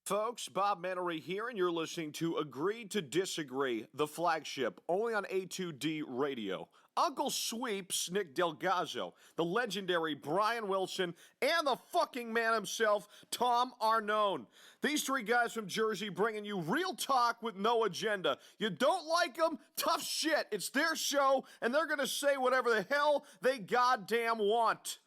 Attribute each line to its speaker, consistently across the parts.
Speaker 1: Folks, Bob Mannery here, and you're listening to Agree to Disagree, the flagship, only on A2D Radio. Uncle Sweeps, Nick Delgazzo, the legendary Brian Wilson, and the fucking man himself, Tom Arnone. These three guys from Jersey bringing you real talk with no agenda. You don't like them? Tough shit. It's their show, and they're going to say whatever the hell they goddamn want.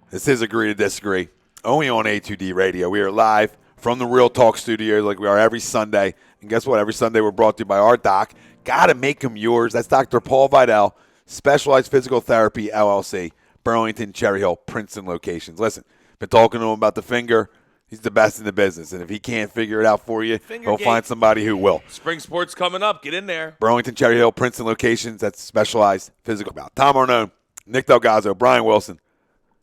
Speaker 2: This is Agree to Disagree, only on A2D Radio. We are live from the Real Talk Studios like we are every Sunday. And guess what? Every Sunday we're brought to you by our doc. Got to make them yours. That's Dr. Paul Vidal, Specialized Physical Therapy, LLC, Burlington, Cherry Hill, Princeton locations. Listen, been talking to him about the finger. He's the best in the business. And if he can't figure it out for you, he'll find somebody who will.
Speaker 3: Spring sports coming up. Get in there.
Speaker 2: Burlington, Cherry Hill, Princeton locations. That's Specialized Physical. Tom Arnone, Nick Delgazzo, Brian Wilson,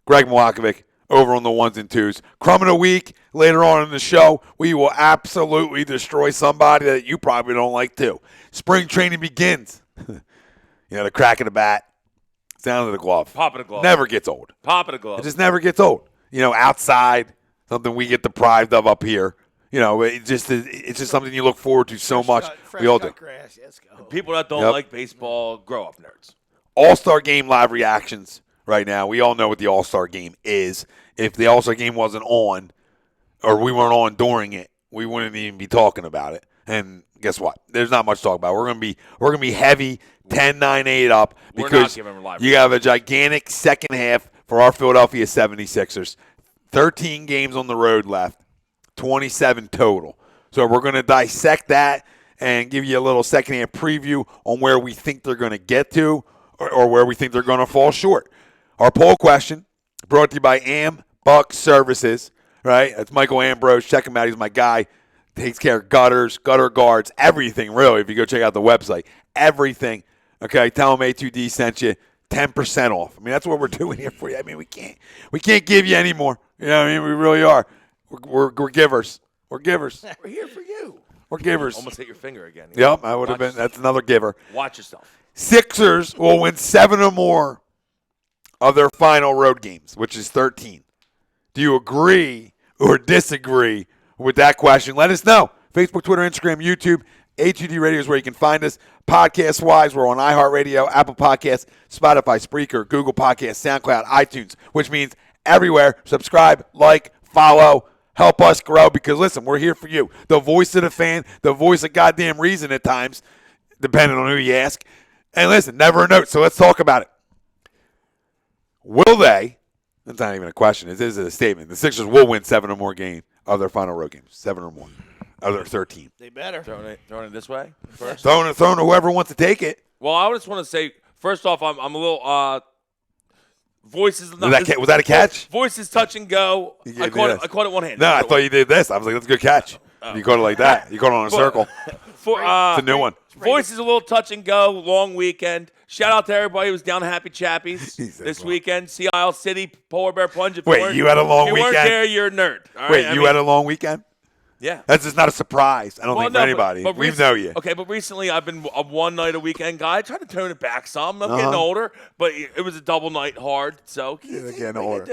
Speaker 2: Greg Mwakovic over on the ones and twos. Crumb of the week later on in the show. We will absolutely destroy somebody that you probably don't like too. Spring training begins. The crack of the bat, sound of the glove.
Speaker 3: Pop of the glove.
Speaker 2: Never gets old.
Speaker 3: Pop of the glove.
Speaker 2: It just never gets old. Outside, something we get deprived of up here. It's just something you look forward to so much. We all do.
Speaker 4: Grass. Let's go.
Speaker 3: People that don't like baseball, grow up nerds.
Speaker 2: All-Star Game live reactions. Right now, we all know what the All-Star Game is. If the All-Star Game wasn't on, or we weren't on during it, we wouldn't even be talking about it. And guess what? There's not much to talk about. We're gonna be heavy 10-9-8 up because you have a gigantic second half for our Philadelphia 76ers. 13 games on the road left, 27 total. So we're gonna dissect that and give you a little second half preview on where we think they're gonna get to, or where we think they're gonna fall short. Our poll question brought to you by Bucks Services, right? That's Michael Ambrose. Check him out. He's my guy. Takes care of gutters, gutter guards, everything, really, if you go check out the website. Everything. Okay, tell him A2D sent you 10% off. I mean, that's what we're doing here for you. I mean, we can't give you any more. You know what I mean? We really are. We're givers. We're givers.
Speaker 4: We're here for you.
Speaker 2: We're givers.
Speaker 3: Almost hit your finger again.
Speaker 2: Yep, I would have been. That's another giver.
Speaker 3: Watch yourself.
Speaker 2: Sixers will win 7 or more of their final road games, which is 13. Do you agree or disagree with that question? Let us know. Facebook, Twitter, Instagram, YouTube. A2D Radio is where you can find us. Podcast-wise, we're on iHeartRadio, Apple Podcasts, Spotify, Spreaker, Google Podcasts, SoundCloud, iTunes, which means everywhere. Subscribe, like, follow, help us grow because, listen, we're here for you. The voice of the fan, the voice of goddamn reason at times, depending on who you ask. And listen, never a note, so let's talk about it. Will they? That's not even a question. It is a statement. The Sixers will win 7 or more games of their final road games. 7 or more of their 13.
Speaker 4: They better.
Speaker 3: Throwing it this way first?
Speaker 2: Throwing whoever wants to take it.
Speaker 3: Well, I just want to say, first off, I'm a little voices.
Speaker 2: Was that a catch?
Speaker 3: Voices touch and go. I caught it one-handed.
Speaker 2: No, I thought you did this. I was like, that's a good catch. You caught it like that. You caught it on a circle. It's a new one.
Speaker 3: Voices a little touch and go. Long weekend. Shout out to everybody who was down at Happy Chappies this weekend. Sea Isle City, Polar Bear Plunge.
Speaker 2: Wait, you had a long weekend?
Speaker 3: If you weren't there, you're a nerd. All
Speaker 2: Wait,
Speaker 3: right?
Speaker 2: you had a long weekend?
Speaker 3: Yeah.
Speaker 2: That's just not a surprise, I don't think, for anybody. We know you.
Speaker 3: Okay, but recently I've been a one-night-a-weekend guy. I tried to tone it back some. I'm getting older, but it was a double night hard. So
Speaker 2: getting older.
Speaker 3: What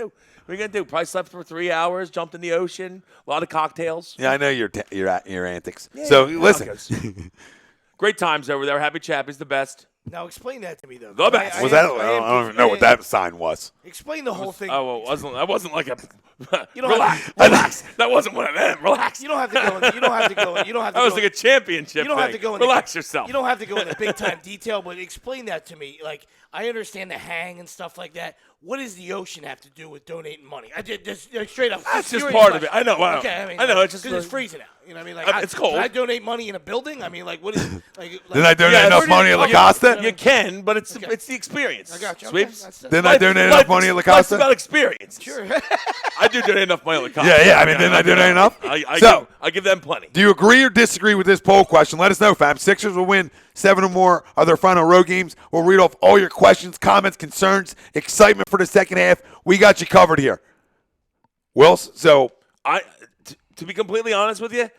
Speaker 3: are you going to do? Probably slept for 3 hours, jumped in the ocean, a lot of cocktails.
Speaker 2: Yeah, I know your antics. Yeah, so, listen.
Speaker 3: Great times over there. Happy Chappies, the best.
Speaker 4: Now explain that to me, though.
Speaker 3: The best.
Speaker 2: I don't even know what that sign was.
Speaker 4: Explain the whole thing.
Speaker 3: Oh, well, that wasn't like a.
Speaker 4: Relax.
Speaker 3: That wasn't one of them. Relax.
Speaker 4: You don't have to go. You don't have to go. You don't have to.
Speaker 3: That was like a championship.
Speaker 4: You don't have to go.
Speaker 3: Relax yourself.
Speaker 4: You don't have to go into big time detail, but explain that to me. Like, I understand the hang and stuff like that. What does the ocean have to do with donating money? I just straight up.
Speaker 3: That's just part of it. I know.
Speaker 4: Okay,
Speaker 3: I know. It's just
Speaker 4: because it's freezing out. You know what I mean? Like,
Speaker 3: it's cold.
Speaker 4: Can I donate money in a building? I mean, like, what is like?
Speaker 2: Didn't I donate enough money at La Costa?
Speaker 3: You can, but it's the experience.
Speaker 4: I got you.
Speaker 3: Sweeps.
Speaker 4: Okay,
Speaker 2: Didn't I donate enough money at La Costa?
Speaker 3: It's about experience.
Speaker 4: Sure.
Speaker 3: I do donate enough money on the Cox.
Speaker 2: Yeah. I mean, didn't I donate enough?
Speaker 3: I give them plenty.
Speaker 2: Do you agree or disagree with this poll question? Let us know, fam. Sixers will win 7 or more of their final road games. We'll read off all your questions, comments, concerns, excitement for the second half. We got you covered here. Will, so
Speaker 3: to be completely honest with you,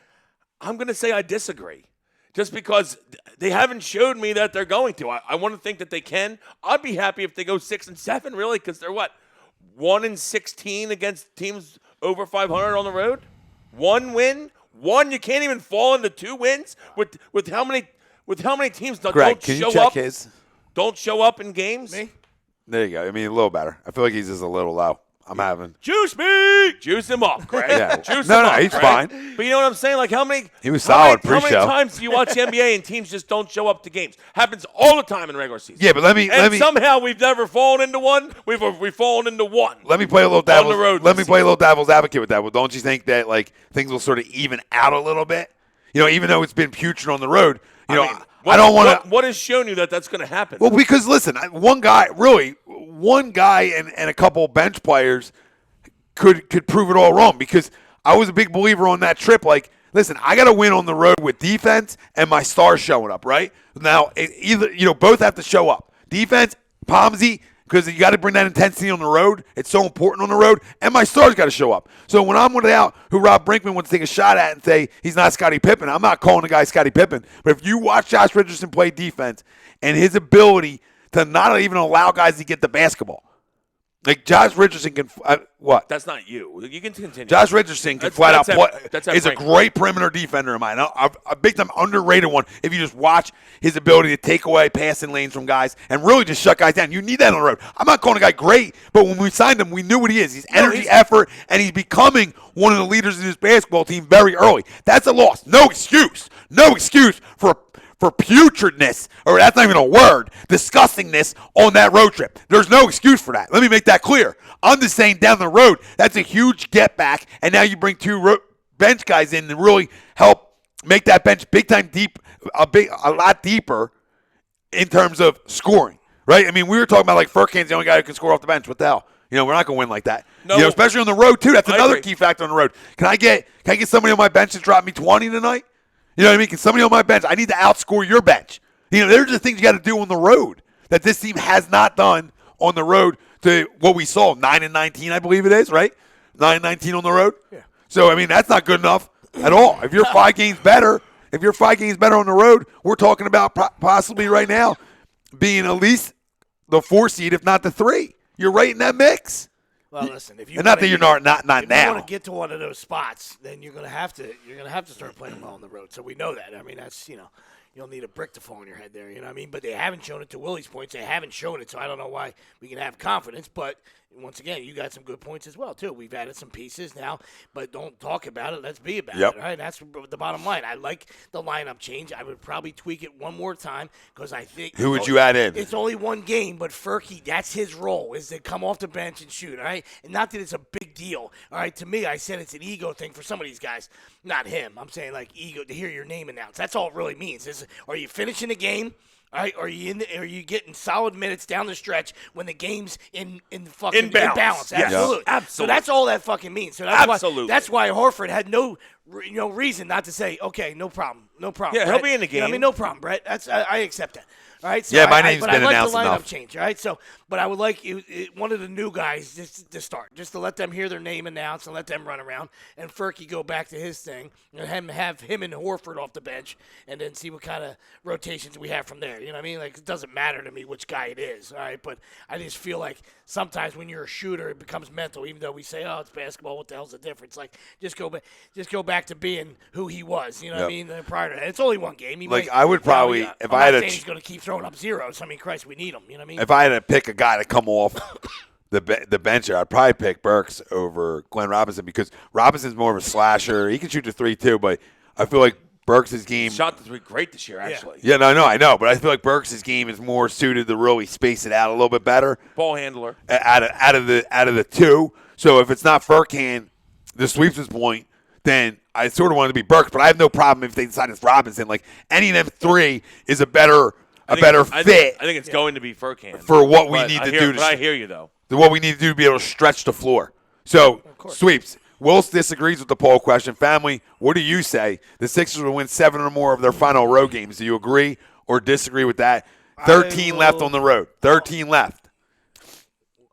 Speaker 3: I'm going to say I disagree. Just because they haven't showed me that they're going to. I want to think that they can. I'd be happy if they go 6-7, really, because they're 1-16 against teams over 500 on the road. 1 win, 1. You can't even fall into 2 wins with how many teams
Speaker 2: Greg,
Speaker 3: don't
Speaker 2: can
Speaker 3: show
Speaker 2: you check
Speaker 3: up.
Speaker 2: his?
Speaker 3: Don't show up in games.
Speaker 4: Me?
Speaker 2: There you go. I mean, a little better. I feel like he's just a little low. I'm having.
Speaker 3: Juice me! Juice him up, Greg.
Speaker 2: Yeah.
Speaker 3: Juice
Speaker 2: No,
Speaker 3: him up,
Speaker 2: he's
Speaker 3: Greg.
Speaker 2: fine.
Speaker 3: But you know what I'm saying? Like, how many?
Speaker 2: He was solid
Speaker 3: How
Speaker 2: pre-show.
Speaker 3: many times do you watch the NBA and teams just don't show up to games? Happens all the time in regular season.
Speaker 2: Yeah, but let me
Speaker 3: somehow we've never fallen into one. We've fallen into one.
Speaker 2: let me play a little devil's
Speaker 3: On the road
Speaker 2: let me
Speaker 3: this
Speaker 2: play a little devil's advocate with that. Well, don't you think that like things will sort of even out a little bit? You know, even though it's been putrid on the road. You know, I don't want to.
Speaker 3: What has shown you that that's going to happen?
Speaker 2: Well, because listen, one guy and a couple bench players could prove it all wrong, because I was a big believer on that trip. Like, listen, I got to win on the road with defense and my stars showing up, right? Now, both have to show up. Defense, Pomsey, because you got to bring that intensity on the road. It's so important on the road. And my stars got to show up. So when I'm without who Rob Brinkman wants to take a shot at and say he's not Scottie Pippen, I'm not calling the guy Scottie Pippen. But if you watch Josh Richardson play defense and his ability to not even allow guys to get the basketball, like Josh Richardson can what?
Speaker 3: That's not you. You can continue.
Speaker 2: Josh Richardson can flat out play.
Speaker 3: That's
Speaker 2: is a great perimeter defender of mine. A big time underrated one. If you just watch his ability to take away passing lanes from guys and really just shut guys down, you need that on the road. I'm not calling a guy great, but when we signed him, we knew what he is. He's energy, effort, and he's becoming one of the leaders of this basketball team very early. That's a loss. No excuse. No excuse for putridness, or that's not even a word, disgustingness on that road trip. There's no excuse for that. Let me make that clear. I'm just saying down the road, that's a huge get back, and now you bring 2 bench guys in to really help make that bench big time deep, a lot deeper in terms of scoring, right? I mean, we were talking about like Furkan's the only guy who can score off the bench. What the hell? You know, we're not going to win like that. No, especially on the road too. That's another key factor on the road. Can I get somebody on my bench to drop me 20 tonight? You know what I mean? Can somebody on my bench, I need to outscore your bench. You know, there's just things you got to do on the road that this team has not done on the road to what we saw, 9-19, I believe it is, right? 9-19 on the road. Yeah. So, I mean, that's not good enough at all. If you're 5 games better on the road, we're talking about possibly right now being at least the 4 seed, if not the 3. You're right in that mix.
Speaker 4: Well, listen, if you
Speaker 2: and not that you're not now.
Speaker 4: If you want to get to one of those spots, then you're gonna have to start playing well on the road. So we know that. I mean, that's you don't need a brick to fall on your head there. You know what I mean? But they haven't shown it. To Willie's points, they haven't shown it. So I don't know why we can have confidence. But once again, you got some good points as well too. We've added some pieces now, but don't talk about it. Let's be about it. All right, that's the bottom line. I like the lineup change. I would probably tweak it one more time because I think.
Speaker 2: Who would you add in?
Speaker 4: It's only one game, but Furky, that's his role, is to come off the bench and shoot. All right, and not that it's a big deal. All right, to me, I said it's an ego thing for some of these guys, not him. I'm saying like ego to hear your name announced. That's all it really means. Are you finishing the game? All right, are you getting solid minutes down the stretch when the game's in fucking balance?
Speaker 3: Yes.
Speaker 4: Absolutely.
Speaker 3: Absolutely.
Speaker 4: So that's all that fucking means. So that's why Horford had no reason not to say, okay, no problem.
Speaker 3: Yeah,
Speaker 4: Brett.
Speaker 3: he'll be in the game.
Speaker 4: You know what I mean, no problem, Brett. I accept that. All right. So
Speaker 2: yeah, my name's been
Speaker 4: announced
Speaker 2: enough.
Speaker 4: But I like the lineup change. All right. So, but I would like one of the new guys just to start, just to let them hear their name announced and let them run around, and Furky go back to his thing, and have him and Horford off the bench, and then see what kind of rotations we have from there. You know what I mean? Like, it doesn't matter to me which guy it is. All right. But I just feel like sometimes when you're a shooter, it becomes mental. Even though we say, oh, it's basketball, what the hell's the difference? Like, just go back to being who he was. You know what I mean? Prior to that, it's only one game.
Speaker 2: I would probably, if I had a,
Speaker 4: he's going to keep throwing up zeros. I mean, Christ, we need him. You know what I mean?
Speaker 2: If I had to pick a guy to come off the bench here, I'd probably pick Burks over Glenn Robinson, because Robinson's more of a slasher. He can shoot the 3 too, but I feel like Burks' game
Speaker 3: shot the 3 great this year, actually.
Speaker 2: Yeah, no, I know, but I feel like Burks' game is more suited to really space it out a little bit better.
Speaker 3: Ball handler
Speaker 2: out of the 2. So if it's not Furkan, the sweeps point, then I sort of want it to be Burks, but I have no problem if they decide it's Robinson. Like, any of them 3 is a better fit.
Speaker 3: I think it's going to be Furkan
Speaker 2: for what we need to do.
Speaker 3: But I hear you though.
Speaker 2: What we need to do to be able to stretch the floor. So, sweeps. Wills disagrees with the poll question. Family, what do you say? The Sixers will win 7 or more of their final road games. Do you agree or disagree with that? 13 left on the road. 13 left.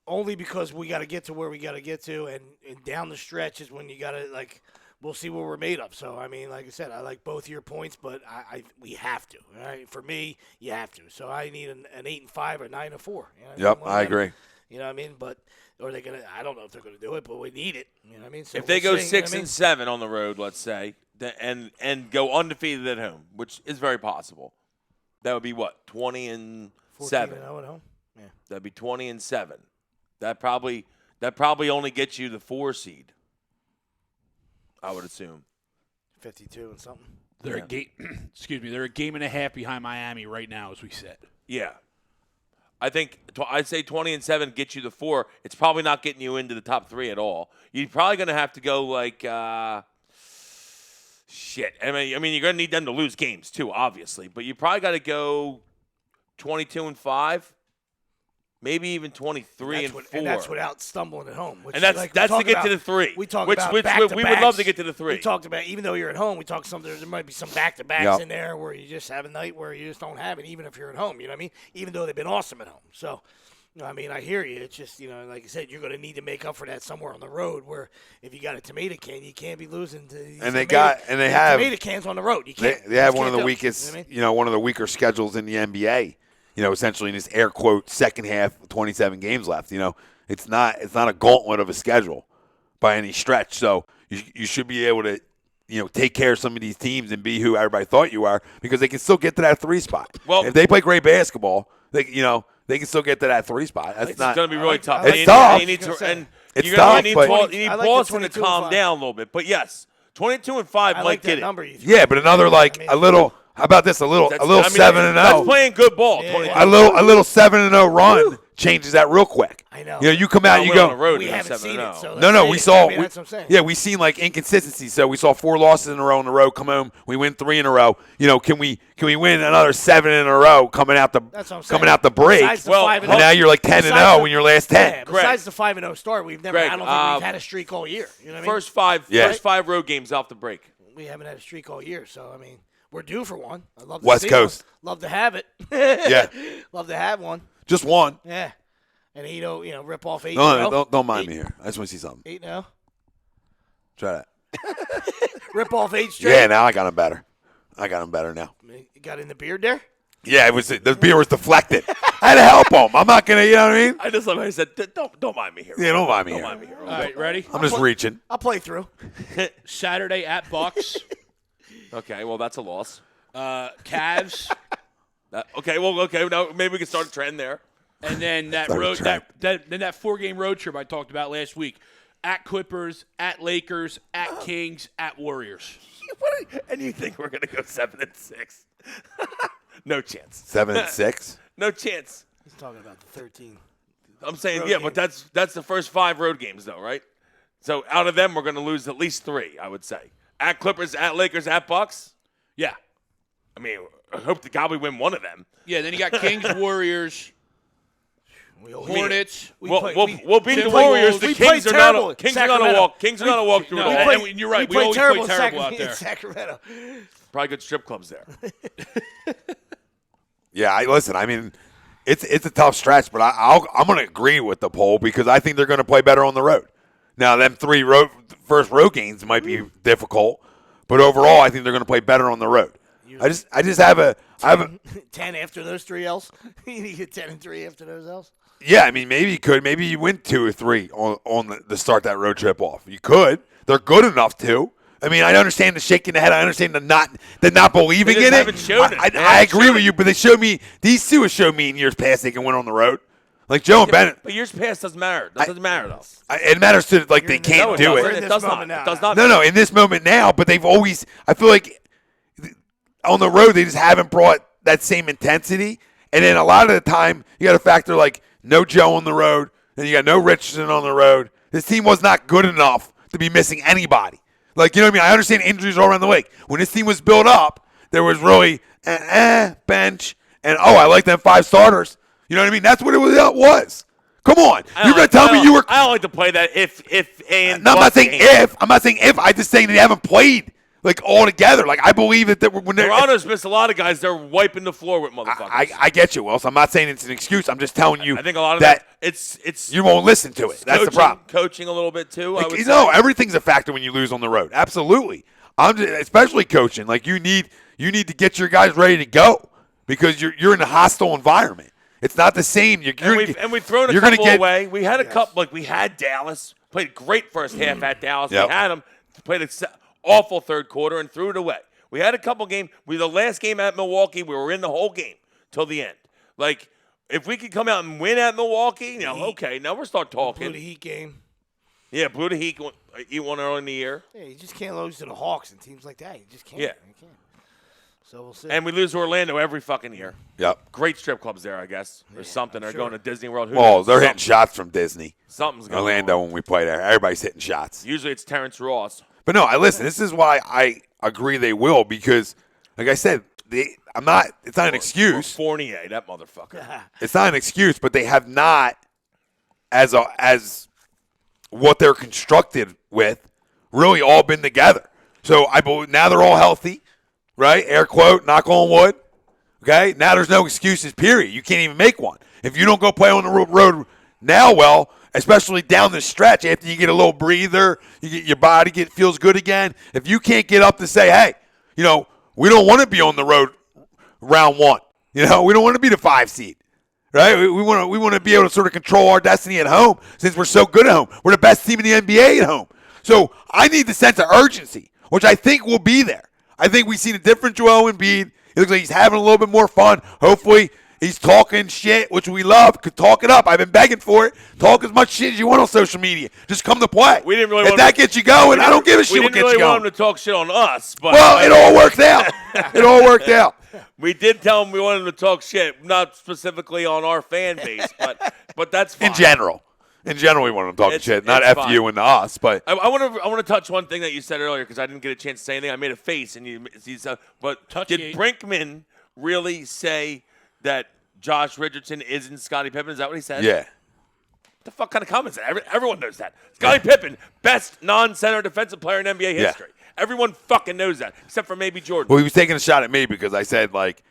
Speaker 4: Only because we got to get to where we got to get to, and down the stretch is when you got to, like, we'll see what we're made of. So, I mean, like I said, I like both your points, but we have to. All right? For me, you have to. So I need an 8-5 or 9-4. You know
Speaker 2: Yep, I agree.
Speaker 4: You know what I mean? But or they gonna? I don't know if they're gonna do it, but we need it. You know what I mean? So
Speaker 3: If they go
Speaker 4: we'll see,
Speaker 3: 6
Speaker 4: you know
Speaker 3: and 7 on the road, let's say, and go undefeated at home, which is very possible, that would be what, 20 and 7.
Speaker 4: 14-0 at home. Yeah.
Speaker 3: That'd be 20 and 7. That probably only gets you the 4 seed. I would assume
Speaker 4: 52 and something.
Speaker 5: They're a game. Excuse me. They're a game and a half behind Miami right now, as we said.
Speaker 3: Yeah. I'd say 20 and 7 gets you the 4. It's probably not getting you into the top 3 at all. You're probably going to have to go like shit. I mean, you're going to need them to lose games too, obviously. But you probably got to go 22 and 5, maybe even 23 and 4.
Speaker 4: And that's without stumbling at home. Which,
Speaker 3: And that's to get to the 3.
Speaker 4: We talk
Speaker 3: which
Speaker 4: about
Speaker 3: we would love to get to the 3.
Speaker 4: We talked about, even though you're at home, we talked there might be some back-to-backs
Speaker 2: Yep.
Speaker 4: in there where you just have a night where you just don't have it, even if you're at home. You know what I mean? Even though they've been awesome at home. So, you know, I mean, I hear you. It's just, you know, like I said, you're going to need to make up for that somewhere on the road. Where if you got a tomato can, you can't be losing to. These
Speaker 2: And they
Speaker 4: tomato-
Speaker 2: have
Speaker 4: tomato cans on the road. You can't.
Speaker 2: They have
Speaker 4: you
Speaker 2: one of
Speaker 4: just
Speaker 2: the
Speaker 4: can't do it.
Speaker 2: weakest,
Speaker 4: You know what I mean?
Speaker 2: one of the weaker schedules in the NBA. Essentially in this air quote second half, 27 games left. It's not a gauntlet of a schedule by any stretch. So you should be able to, take care of some of these teams and be who everybody thought you are, because they can still get to that 3 spot.
Speaker 3: Well,
Speaker 2: if they play great basketball, they can still get to that 3 spot. That's
Speaker 3: It's
Speaker 2: not
Speaker 3: going to be really tough.
Speaker 2: It's tough.
Speaker 3: You need
Speaker 2: It's
Speaker 3: you
Speaker 2: tough,
Speaker 3: need
Speaker 2: but-
Speaker 3: you need
Speaker 4: I like the
Speaker 3: Boston to
Speaker 4: 22
Speaker 3: calm
Speaker 4: and 5.
Speaker 3: down a little bit. But yes, 22 and 5
Speaker 4: I
Speaker 3: might
Speaker 4: like
Speaker 3: get
Speaker 4: that
Speaker 3: it.
Speaker 4: number. You
Speaker 2: Yeah, but another a little. How about this? A little 7 and
Speaker 3: That's
Speaker 2: 0.
Speaker 3: playing good ball.
Speaker 4: Yeah.
Speaker 3: 22.
Speaker 2: A little 7 and 0 run changes that real quick.
Speaker 4: I know.
Speaker 2: You come out,
Speaker 3: Well,
Speaker 2: you
Speaker 3: we're on the
Speaker 2: go.
Speaker 3: road
Speaker 4: We
Speaker 3: to go
Speaker 4: haven't
Speaker 3: 7
Speaker 4: seen
Speaker 3: and
Speaker 4: it.
Speaker 3: 0.
Speaker 4: So
Speaker 2: No, we saw.
Speaker 4: that's what I'm saying.
Speaker 2: Yeah, we seen like inconsistency. So we saw 4 losses in a row on the road. Come home, we win 3 in a row. Can we win another 7 in a row coming out the
Speaker 4: That's what I'm saying.
Speaker 2: coming out the break?
Speaker 4: Besides the
Speaker 3: Well,
Speaker 4: 5
Speaker 2: And now you're like 10 and 0 in your last 10.
Speaker 4: Yeah, besides the 5-0 start, we've never.
Speaker 3: Greg,
Speaker 4: I don't think we've had a streak all year. You know what I mean?
Speaker 3: First 5
Speaker 2: Yeah.
Speaker 3: first 5 road games off the break.
Speaker 4: We haven't had a streak all year, so I mean, we're due for one. I'd love to
Speaker 2: West
Speaker 4: see
Speaker 2: Coast.
Speaker 4: one. Love to have it.
Speaker 2: Yeah.
Speaker 4: Love to have one.
Speaker 2: Just one.
Speaker 4: Yeah. And rip off 8.
Speaker 2: Don't mind me here. I just want to see something.
Speaker 4: 8-0.
Speaker 2: Try that.
Speaker 4: Rip off 8 straight.
Speaker 2: Yeah, now I got him better. Now.
Speaker 4: You got in the beard there.
Speaker 2: Yeah, it was the beer was deflected. I had to help him. I'm not gonna, you know what I mean?
Speaker 3: I just love how he said, don't mind me here.
Speaker 2: Yeah, don't mind me
Speaker 3: Don't
Speaker 2: here.
Speaker 3: mind me here.
Speaker 5: All right, ready?
Speaker 2: I'm just reaching.
Speaker 4: I'll play through.
Speaker 5: Saturday at Bucks,
Speaker 3: Okay, well, that's a loss.
Speaker 5: Cavs,
Speaker 3: Okay, now maybe we can start a trend there.
Speaker 5: and then that
Speaker 2: Sorry,
Speaker 5: road
Speaker 2: Trent.
Speaker 5: that 4-game road trip I talked about last week. At Clippers, at Lakers, at Kings, at Warriors.
Speaker 3: And you think we're going to go 7 and 6? No chance.
Speaker 2: 7 and 6.
Speaker 3: No chance.
Speaker 4: He's talking about the 13.
Speaker 3: I'm saying,
Speaker 4: Road
Speaker 3: yeah,
Speaker 4: games.
Speaker 3: but that's the first 5 road games, though, right? So out of them, we're going to lose at least 3, I would say. At Clippers, at Lakers, at Bucks.
Speaker 5: Yeah.
Speaker 3: I mean, I hope to God we win one of them.
Speaker 5: Yeah, then you got Kings, Warriors, Hornets.
Speaker 3: We'll beat the
Speaker 5: Timberwolves.
Speaker 3: Warriors. The
Speaker 4: We
Speaker 3: Kings
Speaker 4: played
Speaker 3: are not.
Speaker 4: terrible.
Speaker 3: Kings are going to walk. Kings are going to walk through
Speaker 5: No,
Speaker 3: the
Speaker 5: and
Speaker 3: wall.
Speaker 5: you're right. We
Speaker 4: played
Speaker 5: always
Speaker 4: terrible
Speaker 5: play terrible out
Speaker 4: in
Speaker 5: there.
Speaker 4: Sacramento.
Speaker 3: Probably good strip clubs there.
Speaker 2: Yeah, listen. I mean, it's a tough stretch, but I'm going to agree with the poll because I think they're going to play better on the road. Now, them 3 first road games might be difficult, but overall, I think they're going to play better on the road. I just have a
Speaker 4: 10 after those 3 L's. You get 10 and 3 after those L's.
Speaker 2: Yeah, I mean, maybe you could. Maybe you win 2 or 3 on the start that road trip off. You could. They're good enough to. I mean, I understand the shaking the head. I understand the not believing
Speaker 3: They just
Speaker 2: in
Speaker 3: haven't
Speaker 2: it.
Speaker 3: shown it. They
Speaker 2: I
Speaker 3: haven't
Speaker 2: agree
Speaker 3: shown
Speaker 2: with
Speaker 3: it.
Speaker 2: you, but they showed me these 2 have shown me in years past they can win on the road. Like Joe and Bennett.
Speaker 3: But years past doesn't matter. That doesn't matter, though.
Speaker 2: It matters to like they can't
Speaker 3: No, it
Speaker 2: do
Speaker 3: doesn't.
Speaker 2: it.
Speaker 4: in
Speaker 3: It
Speaker 4: this
Speaker 3: does not.
Speaker 4: moment now.
Speaker 3: It does not.
Speaker 2: No, in this moment now, but they've always. I feel like on the road they just haven't brought that same intensity. And then a lot of the time you got to factor like no Joe on the road, and you got no Richardson on the road. This team was not good enough to be missing anybody. Like, you know what I mean? I understand injuries all around the league. When this team was built up, there was really bench and I like them 5 starters. You know what I mean? That's what it was. Come on.
Speaker 3: I
Speaker 2: You're
Speaker 3: don't
Speaker 2: going to tell me you were.
Speaker 3: I don't like to play that if and.
Speaker 2: No, I'm not
Speaker 3: but
Speaker 2: saying
Speaker 3: game.
Speaker 2: if. I'm not saying if. I'm just saying they haven't played like all together. Like I believe that when they're.
Speaker 3: Toronto's missed a lot of guys. They're wiping the floor with motherfuckers.
Speaker 2: I get you, Will. So I'm not saying it's an excuse. I'm just telling you.
Speaker 3: I think a lot of
Speaker 2: that
Speaker 3: it's
Speaker 2: you won't listen to it. That's the problem.
Speaker 3: Coaching a little bit too. I would
Speaker 2: You
Speaker 3: say.
Speaker 2: know, everything's a factor when you lose on the road. Absolutely. I'm just, especially coaching. Like you need to get your guys ready to go because you're in a hostile environment. It's not the same. We've
Speaker 3: thrown a couple away. We had a couple. Like we had Dallas played great first half at Dallas.
Speaker 2: Yep.
Speaker 3: We had them played an awful third quarter and threw it away. We had a couple games. The last game at Milwaukee, we were in the whole game till the end. Like if we could come out and win at Milwaukee, okay, now we're start talking.
Speaker 4: Blew the Heat game.
Speaker 3: Yeah, blew the Heat. Won early in the year.
Speaker 4: Yeah, you just can't lose to the Hawks and teams like that. You just can't.
Speaker 3: Yeah.
Speaker 4: You can't. So we'll see.
Speaker 3: And we lose to Orlando every fucking year.
Speaker 2: Yep.
Speaker 3: Great strip clubs there, I guess, or something. They're going to Disney World. Who
Speaker 2: Well,
Speaker 3: knows?
Speaker 2: they're hitting shots from Disney.
Speaker 3: Something's going
Speaker 2: Orlando
Speaker 3: on.
Speaker 2: when we play there. Everybody's hitting shots.
Speaker 3: Usually it's Terrence Ross.
Speaker 2: But no, listen, this is why I agree they will because, like I said, it's not an excuse.
Speaker 3: Fournier, that motherfucker.
Speaker 2: It's not an excuse, but they have not, as what they're constructed with, really all been together. So I believe now they're all healthy, right? Air quote, knock on wood. Okay? Now there's no excuses, period. You can't even make one. If you don't go play on the road now, well, especially down the stretch after you get a little breather, your body feels good again. If you can't get up to say, hey, we don't want to be on the road round one. We don't want to be the 5 seed. Right? We want to be able to sort of control our destiny at home since we're so good at home. We're the best team in the NBA at home. So I need the sense of urgency, which I think will be there. I think we've seen a different Joel Embiid. It looks like he's having a little bit more fun. Hopefully he's talking shit, which we love. Could talk it up. I've been begging for it. Talk as much shit as you want on social media. Just come to play.
Speaker 3: We didn't really
Speaker 2: if that gets you going, I don't give a shit what gets you
Speaker 3: We didn't really
Speaker 2: going.
Speaker 3: want him to talk shit on us. But
Speaker 2: Well, it all worked out. It all worked out.
Speaker 3: We did tell him we wanted him to talk shit, not specifically on our fan base, but that's fine.
Speaker 2: In general, we want him talking shit, not
Speaker 3: it's
Speaker 2: F you and us. But
Speaker 3: I want to touch one thing that you said earlier because I didn't get a chance to say anything. I made a face, and you said, but did
Speaker 5: Touchgate.
Speaker 3: Brinkman really say that Josh Richardson isn't Scottie Pippen? Is that what he said?
Speaker 2: yeah.
Speaker 3: The fuck kind of comments? Everyone knows that. Scottie Pippen, best non-center defensive player in NBA history. Everyone fucking knows that, except for maybe Jordan.
Speaker 2: Well, he was taking a shot at me because I said, like,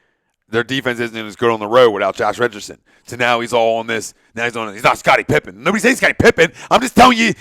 Speaker 2: their defense isn't as good on the road without Josh Richardson. So now he's all on this. Now he's not Scottie Pippen. Nobody's saying Scottie Pippen. I'm just telling you.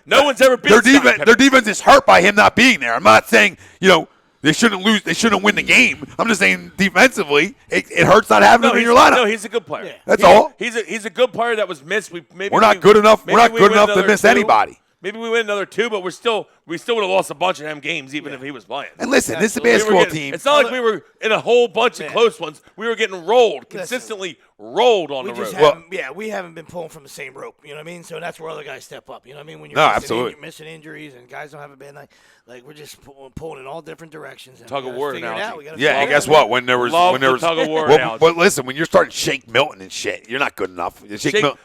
Speaker 3: No one's ever been
Speaker 2: their defense is hurt by him not being there. I'm not saying, they shouldn't lose. They shouldn't win the game. I'm just saying defensively, it hurts not having him in your lineup.
Speaker 3: No, he's a good player.
Speaker 4: Yeah.
Speaker 2: That's all.
Speaker 3: He's a good player that was missed. We're
Speaker 2: not good enough. We're not good enough to miss anybody.
Speaker 3: Maybe we win another 2, but we still would have lost a bunch of them games even if he was playing.
Speaker 2: And listen, this is a basketball team.
Speaker 3: It's not like we were in a whole bunch of close ones. We were getting rolled, consistently rolled on the road.
Speaker 4: We haven't been pulling from the same rope. You know what I mean? So that's where other guys step up. You know what I mean? When you're missing injuries and guys don't have a bad night, like we're just pulling in all different directions. And
Speaker 3: Tug of war analogy.
Speaker 2: Yeah, and guess what? When there was
Speaker 3: tug of war analogy.
Speaker 2: But listen, when you're starting to shake Milton and shit, you're not good enough.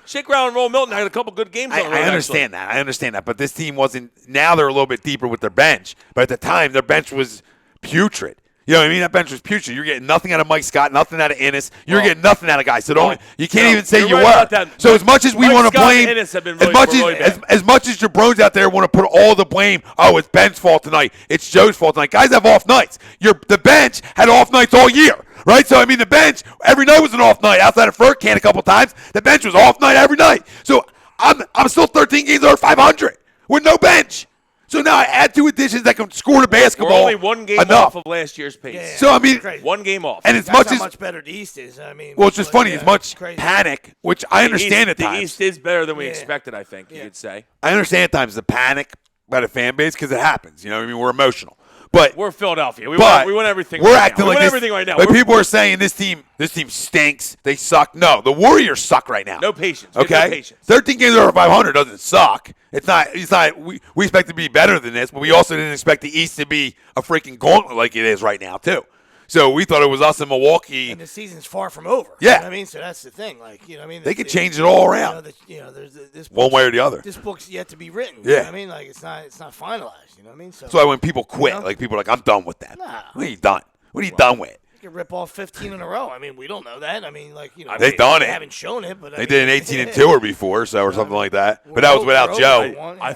Speaker 3: Shake round and roll Milton had a couple good games on the road.
Speaker 2: I understand that. I understand that. But this team wasn't. Now they're a little bit deeper with their bench. But at the time, their bench was putrid. You know what I mean? That bench was putrid. You're getting nothing out of Mike Scott, nothing out of Ennis. You're getting nothing out of guys. So you can't even say you
Speaker 3: right
Speaker 2: were. So as much as we want to blame, as much as jabrones out there want to put all the blame, it's Ben's fault tonight. It's Joe's fault tonight. Guys have off nights. The bench had off nights all year. Right? So, I mean, the bench, every night was an off night. Outside of Furkan a couple times, the bench was off night every night. So, I'm still 13 games over 500 with no bench. So now I add 2 additions that can score the basketball.
Speaker 3: We're only 1 game off of last year's pace.
Speaker 4: Yeah,
Speaker 2: so, I mean,
Speaker 3: 1 game off.
Speaker 2: And
Speaker 4: that's how much better the East is. I mean,
Speaker 2: well, it's just funny. As much panic, which I understand at times.
Speaker 3: The East is better than we expected, I think you could say.
Speaker 2: I understand at times the panic by the fan base because it happens. You know what I mean? We're emotional. But
Speaker 3: we're Philadelphia. We won everything.
Speaker 2: We're
Speaker 3: right
Speaker 2: acting
Speaker 3: now.
Speaker 2: like
Speaker 3: everything right now.
Speaker 2: Like people are saying this team stinks. They suck. No, the Warriors suck right now.
Speaker 3: No patience.
Speaker 2: Okay,
Speaker 3: no patience.
Speaker 2: 13 games over 500 doesn't suck. It's not. We expect to be better than this, but we also didn't expect the East to be a freaking gauntlet like it is right now too. So we thought it was us in Milwaukee.
Speaker 4: And the season's far from over.
Speaker 2: Yeah.
Speaker 4: You know what I mean? So that's the thing. Like, you know what I mean?
Speaker 2: They could change it all around.
Speaker 4: There's this
Speaker 2: one way or the other.
Speaker 4: This book's yet to be written.
Speaker 2: Yeah.
Speaker 4: You know what I mean? Like, it's not finalized. You know what I mean? So
Speaker 2: that's why when people quit, like people are like, I'm done with that.
Speaker 4: Nah.
Speaker 2: What are you done? What are you done with?
Speaker 4: You could rip off 15 in a row. I mean, we don't know that. I mean,
Speaker 2: They've done it.
Speaker 4: They haven't shown it, but
Speaker 2: They did an 18-2 before, or something like that. But that was without Joe.
Speaker 3: I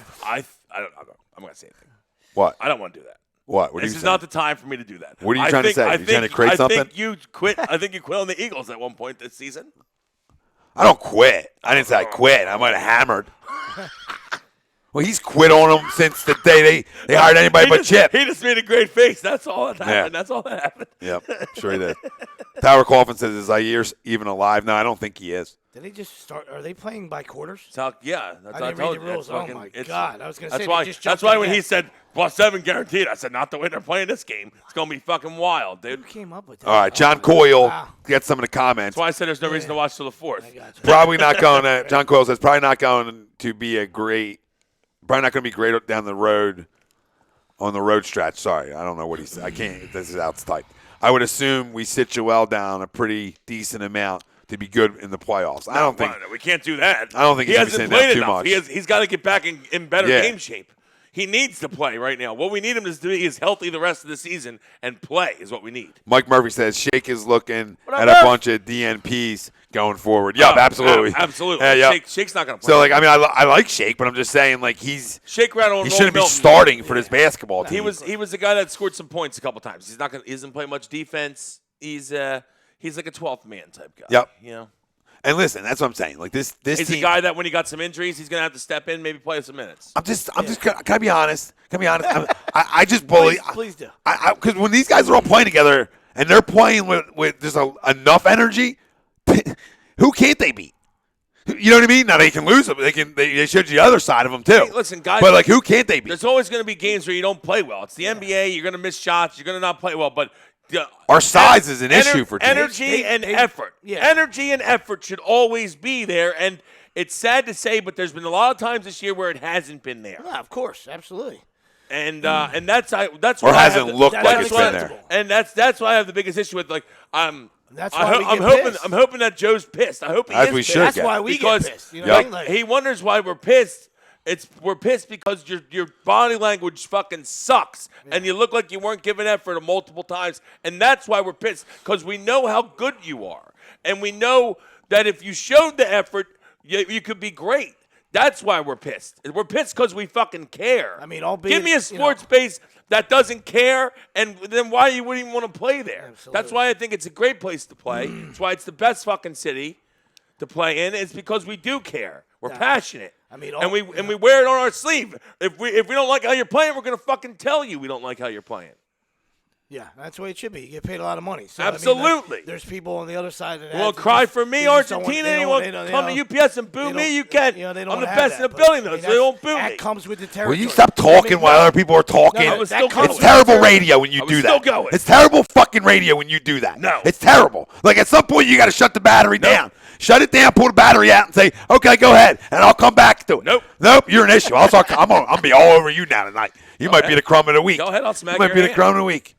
Speaker 3: don't. I'm going to say anything.
Speaker 2: What?
Speaker 3: I don't want to do that.
Speaker 2: What?
Speaker 3: This is not the time for me to do that.
Speaker 2: What are you trying to say? You trying to create something?
Speaker 3: I think you quit. I think you quit on the Eagles at one point this season.
Speaker 2: I don't quit. I didn't say I quit. I might have hammered. Well, he's quit on them since the day they hired anybody but Chip.
Speaker 3: He just made a great face. That's all that happened. That's all that happened.
Speaker 2: Yep, sure he did. Tower Coffin says, is Zaire even alive? No, I don't think he is.
Speaker 4: Did they just start? Are they playing by quarters?
Speaker 3: Yeah, that's
Speaker 4: I didn't read the rules. Oh, my God. I was going to say
Speaker 3: that's why when he said +7 guaranteed, I said, not the way they're playing this game. It's going to be fucking wild, dude.
Speaker 4: Who came up with that?
Speaker 2: All right, John Coyle gets some of the comments.
Speaker 3: That's why I said there's no reason to watch till the 4th.
Speaker 2: Probably not going to, John Coyle says, probably not going to be great down the road on the road stretch. Sorry, I don't know what he said. I can't, this is out type. I would assume we sit Joel down a pretty decent amount to be good in the playoffs. I don't think
Speaker 3: we can't do that.
Speaker 2: I don't think
Speaker 3: he hasn't played enough. He's got to get back in better game shape. He needs to play right now. What we need him to do is healthy the rest of the season and play is what we need.
Speaker 2: Mike Murphy says Shake is looking at a bunch of DNPs going forward. Yep, absolutely.
Speaker 3: Absolutely.
Speaker 2: Yep.
Speaker 3: Shake's not going to play.
Speaker 2: So, I like Shake, but I'm just saying,
Speaker 3: Shake ran on.
Speaker 2: He shouldn't be starting for this basketball team.
Speaker 3: He was the guy that scored some points a couple times. He doesn't play much defense. He's like a 12th man type guy.
Speaker 2: Yep.
Speaker 3: You know.
Speaker 2: And listen, that's what I'm saying. This
Speaker 3: he's
Speaker 2: team,
Speaker 3: a guy that when he got some injuries, he's gonna have to step in, maybe play some minutes.
Speaker 2: I'm just. Can I be honest? I just believe.
Speaker 4: Please do.
Speaker 2: Because when these guys are all playing together and they're playing with just enough energy, who can't they beat? You know what I mean? Now they can lose them. They showed you the other side of them too.
Speaker 3: Hey, listen, guys.
Speaker 2: But who can't they beat?
Speaker 3: There's always going to be games where you don't play well. It's the NBA. You're going to miss shots. You're going to not play well. But
Speaker 2: our size is an issue for teams.
Speaker 3: Energy and effort. Yeah. Energy and effort should always be there. And it's sad to say, but there's been a lot of times this year where it hasn't been there.
Speaker 4: Yeah, of course, absolutely.
Speaker 3: And that's why
Speaker 2: or hasn't looked like it's been there.
Speaker 3: And that's why I have the biggest issue with
Speaker 4: That's why
Speaker 3: I'm hoping that Joe's pissed. I hope he is pissed.
Speaker 4: That's why we get pissed. You know what I mean?
Speaker 3: He wonders why we're pissed. We're pissed because your body language fucking sucks, and you look like you weren't giving effort multiple times, and that's why we're pissed because we know how good you are, and we know that if you showed the effort, you could be great. That's why we're pissed. We're pissed because we fucking care.
Speaker 4: I mean,
Speaker 3: give me a sports base that doesn't care, and then why you wouldn't even want to play there?
Speaker 4: Absolutely.
Speaker 3: That's why I think it's a great place to play. That's why it's the best fucking city to play in. It's because we do care. We're passionate. I mean, and we wear it on our sleeve. If we don't like how you're playing, we're gonna fucking tell you we don't like how you're playing.
Speaker 4: Yeah, that's the way it should be. You get paid a lot of money. So,
Speaker 3: absolutely.
Speaker 4: I mean, there's people on the other side of that.
Speaker 3: Well, cry for me, Argentina. You want to come to UPS and boo me? You can. I'm the best in the building, though, so they don't boo me.
Speaker 4: That comes with the territory.
Speaker 2: Will you stop talking while other people are talking?
Speaker 3: No,
Speaker 2: it's terrible radio when you do that. It's terrible fucking radio when you do that.
Speaker 3: No.
Speaker 2: It's terrible. At some point, you got to shut the battery down. Shut it down, pull the battery out, and say, okay, go ahead, and I'll come back to it. Nope, you're an issue. I'm going to be all over you now tonight. You might be the crumb of the week.
Speaker 3: Go ahead, I'll smack
Speaker 2: you might be the crumb of the week.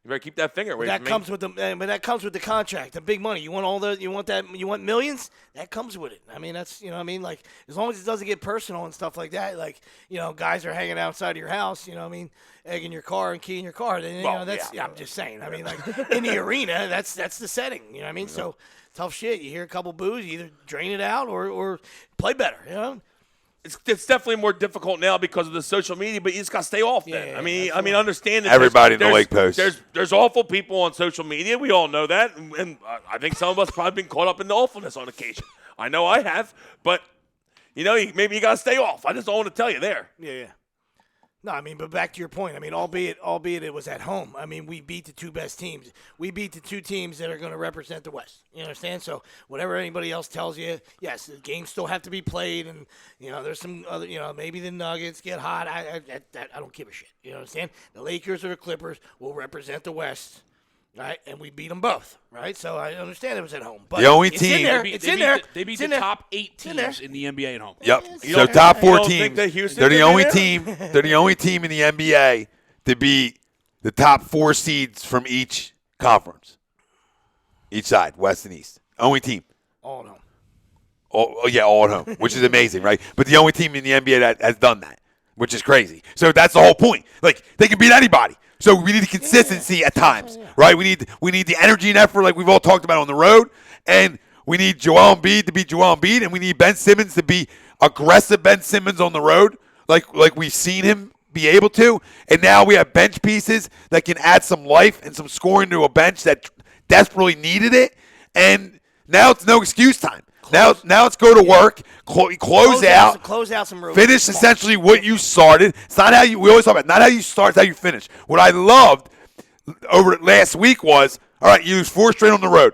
Speaker 3: You better keep that finger away from me.
Speaker 4: That comes with the contract, the big money. You want millions? That comes with it. I mean, that's, you know what I mean? As long as it doesn't get personal and stuff like that, guys are hanging outside your house, you know what I mean, egging your car and keying your car. Then, I'm just saying. I mean, in the arena, that's the setting, you know what I mean? Yeah. So, tough shit. You hear a couple boos, you either drain it out or play better, you know?
Speaker 3: It's definitely more difficult now because of the social media, but you just got to stay off that.
Speaker 4: Yeah,
Speaker 3: I mean, understand that
Speaker 2: everybody in the Lake Post.
Speaker 3: There's awful people on social media. We all know that, and I think some of us probably been caught up in the awfulness on occasion. I know I have, but maybe you got to stay off. I just don't want to tell you there.
Speaker 4: Yeah. No, I mean, but back to your point. I mean, albeit it was at home. I mean, we beat the two best teams. We beat the two teams that are going to represent the West. You understand? So whatever anybody else tells you, yes, the games still have to be played, and there's some other, maybe the Nuggets get hot. I don't give a shit. You understand? The Lakers or the Clippers will represent the West. Right, and we beat them both. Right, so I understand it was at home. But
Speaker 2: the only
Speaker 4: it's
Speaker 2: team
Speaker 4: in there.
Speaker 5: They beat the top 8 teams in the NBA at home.
Speaker 2: Yep. So top 4 teams.
Speaker 3: They're
Speaker 2: the only team. They're the only team in the NBA to beat the top 4 seeds from each conference, each side, West and East. Only team.
Speaker 4: All at home.
Speaker 2: Oh yeah, all at home, which is amazing, right? But the only team in the NBA that has done that. which is crazy. So that's the whole point. Like, they can beat anybody. So we need consistency at times, right? We need the energy and effort like we've all talked about on the road, and we need Joel Embiid to be Joel Embiid, and we need Ben Simmons to be aggressive Ben Simmons on the road, like we've seen him be able to. And now we have bench pieces that can add some life and some scoring to a bench that desperately needed it. And now it's no excuse time. Now let's go to work, close out
Speaker 4: some road.
Speaker 2: Finish essentially what you started. It's not how you. We always talk about not how you start, it's how you finish. What I loved over last week was, all right, you lose 4 straight on the road.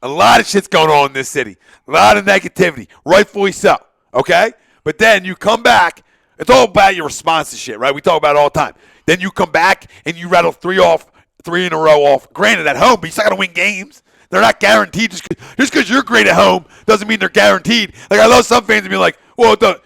Speaker 2: A lot of shit's going on in this city. A lot of negativity, rightfully so. Okay, but then you come back. It's all about your response to shit, right? We talk about it all the time. Then you come back and you rattle 3 in a row off. Granted, at home, but you still got to win games. They're not guaranteed. Just because you're great at home doesn't mean they're guaranteed. Like, I love some fans to be like, well, if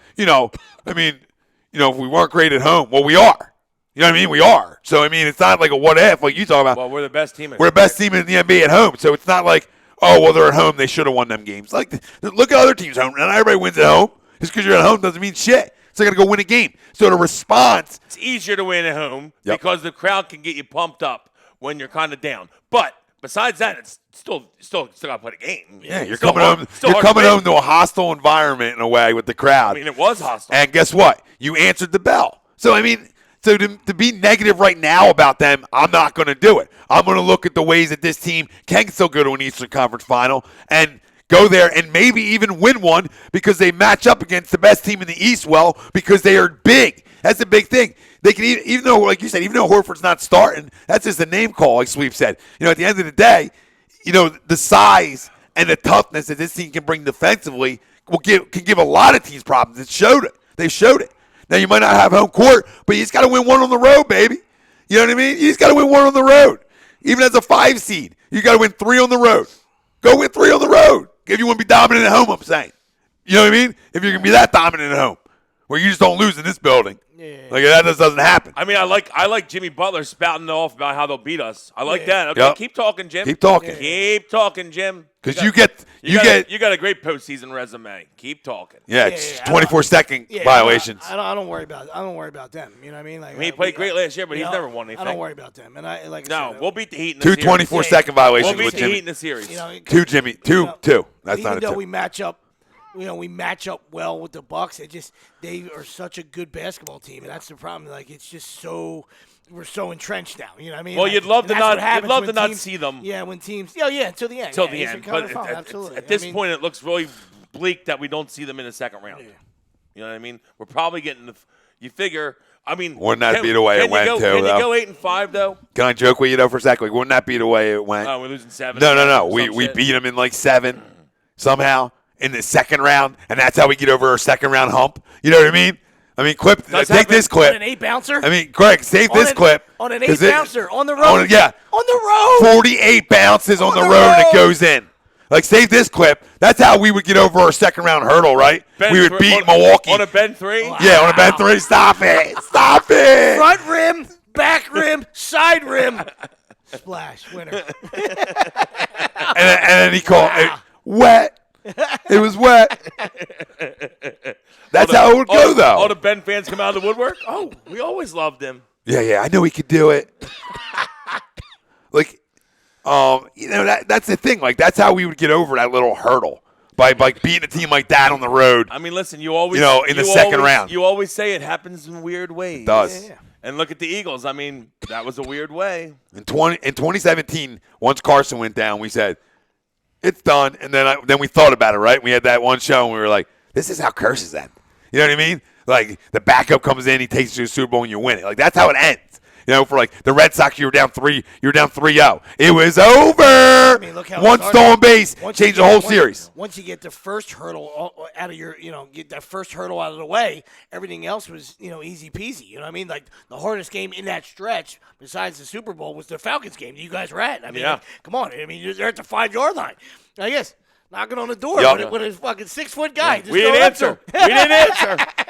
Speaker 2: we weren't great at home, well, we are. You know what I mean? We are. So, I mean, it's not like a what if, like you talk about.
Speaker 3: Well, we're the best team.
Speaker 2: We're the best team in the NBA at home. So it's not like, oh, well, they're at home. They should have won them games. Like, look at other teams' home. Not everybody wins at home. Just because you're at home doesn't mean shit. So they got to go win a game. So the response.
Speaker 3: It's easier to win at home because the crowd can get you pumped up when you're kind of down. But besides that, it's still got to play the game.
Speaker 2: Yeah, you're coming home. You're coming home to a hostile environment in a way with the crowd.
Speaker 3: I mean, it was hostile.
Speaker 2: And guess what? You answered the bell. So I mean, to be negative right now about them, I'm not going to do it. I'm going to look at the ways that this team can still go to an Eastern Conference Final and go there and maybe even win one because they match up against the best team in the East well because they are big. That's the big thing. They can even though, like you said, even though Horford's not starting, that's just a name call, like Sweep said. At the end of the day, the size and the toughness that this team can bring defensively can give a lot of teams problems. It showed it. They showed it. Now you might not have home court, but you just got to win one on the road, baby. You know what I mean? You just got to win one on the road. Even as a 5 seed, you got to win 3 on the road. Go win 3 on the road. If you want to be dominant at home, I'm saying. You know what I mean? If you're going to be that dominant at home, where you just don't lose in this building. Yeah. Like, that just doesn't happen.
Speaker 3: I mean, I like Jimmy Butler spouting off about how they'll beat us. I like that. Okay, keep talking, Jim.
Speaker 2: Keep talking.
Speaker 3: Keep talking, Jim.
Speaker 2: Because
Speaker 3: you got a great postseason resume. Keep talking.
Speaker 2: Yeah, it's 24-second violations.
Speaker 4: I don't worry about. I don't worry about them. You know what I mean? Like,
Speaker 3: he played great last year, but he's never won anything.
Speaker 4: I don't worry about them. And
Speaker 3: we'll beat the Heat in the series.
Speaker 2: 24-second violations
Speaker 3: We'll
Speaker 2: with
Speaker 3: beat the
Speaker 2: Jimmy.
Speaker 3: Heat in the series.
Speaker 2: Two, Jimmy. Two. That's not a 2.
Speaker 4: Even though we match up. We match up well with the Bucks. They are such a good basketball team, and that's the problem. Like, it's just we're so entrenched now. You know what I mean?
Speaker 3: Well, you'd love to not see them.
Speaker 4: Yeah, when teams. Until the end.
Speaker 3: Till the end. But
Speaker 4: absolutely.
Speaker 3: At this point, it looks really bleak that we don't see them in the second round. Yeah. You know what I mean? We're probably getting you figure. I mean,
Speaker 2: wouldn't that be the way it went, too?
Speaker 3: Can you go 8-5 though?
Speaker 2: Can I joke with you for a second? Like, wouldn't that be the way it went?
Speaker 3: Oh, we're losing 7.
Speaker 2: No. We beat them in like 7 somehow. In the second round, and that's how we get over our second round hump. You know what I mean? Take this clip.
Speaker 4: On an 8 bouncer?
Speaker 2: I mean, Greg, save this clip.
Speaker 4: On an 8 bouncer, on the road. On the road.
Speaker 2: 48 bounces on the road, and it goes in. Like, save this clip. That's how we would get over our second round hurdle, right? We would beat Milwaukee.
Speaker 3: On a Ben 3? Wow.
Speaker 2: Yeah, on a Ben 3. Stop it. Stop it.
Speaker 4: Front rim, back rim, side rim. Splash, winner.
Speaker 2: and then he called it wet. It was wet. That's how it would go, though.
Speaker 3: All the Ben fans come out of the woodwork? Oh, we always loved him.
Speaker 2: Yeah, I know he could do it. That's the thing. Like, that's how we would get over that little hurdle. By beating a team like that on the road.
Speaker 3: I mean, listen, you always...
Speaker 2: in the second round.
Speaker 3: You always say it happens in weird ways.
Speaker 2: It does.
Speaker 4: Yeah.
Speaker 3: And look at the Eagles. I mean, that was a weird way.
Speaker 2: In 2017, once Carson went down, we said, it's done. And then we thought about it, right? We had that one show, and we were like, this is how curses end. You know what I mean? Like, the backup comes in, he takes you to the Super Bowl, and you win it. Like, that's how it ends. For like the Red Sox, you were down 3-0. It was over.
Speaker 4: I mean, look how
Speaker 2: one stolen base changed the whole series.
Speaker 4: Once you get the first hurdle out of get that first hurdle out of the way, everything else was, easy peasy. You know what I mean? Like, the hardest game in that stretch, besides the Super Bowl, was the Falcons game you guys were at. I mean, come on. I mean, they're at the 5-yard line. I guess. Knocking on the door with a fucking 6-foot guy.
Speaker 3: We didn't answer.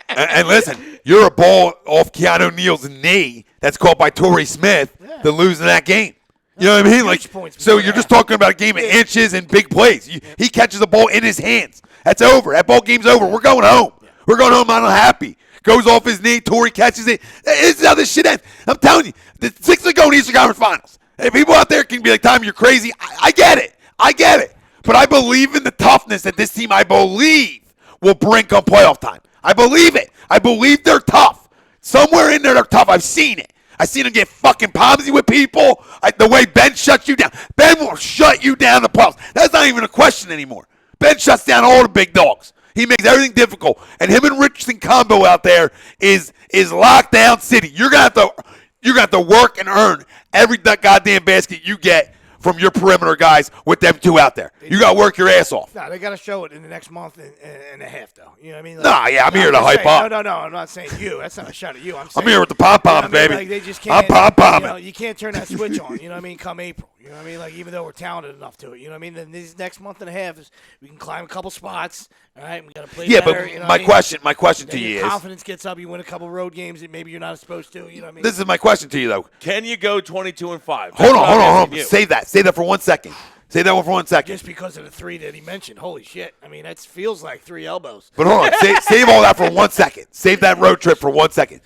Speaker 2: And listen, you're a ball off Keanu Neal's knee that's caught by Torrey Smith to lose in that game. You know what I mean? Like, so you're just talking about a game of inches and big plays. He catches the ball in his hands. That's over. That ball game's over. We're going home. We're going home unhappy. Goes off his knee. Torrey catches it. This is how this shit ends. I'm telling you, the Sixers are going to Eastern Conference Finals. Hey, people out there can be like, Tom, you're crazy. I get it. I get it. But I believe in the toughness that this team, I believe, will bring come playoff time. I believe it. I believe they're tough. Somewhere in there, they're tough. I've seen it. I've seen them get fucking palsy with people. The way Ben shuts you down. Ben will shut you down the playoffs. That's not even a question anymore. Ben shuts down all the big dogs. He makes everything difficult. And him and Richardson combo out there is lockdown city. You're gonna have to work and earn every goddamn basket you get from your perimeter guys with them two out there. You got to work your ass off.
Speaker 4: No, they got to show it in the next month and a half, though. You know what I mean?
Speaker 2: I'm here to hype up.
Speaker 4: No, I'm not saying you. That's not a shot at you. I'm
Speaker 2: here with the pom-poms, baby.
Speaker 4: Like they just can't,
Speaker 2: I'm pom-pomming.
Speaker 4: You can't turn that switch on, you know what I mean, come April. You know what I mean? Like, even though we're talented enough to it, you know what I mean? Then these next month and a half, we can climb a couple spots, all right? We got to play better.
Speaker 2: But
Speaker 4: you know
Speaker 2: my question to you is,
Speaker 4: confidence gets up, you win a couple road games that maybe you're not supposed to, you know what I mean?
Speaker 2: This is my question to you, though.
Speaker 3: Can you go 22-5?
Speaker 2: Hold on. Save that for 1 second. Say that one for 1 second.
Speaker 4: Just because of the three that he mentioned. Holy shit. I mean, that feels like 3 elbows.
Speaker 2: But hold on. Save all that for 1 second. Save that road trip for 1 second.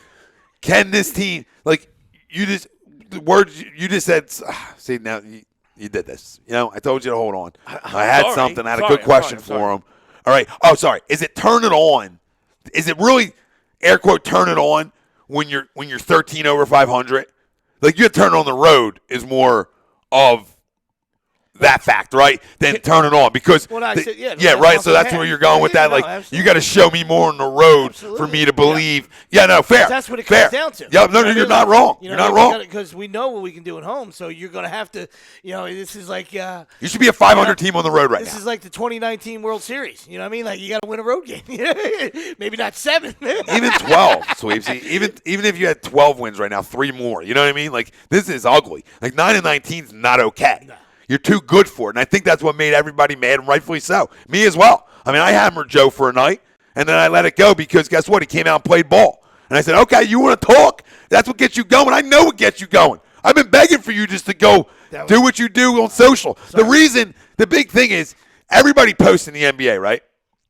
Speaker 2: Can this team, like, the words you just said, see, now you did this. You know, I told you to hold on. I had something. I had a good question for him. All right. Oh, sorry. Is it turn it on? Is it really, air quote, turn it on when you're 13 over 500? Like, you turn it on the road is more of that fact, right? Then turn it on because right. So that's where you're going with that. Like, absolutely. You got to show me more on the road for me to believe. Yeah, no, fair.
Speaker 4: That's what it comes down to.
Speaker 2: Yeah, no, you're not wrong. You're not wrong
Speaker 4: because we know what we can do at home. So you're going to have to. You know, this is like. You
Speaker 2: should be a 500 team on the road right now.
Speaker 4: This is like the 2019 World Series. You know what I mean? Like, you got to win a road game. Maybe not 7.
Speaker 2: Even 12, Sweepsy. Even if you had 12 wins right now, 3 more. You know what I mean? Like, this is ugly. Like 9-19 is not okay. No. You're too good for it. And I think that's what made everybody mad, and rightfully so. Me as well. I mean, I hammered Joe for a night, and then I let it go because guess what? He came out and played ball. And I said, okay, you want to talk? That's what gets you going. I know what gets you going. I've been begging for you just to go do what you do on social. The big thing is everybody posts in the NBA, right?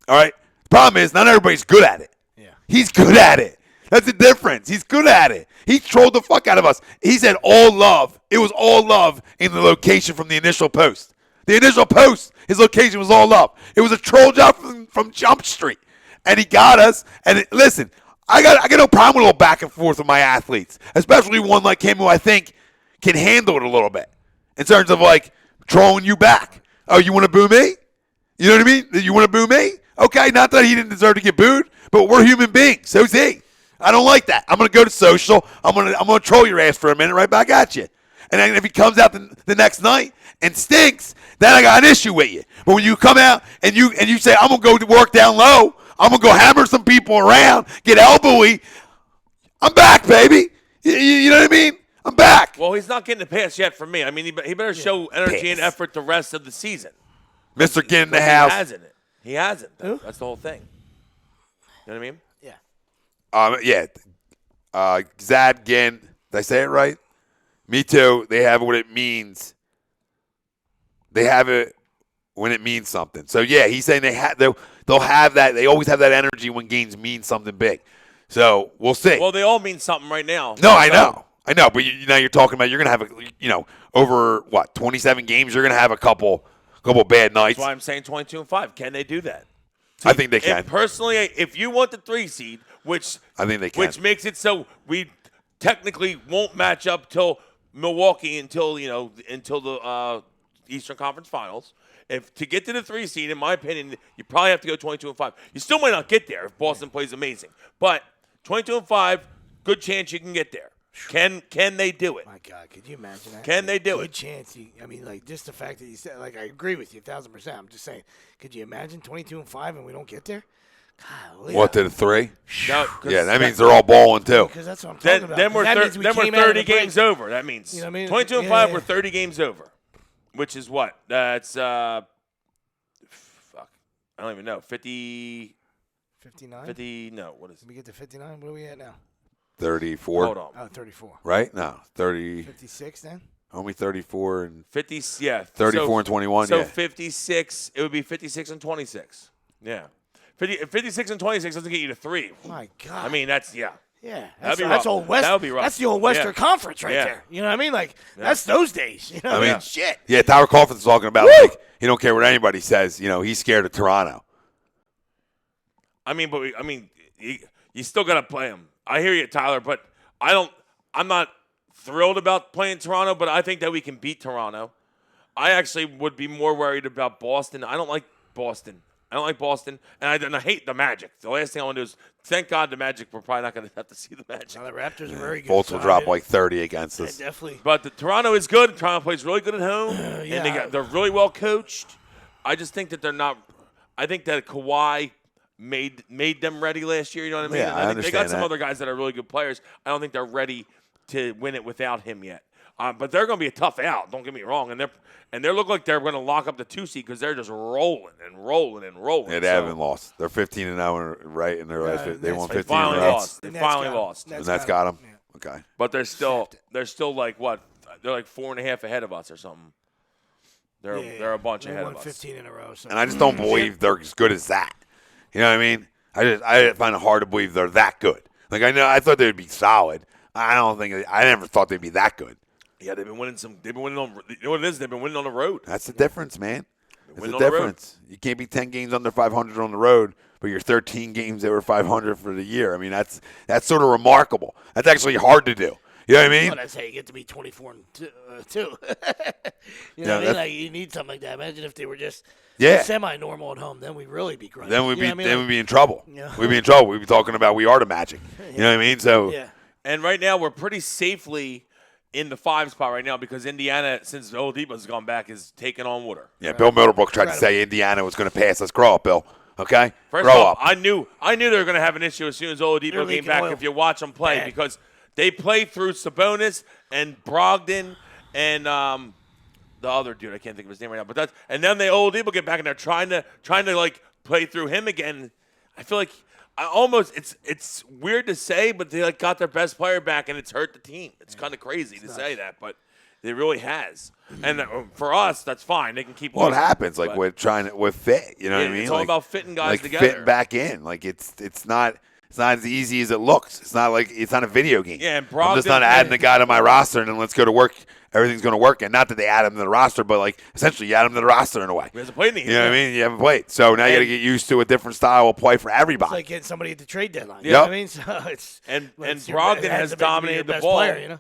Speaker 2: All right? The problem is not everybody's good at it. Yeah. He's good at it. That's the difference. He's good at it. He trolled the fuck out of us. He said all love. It was all love in the location from the initial post. The initial post, his location was all love. It was a troll job from Jump Street. And he got us. And listen, I got no problem with a little back and forth with my athletes, especially one like him who I think can handle it a little bit in terms of like trolling you back. Oh, you want to boo me? You know what I mean? You want to boo me? Okay, not that he didn't deserve to get booed, but we're human beings. So's he. I don't like that. I'm going to go to social. I'm going to troll your ass for a minute right back at you. And then if he comes out the next night and stinks, then I got an issue with you. But when you come out and you say, I'm going to go to work down low, I'm going to go hammer some people around, get elbowy, I'm back, baby. You know what I mean? I'm back.
Speaker 3: Well, he's not getting the pass yet from me. I mean, he better show energy and effort the rest of the season.
Speaker 2: Mr. Get in the house.
Speaker 3: He hasn't. That's the whole thing. You know what I mean?
Speaker 2: Zad Ginn. Did I say it right? Me too. They have what it means. They have it when it means something. So yeah, he's saying they'll have that. They always have that energy when games mean something big. So we'll see.
Speaker 3: Well, they all mean something right now.
Speaker 2: No, I know. But now you're talking about you're gonna have over 27 games. You're gonna have a couple bad nights.
Speaker 3: That's why I'm saying 22-5. Can they do that?
Speaker 2: I think they can.
Speaker 3: And personally, if you want the 3 seed, which
Speaker 2: I think they can,
Speaker 3: which makes it so we technically won't match up till Milwaukee until the Eastern Conference Finals. If to get to the 3 seed, in my opinion, you probably have to go 22-5. You still might not get there if Boston plays amazing, but 22-5, good chance you can get there. Can they do it?
Speaker 4: My God, could you imagine that?
Speaker 3: Can they do it?
Speaker 4: Good chance. Just the fact that you said, I agree with you 1,000%. I'm just saying, could you imagine 22-5 and we don't get there? Golly.
Speaker 2: What, to the 3?
Speaker 3: No,
Speaker 2: yeah, that means they're all balling too.
Speaker 4: Because that's what I'm talking about.
Speaker 3: Then we're 30 games over. That means 22-5. We're 30 games over, which is what? That's fuck. I don't even know. 50.
Speaker 4: 59.
Speaker 3: 50. No, what is it?
Speaker 4: Did we get to 59? What are we at now?
Speaker 2: 34.
Speaker 3: Hold on.
Speaker 4: Oh, 34.
Speaker 2: Right? No, 30.
Speaker 4: 56 then?
Speaker 2: Only 34 and
Speaker 3: 50. Yeah.
Speaker 2: 34 and 21.
Speaker 3: So
Speaker 2: yeah.
Speaker 3: 56. It would be 56 and 26. Yeah. 56 and 26 doesn't get you to 3.
Speaker 4: My God.
Speaker 3: I mean, that's
Speaker 4: yeah.
Speaker 3: That'd be
Speaker 4: That's
Speaker 3: rough.
Speaker 4: old West.
Speaker 3: That would be rough.
Speaker 4: That's the old Western
Speaker 3: Yeah.
Speaker 4: Conference right
Speaker 3: Yeah.
Speaker 4: there. You know what I mean? Like that's those days. You know?
Speaker 2: I mean,
Speaker 4: shit.
Speaker 2: Yeah, Tyler Coffin's talking about like he don't care what anybody says. He's scared of Toronto.
Speaker 3: I mean, but you still got to play him. I hear you, Tyler, but I'm not thrilled about playing Toronto, but I think that we can beat Toronto. I actually would be more worried about Boston. I don't like Boston. And I hate the Magic. The last thing I want to do is thank God the Magic. We're probably not going to have to see the Magic.
Speaker 4: Now, the Raptors are very good.
Speaker 2: Bolts will drop like 30 against us.
Speaker 4: Definitely.
Speaker 3: But Toronto is good. Toronto plays really good at home, and they're really well coached. I just think that they're not. I think that Kawhi made them ready last year. You know what I mean?
Speaker 2: Yeah, I
Speaker 3: think
Speaker 2: understand
Speaker 3: they got some
Speaker 2: that.
Speaker 3: other guys that are really good players. I don't think they're ready to win it without him yet. But they're going to be a tough out. Don't get me wrong. And they look like they're going to lock up the 2 seed because they're just rolling and rolling and rolling.
Speaker 2: Yeah, they haven't lost. They're 15-0, right? In their last, they won 15
Speaker 3: finally
Speaker 2: in a row.
Speaker 3: lost. They finally lost.
Speaker 2: And that's got them.
Speaker 4: Yeah.
Speaker 2: Okay.
Speaker 3: But they're still like what? They're like 4.5 ahead of us or something. They're a bunch
Speaker 4: They
Speaker 3: ahead
Speaker 4: won
Speaker 3: of us.
Speaker 4: 15 in a row. So.
Speaker 2: And I just don't believe they're as good as that. You know what I mean? I find it hard to believe they're that good. Like I thought they would be solid. I never thought they'd be that good.
Speaker 3: Yeah, they've been winning on. You know what it is? They've been winning on the road.
Speaker 2: That's the difference, man. It's
Speaker 3: winning
Speaker 2: the
Speaker 3: on the road.
Speaker 2: difference. You can't be 10 games under 500 on the road, but you're 13 games over 500 for the year. I mean, that's sort of remarkable. That's actually hard to do. You know what I mean?
Speaker 4: Well, that's how you get to be 24 and 2. You know
Speaker 2: Yeah,
Speaker 4: what I mean? Like, you need something like that. Imagine if they were just semi-normal at home. Then we'd really be grinding.
Speaker 2: Then we'd
Speaker 4: You know what I mean?
Speaker 2: we'd be in trouble.
Speaker 4: Yeah.
Speaker 2: We'd be in trouble. We'd be talking about we are the Magic. You know what I mean? So
Speaker 4: Yeah.
Speaker 3: And right now we're pretty safely in the 5 spot right now because Indiana, since Oladipo's gone back, is taking on water.
Speaker 2: yeah, Bill Middlebrook tried to say Indiana was going to pass. Let's grow up, Bill. Okay,
Speaker 3: First
Speaker 2: grow
Speaker 3: off,
Speaker 2: up.
Speaker 3: I knew they were going to have an issue as soon as Oladipo came
Speaker 4: leaking
Speaker 3: back.
Speaker 4: oil.
Speaker 3: If you watch them play,
Speaker 4: Bad.
Speaker 3: because they play through Sabonis and Brogdon and the other dude, I can't think of his name right now. And then Oladipo get back and they're trying to like play through him again. I feel like it's weird to say, but they like got their best player back and it's hurt the team. It's kind of crazy to say that, but it really has. And for us, that's fine. They can keep.
Speaker 2: Well, it
Speaker 3: winning.
Speaker 2: happens like
Speaker 3: But-
Speaker 2: with fit. You know what I mean?
Speaker 3: It's all
Speaker 2: Like-
Speaker 3: about fitting guys
Speaker 2: like
Speaker 3: together.
Speaker 2: fitting back in. Like it's not as easy as it looks. It's not a video game.
Speaker 3: Yeah, and
Speaker 2: I'm just
Speaker 3: Brogdon-
Speaker 2: not adding the guy to my roster and then let's go to work. Everything's going to work. And not that they add him to the roster, but like essentially you add him to the roster in a way.
Speaker 3: He hasn't played in the
Speaker 2: You know what I mean? You haven't played. So now you got to get used to a different style of play for
Speaker 4: It's
Speaker 2: everybody.
Speaker 4: like getting somebody at the trade deadline.
Speaker 2: Yep.
Speaker 4: You know what I mean? So it's
Speaker 3: And
Speaker 4: it's
Speaker 3: Brogdon
Speaker 4: it
Speaker 3: has
Speaker 4: to be your
Speaker 3: dominated the
Speaker 4: best
Speaker 3: ball.
Speaker 4: player, you know?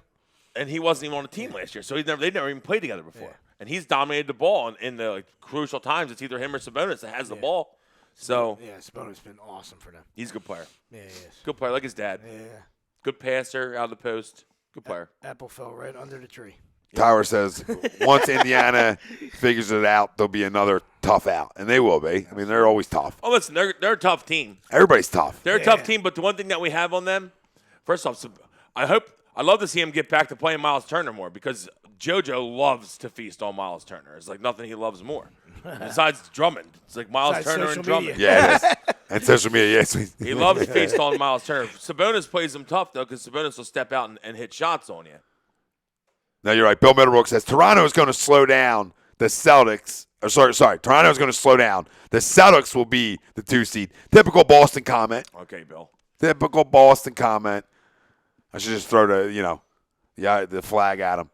Speaker 3: And he wasn't even on the team last year, so they never even played together before. And he's dominated the ball in the crucial times. It's either him or Sabonis that has the ball. So
Speaker 4: Yeah, Sabonis has been awesome for them.
Speaker 3: he's a good player.
Speaker 4: Yeah, he is.
Speaker 3: Good player, like his dad.
Speaker 4: Yeah.
Speaker 3: Good passer out of the post. Good player.
Speaker 4: Apple fell right under the tree.
Speaker 2: Tyler says once Indiana figures it out, there'll be another tough out. And they will be. I mean, they're always tough.
Speaker 3: Oh, listen, they're a tough team.
Speaker 2: Everybody's tough.
Speaker 3: They're a tough team, but the one thing that we have on them, first off, I'd love to see him get back to playing Miles Turner more because JoJo loves to feast on Miles Turner. It's like nothing he loves more. Besides Drummond. It's like Miles
Speaker 4: Besides
Speaker 3: Turner
Speaker 4: social
Speaker 3: and Drummond.
Speaker 4: media.
Speaker 2: Yeah, it is. And social media, yes.
Speaker 3: He loves to feast on Miles Turner. Sabonis plays him tough, though, because Sabonis will step out and hit shots on you.
Speaker 2: No, you're right. Bill Middlebrook says Toronto is going to slow down the Celtics. Or sorry. Toronto is going to slow down. The Celtics will be the 2 seed. Typical Boston comment.
Speaker 3: Okay, Bill.
Speaker 2: Typical Boston comment. I should just throw the flag at him.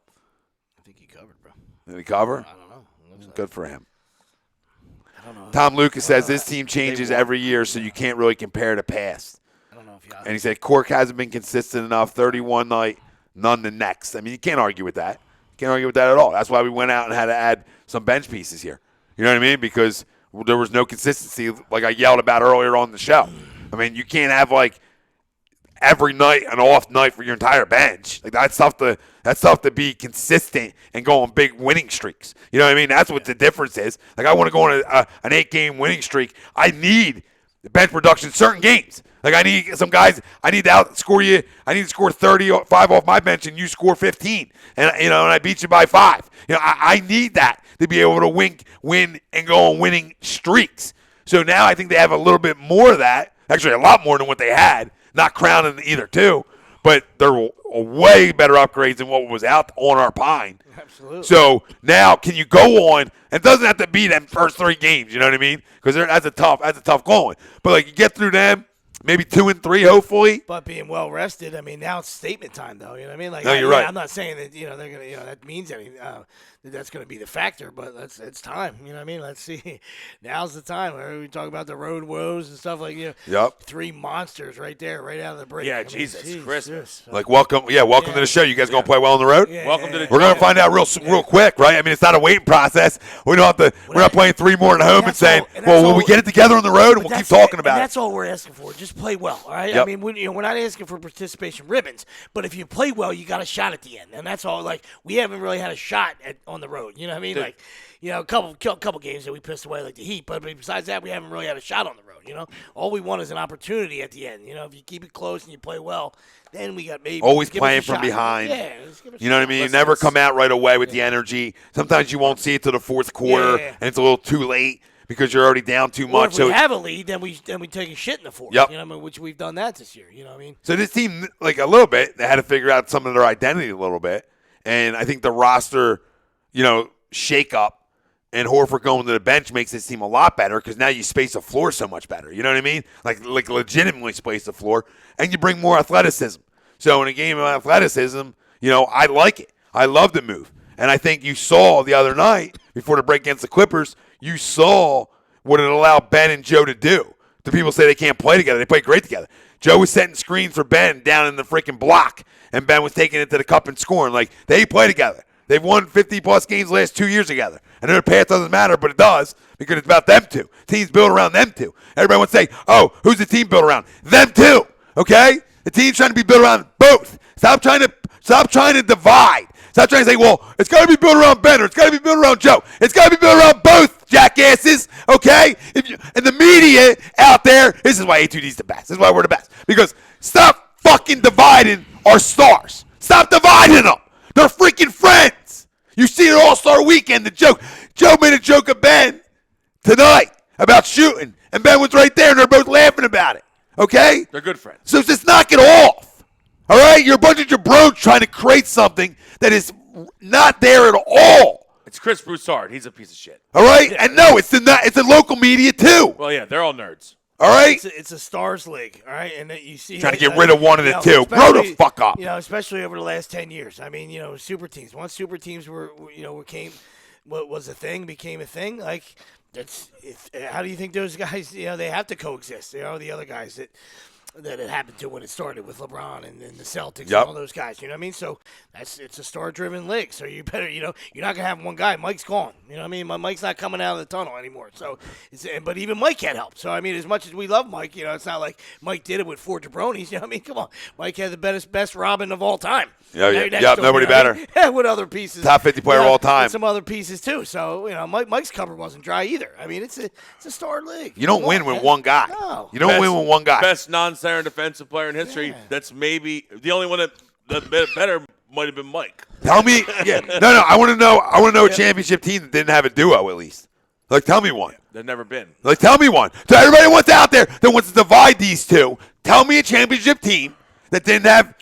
Speaker 4: I think he covered, bro.
Speaker 2: Did he cover?
Speaker 4: I don't know. It looks like
Speaker 2: Good for him.
Speaker 4: I don't know.
Speaker 2: Tom Lucas says this team changes every year, so you can't really compare to past.
Speaker 4: I don't know if
Speaker 2: And he said Cork hasn't been consistent enough. 31 night, none the next. I mean, you can't argue with that. You can't argue with that at all. That's why we went out and had to add some bench pieces here. You know what I mean? Because there was no consistency, like I yelled about earlier on the show. I mean, you can't have like every night an off night for your entire bench. Like that's tough to be consistent and go on big winning streaks. You know what I mean? That's what the difference is. Like I want to go on an 8-game winning streak. I need the bench production in certain games. Like I need some guys. I need to outscore you. I need to score 35 off my bench and you score 15. And and I beat you by 5. I need that to be able to win and go on winning streaks. So now I think they have a little bit more of that. Actually, a lot more than what they had. Not crowning either two, but they're way better upgrades than what was out on our pine.
Speaker 4: Absolutely.
Speaker 2: So now, can you go on? It doesn't have to be them first 3 games. You know what I mean? Because that's a tough going. But like you get through them, maybe 2 and 3, hopefully.
Speaker 4: But being well rested, I mean, now it's statement time, though. You know what I mean? Like,
Speaker 2: No, you're right.
Speaker 4: I'm not saying that they're gonna, that means anything. That's going to be the factor, but it's time. You know what I mean? Let's see. Now's the time. We talk about the road woes and stuff like
Speaker 2: Yep.
Speaker 4: 3 monsters right there, right out of the break.
Speaker 3: Yeah,
Speaker 4: I mean,
Speaker 3: Jesus Christmas.
Speaker 2: Like welcome to the show. You guys gonna play well on the road?
Speaker 4: Yeah,
Speaker 3: Welcome to the
Speaker 2: We're gonna find out real quick, right? I mean, it's not a waiting process. We don't have to. We're not playing 3 more at home and saying, "Well, will we get it together on the road?" And we'll keep talking about it.
Speaker 4: That's all we're asking for. Just play well, all right?
Speaker 2: Yep.
Speaker 4: I mean, we're not asking for participation ribbons, but if you play well, you got a shot at the end, and that's all. Like we haven't really had a shot on the road. You know what I mean? Like, a couple games that we pissed away like the Heat, but besides that, we haven't really had a shot on the road. All we want is an opportunity at the end. If you keep it close and you play well, then we got maybe
Speaker 2: Always
Speaker 4: give us
Speaker 2: playing
Speaker 4: a
Speaker 2: from
Speaker 4: shot.
Speaker 2: behind.
Speaker 4: Yeah, just give us
Speaker 2: You know
Speaker 4: a
Speaker 2: what I
Speaker 4: shot.
Speaker 2: mean? You never come out right away with the energy. Sometimes you won't see it till the fourth quarter,
Speaker 4: Yeah.
Speaker 2: and it's a little too late because you're already down too
Speaker 4: Or
Speaker 2: much.
Speaker 4: if we have a lead, then we take a shit in the fourth.
Speaker 2: Yep.
Speaker 4: You know what I mean? Which we've done that this year. You know what I mean?
Speaker 2: So this team, like a little bit, they had to figure out some of their identity a little bit, and I think the roster, shake up. And Horford going to the bench makes this team a lot better because now you space the floor so much better. You know what I mean? Like legitimately space the floor, and you bring more athleticism. So in a game of athleticism, I like it. I love the move. And I think you saw the other night before the break against the Clippers, you saw what it allowed Ben and Joe to do. The people say they can't play together. They play great together. Joe was setting screens for Ben down in the freaking block, and Ben was taking it to the cup and scoring. Like, they play together. They've won 50-plus games the last 2 years together. I know the path doesn't matter, but it does because it's about them two. Teams built around them two. Everybody would say, oh, who's the team built around? Them two, okay? The team's trying to be built around both. Stop trying to divide. Stop trying to say, well, it's got to be built around Ben or it's got to be built around Joe. It's got to be built around both, jackasses, okay? And the media out there, this is why A2D's the best. This is why we're the best. Because stop fucking dividing our stars. Stop dividing them. They're freaking friends. You see it All-Star Weekend, the joke. Joe made a joke of Ben tonight about shooting, and Ben was right there, and they're both laughing about it, okay?
Speaker 3: They're good friends.
Speaker 2: So just knock it off, all right? You're a bunch of jabrones trying to create something that is not there at all,
Speaker 3: It's Chris Broussard. He's a piece of shit.
Speaker 2: all right? And no, it's the local media too,
Speaker 3: Well, yeah, they're all nerds.
Speaker 2: all right?
Speaker 4: It's a stars league, all right, and that you see
Speaker 2: Trying to get rid of one of the two. Grow the fuck up.
Speaker 4: Especially over the last 10 years. I mean, super teams. Once super teams became a thing. Like how do you think those guys? They have to coexist. The other guys that it happened to when it started with LeBron and the Celtics and all those guys. You know what I mean? So it's a star-driven league. So you better, you're not gonna have one guy. Mike's gone. You know what I mean? Mike's not coming out of the tunnel anymore. So, but even Mike can't help. So I mean, as much as we love Mike, it's not like Mike did it with 4 jabronis. You know what I mean? Come on, Mike had the best Robin of all time.
Speaker 2: Nobody better.
Speaker 4: With other pieces,
Speaker 2: Top 50 player of all time.
Speaker 4: and some other pieces too. So Mike's cupboard wasn't dry either. I mean, it's a star league.
Speaker 2: You don't win with one guy.
Speaker 4: No.
Speaker 2: You don't win with one guy.
Speaker 3: Best non-Siren defensive player in history.
Speaker 4: Yeah.
Speaker 3: That's maybe the only one that better might have been Mike.
Speaker 2: Tell me, no. I want to know a championship team that didn't have a duo at least. Like, tell me one.
Speaker 3: They've never been.
Speaker 2: Like, tell me one. So everybody wants out there that wants to divide these two. Tell me a championship team that didn't have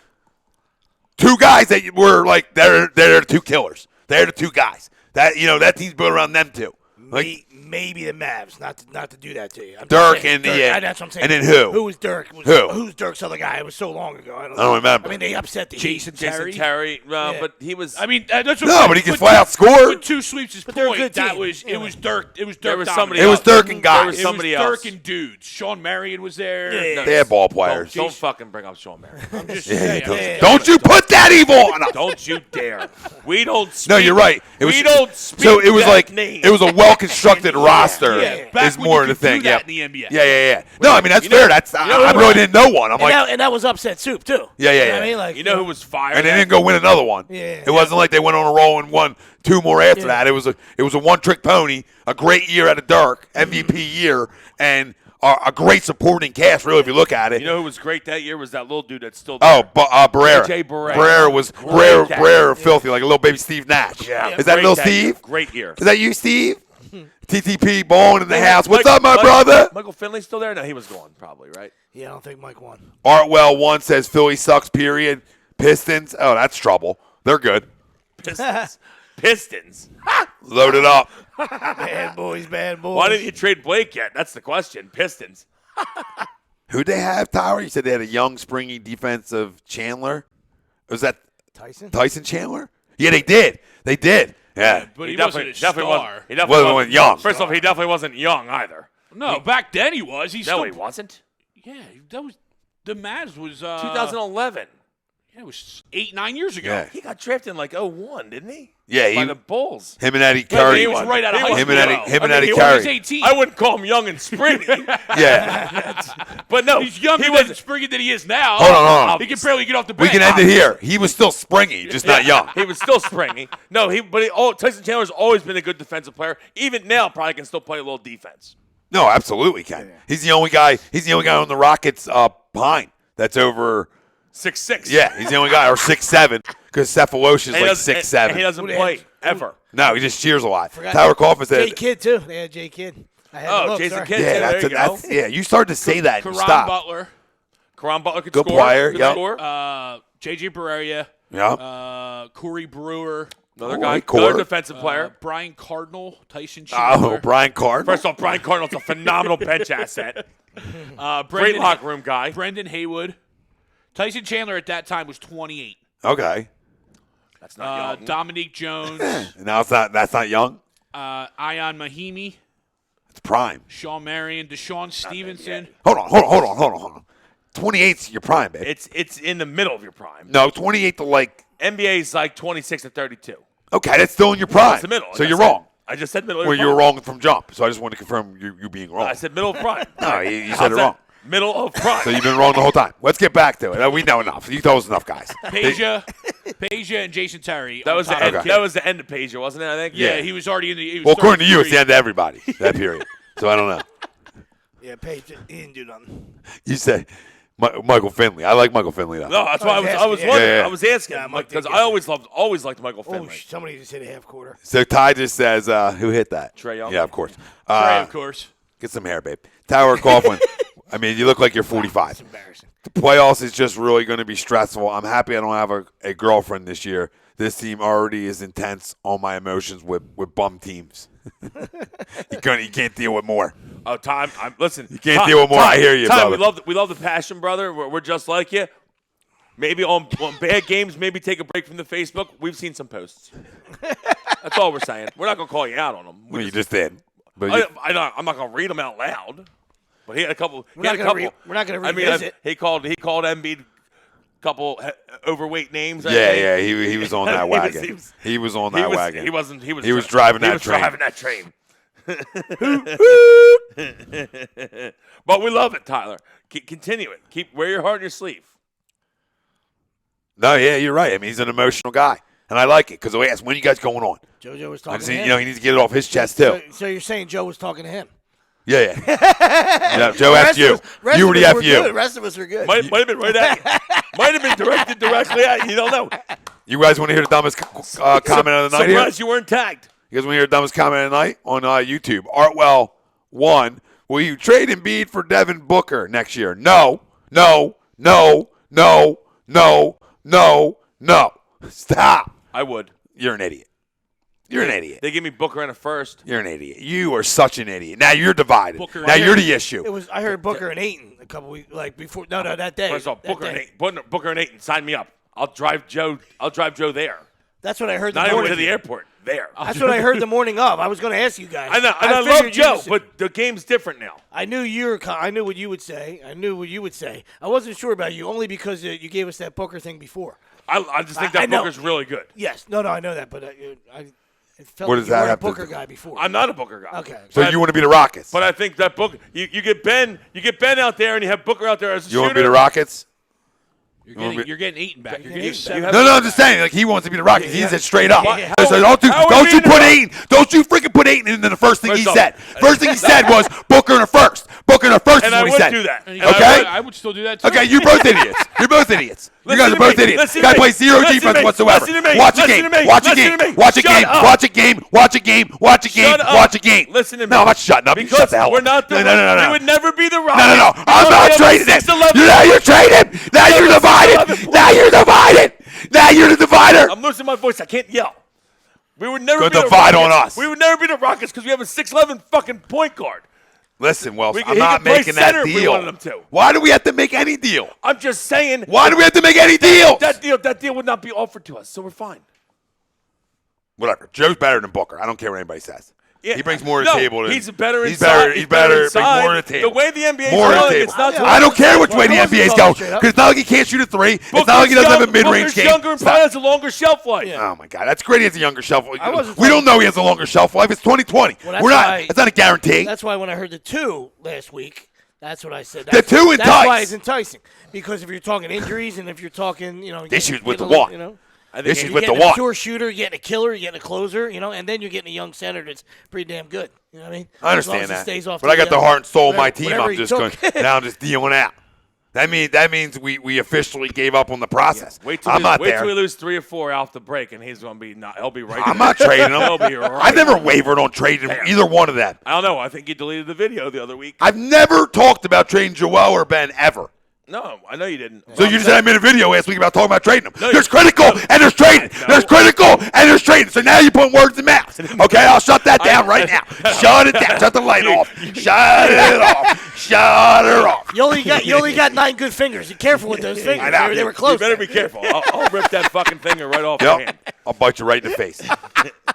Speaker 2: 2 guys that were like they're the 2 killers. They're the 2 guys. That team's built around them too. Like,
Speaker 4: Maybe the Mavs, not to do that to you. I'm
Speaker 2: Dirk
Speaker 4: just saying,
Speaker 2: and
Speaker 4: that's what I'm saying.
Speaker 2: and then who?
Speaker 4: Who was Dirk?
Speaker 2: Who?
Speaker 4: Who's Dirk's other guy? It was so long ago. I
Speaker 2: don't remember.
Speaker 4: I mean, they upset the Heat.
Speaker 5: Jason
Speaker 3: Jason
Speaker 5: Terry.
Speaker 3: Terry, but he was.
Speaker 5: I mean, that's what
Speaker 2: No, but he can fly out score.
Speaker 5: But 2 sweeps is
Speaker 4: they're a
Speaker 5: point.
Speaker 4: good
Speaker 5: That
Speaker 4: team.
Speaker 5: was it. Was Dirk. It was Dirk.
Speaker 3: There was
Speaker 5: dominant.
Speaker 3: somebody
Speaker 2: It was
Speaker 3: else.
Speaker 2: Dirk and guys.
Speaker 3: There was somebody
Speaker 5: it was
Speaker 3: else.
Speaker 5: Dirk and dudes. Sean Marion was there.
Speaker 4: Yeah.
Speaker 2: They had ball players.
Speaker 3: Don't fucking bring up Sean Marion.
Speaker 5: I'm just
Speaker 2: Yeah,
Speaker 5: saying.
Speaker 4: yeah.
Speaker 2: Don't you put that evil on us.
Speaker 3: Don't you dare. We don't speak.
Speaker 2: No, you're right.
Speaker 3: We don't speak
Speaker 2: So it was
Speaker 3: that
Speaker 2: like
Speaker 3: name.
Speaker 2: it was a well-constructed roster.
Speaker 5: Yeah. Back
Speaker 2: Is
Speaker 5: when
Speaker 2: more
Speaker 5: you
Speaker 2: the
Speaker 5: could do
Speaker 2: thing.
Speaker 5: that
Speaker 2: Yeah.
Speaker 5: in the NBA.
Speaker 2: Yeah. No, I mean that's fair. That's I really didn't know one. I'm like,
Speaker 4: And that was upset soup too.
Speaker 2: Yeah.
Speaker 4: You know what I mean, like
Speaker 3: You know who was fired?
Speaker 2: and they didn't go win another one.
Speaker 4: Yeah.
Speaker 2: It wasn't like they went on a roll and won 2 more after that. It was a one-trick pony. A great year out of Dirk, MVP year, and a great supporting cast. Really, if you look at it.
Speaker 3: You know who was great that year was that little dude that's still there.
Speaker 2: Barrera.
Speaker 3: AJ Barrera.
Speaker 2: Barrera was
Speaker 3: Great
Speaker 2: Barrera filthy, like a little baby Steve Nash.
Speaker 3: Yeah.
Speaker 2: Is that
Speaker 3: Great
Speaker 2: little
Speaker 3: that year.
Speaker 2: Steve?
Speaker 3: Great year.
Speaker 2: Is that you, Steve? TTP Bone in the house. What's
Speaker 3: Mike-
Speaker 2: up, my
Speaker 3: Mike-
Speaker 2: brother?
Speaker 3: Michael Finley's still there? No, he was gone probably, right?
Speaker 4: Yeah, I don't think Mike won.
Speaker 2: Artwell 1 says Philly sucks, period. Pistons. Oh, that's trouble. They're good.
Speaker 3: Pistons.
Speaker 2: Load it up.
Speaker 4: Bad boys, bad boys.
Speaker 3: Why didn't you trade Blake yet? That's the question. Pistons.
Speaker 2: Who'd they have, Tyler? You said they had a young, springy defensive Chandler. Was that Tyson Chandler? Yeah, they did. They did. Yeah.
Speaker 5: But he wasn't a star.
Speaker 3: He definitely
Speaker 2: Wasn't young.
Speaker 3: First off, he definitely wasn't young either.
Speaker 5: No, back then he was. He's
Speaker 3: No,
Speaker 5: still,
Speaker 3: he wasn't.
Speaker 5: Yeah, that was the Mavs was
Speaker 3: 2011.
Speaker 5: Yeah, it was 8-9 years ago.
Speaker 2: Yeah.
Speaker 3: He got drafted in like 01, didn't he?
Speaker 2: Yeah,
Speaker 3: By the Bulls.
Speaker 2: him and Eddie
Speaker 5: Yeah,
Speaker 2: Curry.
Speaker 5: he was right out of high school.
Speaker 2: Him and Eddie, him and
Speaker 3: I
Speaker 2: Eddie
Speaker 3: mean, he
Speaker 5: He was
Speaker 2: Curry.
Speaker 5: 18.
Speaker 3: I wouldn't call him young and springy.
Speaker 2: Yeah.
Speaker 3: But no,
Speaker 5: He's younger
Speaker 3: he
Speaker 5: than
Speaker 3: was
Speaker 5: springy than he is now.
Speaker 2: Hold on.
Speaker 5: He can barely get off the
Speaker 2: We
Speaker 5: bench.
Speaker 2: can end it here. He was still springy, just not young.
Speaker 3: He was still springy. No, Tyson Chandler's always been a good defensive player. Even now, probably can still play a little defense.
Speaker 2: No, absolutely can. He's the only guy. He's the only guy on the Rockets behind that's over.
Speaker 3: 6'6".
Speaker 2: Yeah, he's the only guy, or 6'7", because Cephalosha is like 6'7".
Speaker 3: He doesn't
Speaker 4: Who they
Speaker 3: play
Speaker 4: had?
Speaker 3: ever.
Speaker 2: No, he just cheers a lot.
Speaker 4: Forgot-
Speaker 2: Tyler Kaufman said,
Speaker 4: Jay Kidd, too. They had Jay Kidd. I had to
Speaker 3: Oh,
Speaker 4: look,
Speaker 3: Jason
Speaker 4: sorry.
Speaker 3: Kidd.
Speaker 2: "Yeah,
Speaker 3: There you go.
Speaker 2: yeah." You started to say that. And
Speaker 5: Karan
Speaker 2: you stopped.
Speaker 5: Butler,
Speaker 3: Karan Butler could
Speaker 2: Good
Speaker 3: score.
Speaker 2: player,
Speaker 3: Could
Speaker 2: yep.
Speaker 3: score.
Speaker 5: JJ Barea,
Speaker 2: Yeah.
Speaker 5: Corey Brewer,
Speaker 3: Another
Speaker 2: Oh,
Speaker 3: guy.
Speaker 2: he scored.
Speaker 3: Another defensive player.
Speaker 5: Brian Cardinal, Tyson Chandler.
Speaker 2: Oh, Brian Cardinal.
Speaker 3: First off, Brian Cardinal's a phenomenal bench asset. Great
Speaker 5: Brendan-
Speaker 3: locker room guy.
Speaker 5: Brendan Haywood. Tyson Chandler at that time was 28.
Speaker 2: Okay.
Speaker 3: That's not young.
Speaker 5: Dominique Jones,
Speaker 2: Now that's not young.
Speaker 5: Ion Mahimi,
Speaker 2: It's prime.
Speaker 5: Sean Marion, Deshaun Stevenson.
Speaker 2: Hold on. 28's your prime, babe.
Speaker 3: It's in the middle of your prime.
Speaker 2: No, 28 to like.
Speaker 3: NBA's like 26 to 32.
Speaker 2: Okay, that's still in your prime.
Speaker 3: That's the middle.
Speaker 2: So
Speaker 3: Like
Speaker 2: you're
Speaker 3: I said.
Speaker 2: wrong.
Speaker 3: I just said middle of
Speaker 2: Well,
Speaker 3: your
Speaker 2: you were
Speaker 3: prime.
Speaker 2: wrong from jump. So I just wanted to confirm you being wrong.
Speaker 3: I said middle of prime.
Speaker 2: No, you
Speaker 3: How's
Speaker 2: said it
Speaker 3: that?
Speaker 2: wrong.
Speaker 3: Middle of prime.
Speaker 2: So you've been wrong the whole time. Let's get back to it. We know enough. You told us enough, guys.
Speaker 5: Peja and Jason Terry.
Speaker 3: that
Speaker 5: on
Speaker 3: was the
Speaker 5: top.
Speaker 3: end.
Speaker 2: Okay.
Speaker 3: That was the end of Peja, wasn't it? I think.
Speaker 5: Yeah, he was already in the. He was
Speaker 2: Well, according to you, it's
Speaker 5: 33.
Speaker 2: the end of everybody, that period. So I don't know.
Speaker 4: Yeah, Page, he didn't do nothing.
Speaker 2: You said Michael Finley. I like Michael Finley, though.
Speaker 3: No, that's why I was
Speaker 4: asking,
Speaker 3: wondering.
Speaker 2: yeah.
Speaker 3: I was asking
Speaker 4: Yeah, Mike
Speaker 3: because
Speaker 4: did
Speaker 3: I
Speaker 4: get
Speaker 3: always liked Michael
Speaker 4: Oh,
Speaker 3: Finley.
Speaker 4: somebody just hit a half quarter.
Speaker 2: So Ty just says, who hit that?
Speaker 3: Trae Young.
Speaker 2: Yeah, of course.
Speaker 5: Trey, of course.
Speaker 2: Get some hair, babe. Tyler Kaufman. I mean, you look like you're 45.
Speaker 4: It's embarrassing.
Speaker 2: The playoffs is just really going to be stressful. I'm happy I don't have a girlfriend this year. This team already is intense on my emotions with bum teams. you can't deal with more.
Speaker 3: Oh, Tom, listen. You
Speaker 2: can't deal with more. I hear you,
Speaker 3: Tom,
Speaker 2: brother.
Speaker 3: we love the passion, brother. We're just like you. Maybe on bad games, maybe take a break from the Facebook. We've seen some posts. That's all we're saying. We're not gonna call you out on them.
Speaker 2: Well, you just did. But you,
Speaker 3: I'm not gonna read them out loud. But he had a couple.
Speaker 4: We're not gonna revisit.
Speaker 3: He called Embiid a couple overweight names. I
Speaker 2: yeah,
Speaker 3: think.
Speaker 2: he was on that wagon. He was on that wagon.
Speaker 3: He was
Speaker 2: driving that train.
Speaker 3: Driving that train. But we love it, Tyler. Continue it. Wear your heart on your sleeve.
Speaker 2: No, yeah, you're right. I mean, he's an emotional guy, and I like it because I asked, when are you guys going on?
Speaker 4: JoJo was
Speaker 2: I
Speaker 4: talking
Speaker 2: just,
Speaker 4: to him.
Speaker 2: he needs to get it off his chest too.
Speaker 4: So you're saying Joe was talking to him?
Speaker 2: Yeah. Yeah, Joe asked you. You were the
Speaker 4: were
Speaker 2: FU.
Speaker 4: good. The rest of us are good.
Speaker 3: Might have been right at you. Might have been directed directly at you. You don't know.
Speaker 2: You guys want to hear the dumbest comment of the night here?
Speaker 3: Surprised you weren't tagged.
Speaker 2: You guys want to hear the dumbest comment of the night on YouTube? Artwell 1. Will you trade Embiid for Devin Booker next year? No. Stop.
Speaker 3: I would.
Speaker 2: You're an idiot. You're an idiot.
Speaker 3: They give me Booker in a first.
Speaker 2: You're an idiot. You are such an idiot. Now you're divided.
Speaker 5: Booker
Speaker 2: Now
Speaker 5: and
Speaker 2: you're the issue.
Speaker 4: It was. I heard Booker and Ayton a couple weeks, like before. No, that day.
Speaker 3: First off,
Speaker 4: That
Speaker 3: Booker
Speaker 4: day.
Speaker 3: and Ayton, sign me up. I'll drive Joe there.
Speaker 4: That's what I heard.
Speaker 3: Not
Speaker 4: the
Speaker 3: even
Speaker 4: morning.
Speaker 3: to the airport. There.
Speaker 4: That's what I heard the morning of. I was going to ask you guys.
Speaker 3: I know, and I
Speaker 4: figured
Speaker 3: love
Speaker 4: you
Speaker 3: Joe,
Speaker 4: would say-
Speaker 3: but the game's different now.
Speaker 4: I knew I knew what you would say. I wasn't sure about you only because you gave us that Booker thing before.
Speaker 3: I just think
Speaker 4: I
Speaker 3: that
Speaker 4: know.
Speaker 3: Booker's really good.
Speaker 4: Yes. No, I know that, but I it felt
Speaker 2: What
Speaker 4: like
Speaker 2: does
Speaker 4: you
Speaker 2: that
Speaker 4: were a
Speaker 2: have to
Speaker 4: Booker
Speaker 2: do?
Speaker 4: guy before.
Speaker 3: I'm not a Booker guy.
Speaker 4: Okay.
Speaker 2: So
Speaker 3: But
Speaker 2: you want to be the Rockets?
Speaker 3: But I think that Booker, you get Ben out there, and you have Booker out there as a
Speaker 2: You
Speaker 3: shooter.
Speaker 2: want to be the Rockets?
Speaker 5: You're getting Ayton back. You're getting
Speaker 3: You
Speaker 5: seven.
Speaker 3: have-
Speaker 2: No, I'm just saying, like, he wants to be the Rockets. He said straight up.
Speaker 3: Yeah.
Speaker 2: So
Speaker 3: How
Speaker 2: don't you
Speaker 3: are we
Speaker 2: put
Speaker 3: being
Speaker 2: Ayton, don't you freaking put Ayton into the first thing he
Speaker 3: First
Speaker 2: said.
Speaker 3: off,
Speaker 2: First thing he said was Booker in a first. Booker in a first is
Speaker 3: And I
Speaker 2: what he
Speaker 3: would
Speaker 2: said.
Speaker 3: do that.
Speaker 5: And
Speaker 2: Okay?
Speaker 5: I would still do that too.
Speaker 2: Okay, you're both idiots. You're both idiots. You
Speaker 3: Listen
Speaker 2: guys are
Speaker 3: to
Speaker 2: both
Speaker 3: me.
Speaker 2: idiots.
Speaker 3: Listen to
Speaker 2: Guy
Speaker 3: me.
Speaker 2: plays zero
Speaker 3: Listen to
Speaker 2: defense
Speaker 3: me.
Speaker 2: whatsoever.
Speaker 3: Listen to me.
Speaker 2: Watch a
Speaker 3: Listen
Speaker 2: game.
Speaker 3: to me.
Speaker 2: Watch a
Speaker 3: Listen
Speaker 2: game.
Speaker 3: to me.
Speaker 2: Watch a game.
Speaker 3: Shut up.
Speaker 2: Watch a game. Watch a game. Watch a game.
Speaker 3: Shut up.
Speaker 2: Watch a game.
Speaker 3: Listen to me.
Speaker 2: No, I'm not shutting up. You
Speaker 3: Because
Speaker 2: shut the hell
Speaker 3: we're
Speaker 2: up.
Speaker 3: not the
Speaker 2: No.
Speaker 3: We would never be the Rockets.
Speaker 2: No. I'm
Speaker 3: Because
Speaker 2: not
Speaker 3: we have a
Speaker 2: trading it.
Speaker 3: 6'11".
Speaker 2: Now you're trading. Now you're divided.
Speaker 3: 6'11"
Speaker 2: Now you're divided. Now you're the divider.
Speaker 3: I'm losing my voice. I can't yell. We would never
Speaker 2: Go
Speaker 3: be the
Speaker 2: divide on
Speaker 3: Rockets.
Speaker 2: us.
Speaker 3: We would never be the Rockets because we have a 6'11" fucking point guard.
Speaker 2: Listen, Wells,
Speaker 3: He
Speaker 2: I'm
Speaker 3: could
Speaker 2: not
Speaker 3: play
Speaker 2: making that
Speaker 3: center if we
Speaker 2: deal.
Speaker 3: wanted him to.
Speaker 2: Why do we have to make any deal?
Speaker 3: I'm just saying.
Speaker 2: Why do we have to make any deals?
Speaker 3: That deal would not be offered to us, so we're fine.
Speaker 2: Whatever. Joe's better than Booker. I don't care what anybody says.
Speaker 3: Yeah.
Speaker 2: He brings more to the
Speaker 3: No,
Speaker 2: table.
Speaker 3: He's better
Speaker 2: He's
Speaker 3: inside.
Speaker 2: better. He's better. Brings
Speaker 3: inside.
Speaker 2: more to the table.
Speaker 3: The way the NBA
Speaker 2: More
Speaker 3: is
Speaker 2: to the
Speaker 3: going,
Speaker 2: table.
Speaker 3: it's not.
Speaker 2: I don't care which way the
Speaker 4: I wasn't
Speaker 2: NBA's
Speaker 4: talking
Speaker 2: going
Speaker 4: straight up.
Speaker 2: because it's not like he can't shoot a three. It's not like he doesn't have a mid-range
Speaker 3: Booker's
Speaker 2: game.
Speaker 3: younger and probably has a longer shelf life.
Speaker 4: Yeah.
Speaker 2: Oh my God, that's great. He has a younger shelf life.
Speaker 4: wasn't
Speaker 2: We don't know he has a longer shelf life. It's 2020.
Speaker 4: Well, that's
Speaker 2: We're not.
Speaker 4: why-
Speaker 2: It's not a guarantee.
Speaker 4: That's why when I heard the 2 last week, that's what I said.
Speaker 2: The 2
Speaker 4: That's why
Speaker 2: entice.
Speaker 4: it's enticing. Because if you're talking injuries and if you're talking,
Speaker 2: Issues with the
Speaker 4: getting a-
Speaker 2: one.
Speaker 4: You know,
Speaker 3: I think
Speaker 2: Issues
Speaker 4: you're
Speaker 2: with the
Speaker 4: getting a
Speaker 2: one.
Speaker 4: pure shooter, you're getting a killer, you're getting a closer, and then you're getting a young center that's pretty damn good. You know what I mean?
Speaker 2: I
Speaker 4: As long
Speaker 2: understand
Speaker 4: as he
Speaker 2: that.
Speaker 4: stays off
Speaker 2: But I got the heart and soul of my
Speaker 4: whatever-
Speaker 2: team.
Speaker 4: whatever
Speaker 2: I'm
Speaker 4: he
Speaker 2: just
Speaker 4: took.
Speaker 2: going. Now I'm just dealing out. That means we officially gave up on the process.
Speaker 3: Wait till
Speaker 2: I'm not
Speaker 3: wait
Speaker 2: there.
Speaker 3: till we lose 3 or 4 off the break, and he's going to be not. He'll be right.
Speaker 2: I'm
Speaker 3: there.
Speaker 2: not trading him.
Speaker 3: He'll be right.
Speaker 2: I've never wavered on trading either one of them.
Speaker 3: I don't know. I think you deleted the video the other week.
Speaker 2: I've never talked about trading Joel or Ben ever.
Speaker 3: No, I know you didn't.
Speaker 2: So you just said I made a video last week about talking about trading them.
Speaker 3: No,
Speaker 2: there's
Speaker 3: you-
Speaker 2: critical
Speaker 3: no.
Speaker 2: and there's trading.
Speaker 3: No.
Speaker 2: There's critical and there's trading. So now you're putting words in mouths. Okay, I'll shut that down right now. Shut it down. Shut the light off. Shut it off. Shut her off.
Speaker 4: You only got 9 good fingers. Be careful with those fingers.
Speaker 2: I know.
Speaker 4: They were
Speaker 3: You
Speaker 4: close.
Speaker 3: better be careful. I'll rip that fucking finger right off your
Speaker 2: Yep.
Speaker 3: hand.
Speaker 2: I'll bite you right in the face.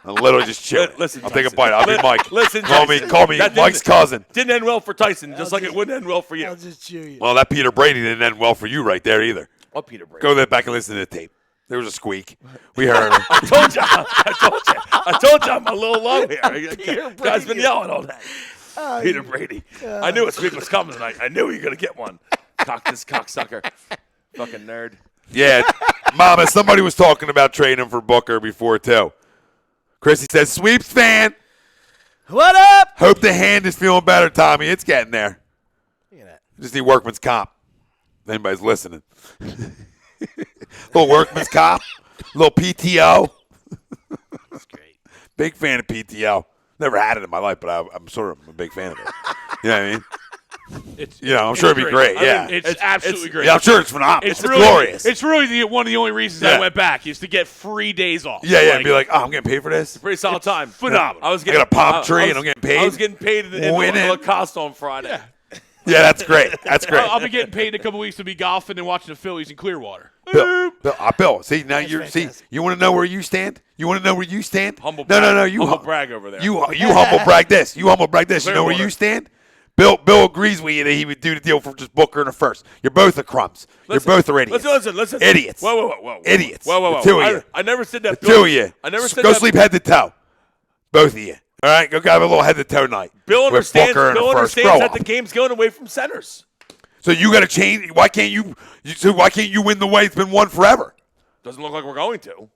Speaker 2: I'm literally just chill.
Speaker 3: Listen,
Speaker 2: I'll take a
Speaker 3: Tyson.
Speaker 2: bite. I'll be Mike.
Speaker 3: Listen,
Speaker 2: call me
Speaker 3: That
Speaker 2: Mike's
Speaker 3: didn't-
Speaker 2: cousin.
Speaker 3: Didn't end well for Tyson, just like it wouldn't end well for you.
Speaker 4: I'll just chew you.
Speaker 2: Well, that Peter Brady didn't end well for you right there either.
Speaker 3: Oh, Peter Brady.
Speaker 2: Go back and listen to the tape. There was a squeak. We heard him.
Speaker 3: I told you I'm a little low here. Guy's been yelling all day. Peter Brady. I knew a squeak was coming tonight. I knew you were going to get one. This cocksucker. Fucking nerd.
Speaker 2: Yeah, Mama, somebody was talking about trading him for Booker before, too. Chrissy says, Sweeps fan.
Speaker 4: What up?
Speaker 2: Hope the hand is feeling better, Tommy. It's getting there.
Speaker 4: Look at that.
Speaker 2: Just need workman's comp. If anybody's listening. Little workman's comp. Little PTO.
Speaker 4: That's great.
Speaker 2: Big fan of PTO. Never had it in my life, but I'm sort of a big fan of it. You know what I mean? I'm sure it'd be great. Yeah.
Speaker 5: It's absolutely great.
Speaker 2: Yeah, I'm sure it's phenomenal. It's
Speaker 5: really,
Speaker 2: glorious.
Speaker 5: It's really one of the only reasons
Speaker 2: Yeah.
Speaker 5: I went back is to get free days off.
Speaker 2: Yeah, and be like, oh, I'm getting paid for this?
Speaker 3: Pretty solid time.
Speaker 5: phenomenal.
Speaker 3: I
Speaker 2: got a palm tree and I'm getting paid.
Speaker 3: I was getting paid in
Speaker 2: Winning.
Speaker 3: Lacoste on Friday.
Speaker 5: Yeah.
Speaker 2: Yeah, that's great. That's great.
Speaker 5: I'll be getting paid in a couple weeks to be golfing and watching the Phillies in Clearwater.
Speaker 2: Bill, see, now
Speaker 4: That's
Speaker 2: see,
Speaker 4: fantastic.
Speaker 2: you want to know where you stand? You want to know where you stand?
Speaker 3: Humble
Speaker 2: No,
Speaker 3: brag.
Speaker 2: you
Speaker 3: humble brag over there.
Speaker 2: You humble brag this. You humble brag this. You know where you
Speaker 3: Clearwater.
Speaker 2: stand? Bill agrees with you that he would do the deal for just Booker in a first. You're both a Crumbs.
Speaker 3: Listen,
Speaker 2: You're both are idiots.
Speaker 3: Listen.
Speaker 2: Idiots.
Speaker 3: Whoa.
Speaker 2: Idiots.
Speaker 3: Whoa.
Speaker 2: The two of you.
Speaker 3: I never said that.
Speaker 2: The two of you.
Speaker 3: I never said
Speaker 2: Go
Speaker 3: that.
Speaker 2: sleep head to toe. Both of you. All right? Go have a little head to toe night.
Speaker 3: Bill
Speaker 2: with
Speaker 3: understands.
Speaker 2: Booker in
Speaker 3: Bill
Speaker 2: a first.
Speaker 3: understands
Speaker 2: Grow
Speaker 3: that
Speaker 2: up.
Speaker 3: the game's going away from centers.
Speaker 2: So you got to change. Why can't you win the way it's been won forever?
Speaker 3: Doesn't look like we're going to.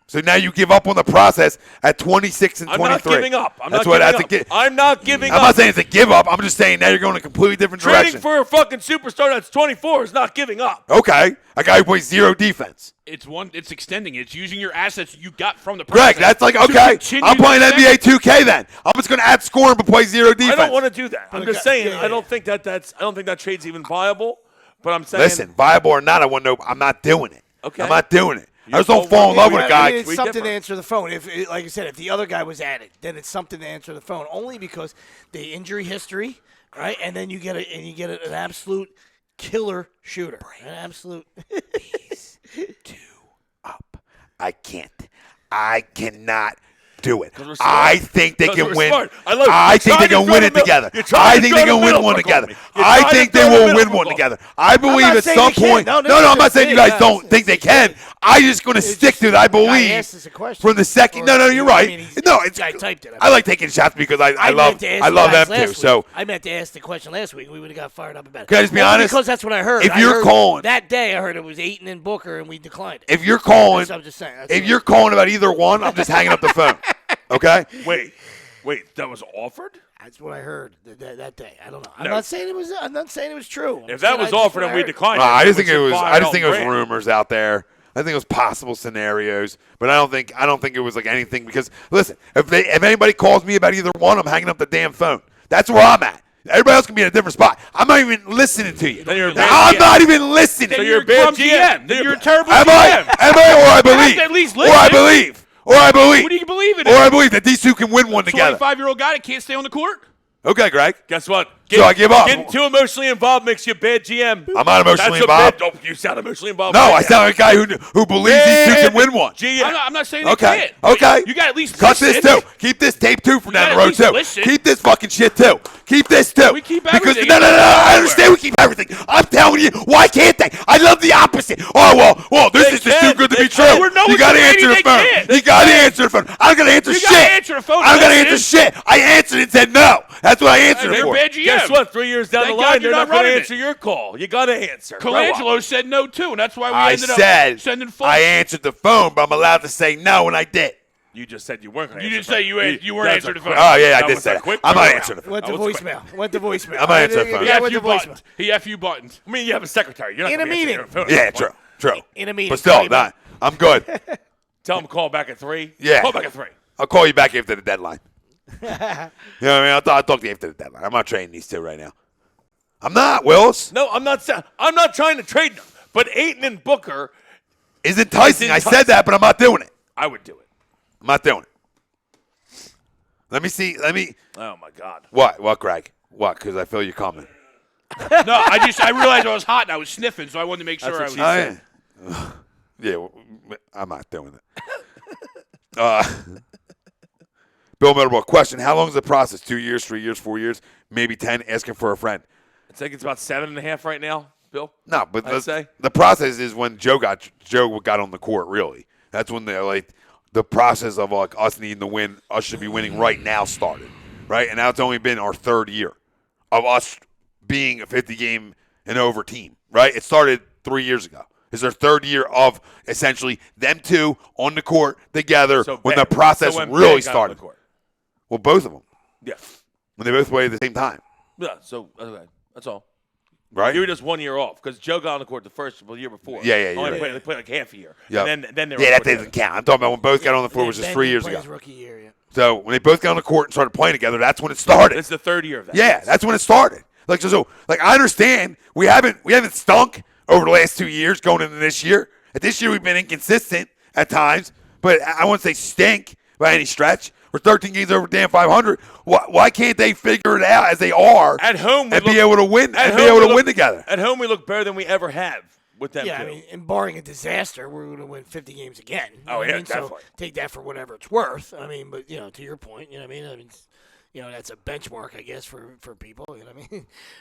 Speaker 2: So now you give up on the process at 26 and
Speaker 3: I'm
Speaker 2: 23.
Speaker 3: not giving up. I'm
Speaker 2: That's
Speaker 3: not
Speaker 2: what
Speaker 3: giving
Speaker 2: that's
Speaker 3: up. I'm not giving
Speaker 2: I'm
Speaker 3: up.
Speaker 2: not saying it's a give up. I'm just saying now you're going in a completely different
Speaker 3: Trading
Speaker 2: direction.
Speaker 3: for a fucking superstar that's 24 is not giving up.
Speaker 2: Okay, a guy who plays zero defense.
Speaker 5: It's extending. It's using your assets you got from the process.
Speaker 2: Greg, that's like,
Speaker 5: to
Speaker 2: okay,
Speaker 5: continue
Speaker 2: I'm playing
Speaker 5: to
Speaker 2: NBA 2K then. I'm just going to add scoring but play zero defense.
Speaker 3: I don't want to do that. I'm just saying.
Speaker 4: yeah.
Speaker 3: I don't think that trade's even viable. But I'm saying.
Speaker 2: Listen, viable or not, I want to know. I'm not doing it.
Speaker 3: Okay.
Speaker 2: I'm not doing it. I just
Speaker 3: You-
Speaker 2: don't fall in love with a
Speaker 4: I
Speaker 2: guy.
Speaker 4: mean, it's
Speaker 3: We
Speaker 4: something
Speaker 3: differ.
Speaker 4: to answer the phone. Like I said, if the other guy was at it, then it's something to answer the phone. Only because the injury history, right? And then you get an absolute killer shooter, an absolute.
Speaker 2: Up. I cannot do it.
Speaker 3: we're smart.
Speaker 2: I think they
Speaker 3: 'Cause
Speaker 2: can
Speaker 3: we're
Speaker 2: win.
Speaker 3: smart. I love it.
Speaker 2: I
Speaker 3: You're
Speaker 2: think they
Speaker 3: trying to
Speaker 2: can
Speaker 3: throw
Speaker 2: win
Speaker 3: the
Speaker 2: it
Speaker 3: middle.
Speaker 2: together.
Speaker 3: You're trying
Speaker 2: I
Speaker 3: to
Speaker 2: think
Speaker 3: throw
Speaker 2: they
Speaker 3: the
Speaker 2: can win
Speaker 3: middle
Speaker 2: one
Speaker 3: for
Speaker 2: together.
Speaker 3: me. You're
Speaker 2: I
Speaker 3: trying to
Speaker 2: think they
Speaker 3: throw the
Speaker 2: will
Speaker 3: middle
Speaker 2: win
Speaker 3: for
Speaker 2: one
Speaker 3: me.
Speaker 2: together. I believe
Speaker 4: not
Speaker 2: at
Speaker 4: saying
Speaker 2: some
Speaker 4: they can't.
Speaker 2: point.
Speaker 4: No,
Speaker 2: No, I'm not saying you guys
Speaker 4: yeah,
Speaker 2: don't think they can. I just going to stick to it. I believe
Speaker 4: asked us a question
Speaker 2: from the second.
Speaker 4: or-
Speaker 2: No, you're right.
Speaker 4: I mean,
Speaker 2: No, it's.
Speaker 4: guy typed it.
Speaker 2: I like taking shots because I love them too. So
Speaker 4: I meant to ask the question last week. We would have got fired up about it.
Speaker 2: Can I just be
Speaker 4: Only
Speaker 2: honest?
Speaker 4: Because that's what I heard.
Speaker 2: If
Speaker 4: I
Speaker 2: you're
Speaker 4: heard
Speaker 2: calling-
Speaker 4: that day, I heard it was Ayton and Booker, and we declined it.
Speaker 2: if you're calling,
Speaker 4: I'm just saying.
Speaker 2: if you're calling about either one, I'm just hanging up the phone. Okay.
Speaker 3: Wait, that was offered?
Speaker 4: That's what I heard that day. I don't know. I'm not saying it was. I'm not saying it was true.
Speaker 3: If that was offered and we declined it,
Speaker 2: I just think it was.
Speaker 3: should
Speaker 2: I just think it was
Speaker 3: brand.
Speaker 2: rumors out there. I think it was possible scenarios, but I don't think it was like anything. Because listen, if anybody calls me about either one, I'm hanging up the damn phone. That's where I'm at. Everybody else can be in a different spot. I'm not even listening to you.
Speaker 3: Then you're a
Speaker 2: I'm
Speaker 3: bad
Speaker 2: not even listening.
Speaker 3: So
Speaker 5: Then
Speaker 3: you're
Speaker 5: you're
Speaker 3: a bad
Speaker 5: Crumbs
Speaker 3: GM.
Speaker 5: Then you're a terrible
Speaker 2: Am
Speaker 5: GM.
Speaker 2: I, or I believe,
Speaker 5: at least
Speaker 2: or I
Speaker 5: listen.
Speaker 2: believe, or I believe,
Speaker 5: What do you believe in?
Speaker 2: or I believe that these two can win one together.
Speaker 5: 25-year-old guy that can't stay on the court?
Speaker 2: Okay, Greg.
Speaker 3: Guess what?
Speaker 2: So I give up.
Speaker 3: Getting too emotionally involved makes you a bad GM.
Speaker 2: I'm not emotionally
Speaker 3: That's
Speaker 2: involved.
Speaker 3: A bad, you sound emotionally involved.
Speaker 2: No,
Speaker 3: right
Speaker 2: I
Speaker 3: now.
Speaker 2: sound like a guy who believes these two can win one.
Speaker 3: GM.
Speaker 5: I'm not saying they
Speaker 2: Okay.
Speaker 5: can't. but
Speaker 2: Okay.
Speaker 5: You got to at least
Speaker 2: Cut
Speaker 5: listen.
Speaker 2: this too. Keep this tape too from
Speaker 5: You
Speaker 2: down the
Speaker 5: gotta
Speaker 2: road
Speaker 5: at least
Speaker 2: too.
Speaker 5: listen.
Speaker 2: Keep this fucking shit too. Keep this too.
Speaker 5: We keep
Speaker 2: Because
Speaker 5: everything.
Speaker 2: no.
Speaker 5: It goes
Speaker 2: I
Speaker 5: nowhere.
Speaker 2: understand we keep everything. I'm telling you, why can't they? I love the opposite. Oh well, this
Speaker 3: They
Speaker 2: is just
Speaker 3: can.
Speaker 2: too good to
Speaker 3: They
Speaker 2: be
Speaker 3: can.
Speaker 2: true.
Speaker 5: We're no
Speaker 2: You gotta
Speaker 5: one's
Speaker 2: answer the
Speaker 5: saying
Speaker 2: phone.
Speaker 5: they can't.
Speaker 2: You gotta answer the phone. I'm gonna answer
Speaker 5: You
Speaker 2: shit.
Speaker 5: gotta answer the phone.
Speaker 2: I'm gonna
Speaker 5: Listen.
Speaker 2: answer shit. I answered and said no. That's what I answered
Speaker 5: They're
Speaker 2: for.
Speaker 5: bad GM.
Speaker 3: Guess what? 3 years down
Speaker 5: Thank
Speaker 3: the
Speaker 5: God
Speaker 3: line,
Speaker 5: you're
Speaker 3: they're
Speaker 5: not
Speaker 3: not going to
Speaker 5: running
Speaker 3: answer
Speaker 5: it.
Speaker 3: your call. You got to answer.
Speaker 5: Colangelo said no too, and that's why we
Speaker 2: I
Speaker 5: ended
Speaker 2: said
Speaker 5: up sending full.
Speaker 2: I answered the phone, but I'm allowed to say no, and I did.
Speaker 3: You just said you weren't going to
Speaker 5: You
Speaker 3: answer.
Speaker 5: didn't say you weren't
Speaker 3: That's
Speaker 5: answering
Speaker 3: a
Speaker 5: the phone.
Speaker 3: quick-
Speaker 2: Oh yeah, I
Speaker 3: that
Speaker 2: did
Speaker 3: was
Speaker 2: say
Speaker 3: a
Speaker 2: that.
Speaker 3: quick
Speaker 2: I'm not
Speaker 3: turnaround.
Speaker 2: answering the phone.
Speaker 4: Went to
Speaker 3: That was
Speaker 4: voicemail. Went to voicemail.
Speaker 2: I'm not answering the phone.
Speaker 5: He
Speaker 4: Yeah,
Speaker 5: F
Speaker 4: went
Speaker 5: you
Speaker 4: to voicemail.
Speaker 5: buttons. He F you buttons.
Speaker 3: I mean, you have a secretary. You're not
Speaker 4: In
Speaker 3: gonna
Speaker 4: a
Speaker 3: be answering
Speaker 4: meeting.
Speaker 3: your phone.
Speaker 2: Yeah, true.
Speaker 4: In a meeting.
Speaker 2: But still, not. I'm good.
Speaker 3: Tell him to call back at 3.
Speaker 2: Yeah.
Speaker 3: Call back at 3.
Speaker 2: I'll call you back after the deadline. You know what I mean? I'll talk to you after the deadline. I'm not trading these two right now. I'm not, Wills.
Speaker 3: No, I'm not trying to trade them. But Ayton and Booker,
Speaker 2: It's enticing. I
Speaker 3: It's
Speaker 2: said that, but I'm not doing it.
Speaker 3: I would do it.
Speaker 2: I'm not doing it. Let me see.
Speaker 3: Oh, my God.
Speaker 2: What, Greg? What? Because I feel you coming.
Speaker 5: No, I realized I was hot and I was sniffing, so I wanted to make sure
Speaker 3: That's
Speaker 5: I
Speaker 3: what
Speaker 5: was.
Speaker 3: she said.
Speaker 2: Yeah, I'm not doing it. Bill Middlebrook, question. How long is the process? 2 years, 3 years, 4 years, maybe 10, asking for a friend?
Speaker 3: I think it's about 7.5 right now, Bill.
Speaker 2: No, but
Speaker 3: I'd say.
Speaker 2: the process is when Joe got on the court, really. That's when the process of us needing to win, us should be winning right now started, right? And now it's only been our third year of us being a 50-game and over team, right? It started 3 years ago. It's their third year of essentially them two on the court together
Speaker 3: So
Speaker 2: when
Speaker 3: Ben-
Speaker 2: the process
Speaker 3: so when
Speaker 2: really
Speaker 3: Ben got on
Speaker 2: started.
Speaker 3: the court.
Speaker 2: Well, both of them.
Speaker 3: Yeah.
Speaker 2: When they both played at the same time,
Speaker 3: Yeah, so okay. That's all.
Speaker 2: right?
Speaker 3: You were just 1 year off because Joe got on the court the year before.
Speaker 2: Yeah, you're
Speaker 3: Only
Speaker 2: right.
Speaker 3: They played like half a year.
Speaker 2: Yep.
Speaker 3: And then they were
Speaker 2: Yeah,
Speaker 3: on
Speaker 2: that
Speaker 3: the court
Speaker 2: doesn't count. I'm talking about when both got on the floor, which was
Speaker 4: Ben
Speaker 2: 3
Speaker 4: didn't
Speaker 2: years
Speaker 4: play
Speaker 2: ago.
Speaker 4: his rookie year, yeah.
Speaker 2: So when they both got on the court and started playing together, that's when it started.
Speaker 3: It's the third year of that.
Speaker 2: Yeah, that's when it started. Like I understand we haven't stunk over the last 2 years going into this year. At this year we've been inconsistent at times, but I wouldn't say stink by any stretch. We're 13 games over damn 500. Why can't they figure it out as they are
Speaker 3: At home, we
Speaker 2: and
Speaker 3: look-
Speaker 2: be able to win
Speaker 3: at
Speaker 2: and be
Speaker 3: home,
Speaker 2: able
Speaker 3: we
Speaker 2: to
Speaker 3: look-
Speaker 2: win together?
Speaker 3: At home, we look better than we ever have with them.
Speaker 4: Yeah,
Speaker 3: too.
Speaker 4: I mean, and barring a disaster, we're going to win 50 games again. You know
Speaker 3: Oh,
Speaker 4: what
Speaker 3: yeah,
Speaker 4: I mean?
Speaker 3: definitely.
Speaker 4: So take that for whatever it's worth. I mean, but, to your point, I mean, that's a benchmark, I guess, for people. You know what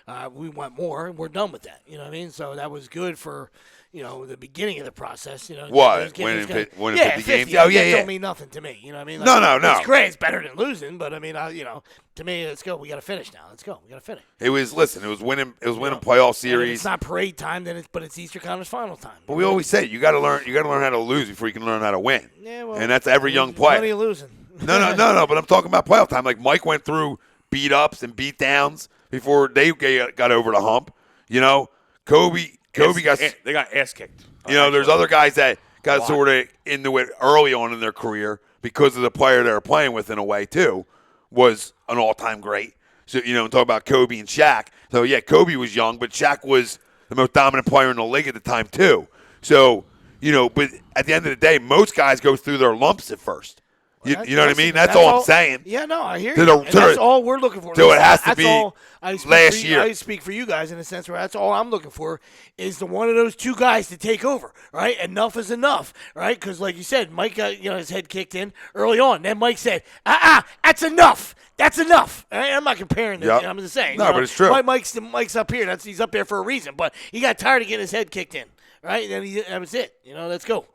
Speaker 4: I mean? We want more, and we're done with that. You know what I mean? So that was good for, the beginning of the process.
Speaker 2: What?
Speaker 4: Those games
Speaker 2: Winning
Speaker 4: got-
Speaker 2: 50 games?
Speaker 4: Yeah,
Speaker 2: Oh, yeah,
Speaker 4: that
Speaker 2: yeah.
Speaker 4: don't mean nothing to me. You know what I mean?
Speaker 2: No.
Speaker 4: It's great. It's better than losing, but I mean, to me, let's go. We got to finish now. Let's go. We got to finish.
Speaker 2: It was winning playoff
Speaker 4: And if
Speaker 2: series.
Speaker 4: it's not parade time, but it's Easter Conference Final time.
Speaker 2: But we always say you got to learn how to lose before you can learn how to win.
Speaker 4: Yeah, well,
Speaker 2: And that's every young
Speaker 4: plenty
Speaker 2: player.
Speaker 4: of losing.
Speaker 2: No. But I'm talking about playoff time. Like Mike went through beat ups and beat downs before they got over the hump. Kobe got.
Speaker 3: They got ass kicked.
Speaker 2: There's other guys that got sort of into it early on in their career because of the player they were playing with in a way too was an all-time great. So talk about Kobe and Shaq. So yeah, Kobe was young, but Shaq was the most dominant player in the league at the time too. So but at the end of the day, most guys go through their lumps at first. You know what I mean? That's all I'm saying.
Speaker 4: Yeah, no, I hear
Speaker 2: To
Speaker 4: you.
Speaker 2: the-
Speaker 4: And
Speaker 2: to
Speaker 4: that's
Speaker 2: the-
Speaker 4: all we're looking for.
Speaker 2: so it has to
Speaker 4: That's
Speaker 2: be
Speaker 4: all I speak
Speaker 2: last
Speaker 4: for
Speaker 2: year.
Speaker 4: I speak for you guys in a sense where that's all I'm looking for is the one of those two guys to take over, right? Enough is enough, right? Because like you said, Mike got his head kicked in early on. Then Mike said, that's enough. That's enough. I'm not comparing them.
Speaker 2: Yep.
Speaker 4: I'm just saying.
Speaker 2: No, but it's true.
Speaker 4: Mike's up here. He's up there for a reason. But he got tired of getting his head kicked in, right? And then that was it. Let's go.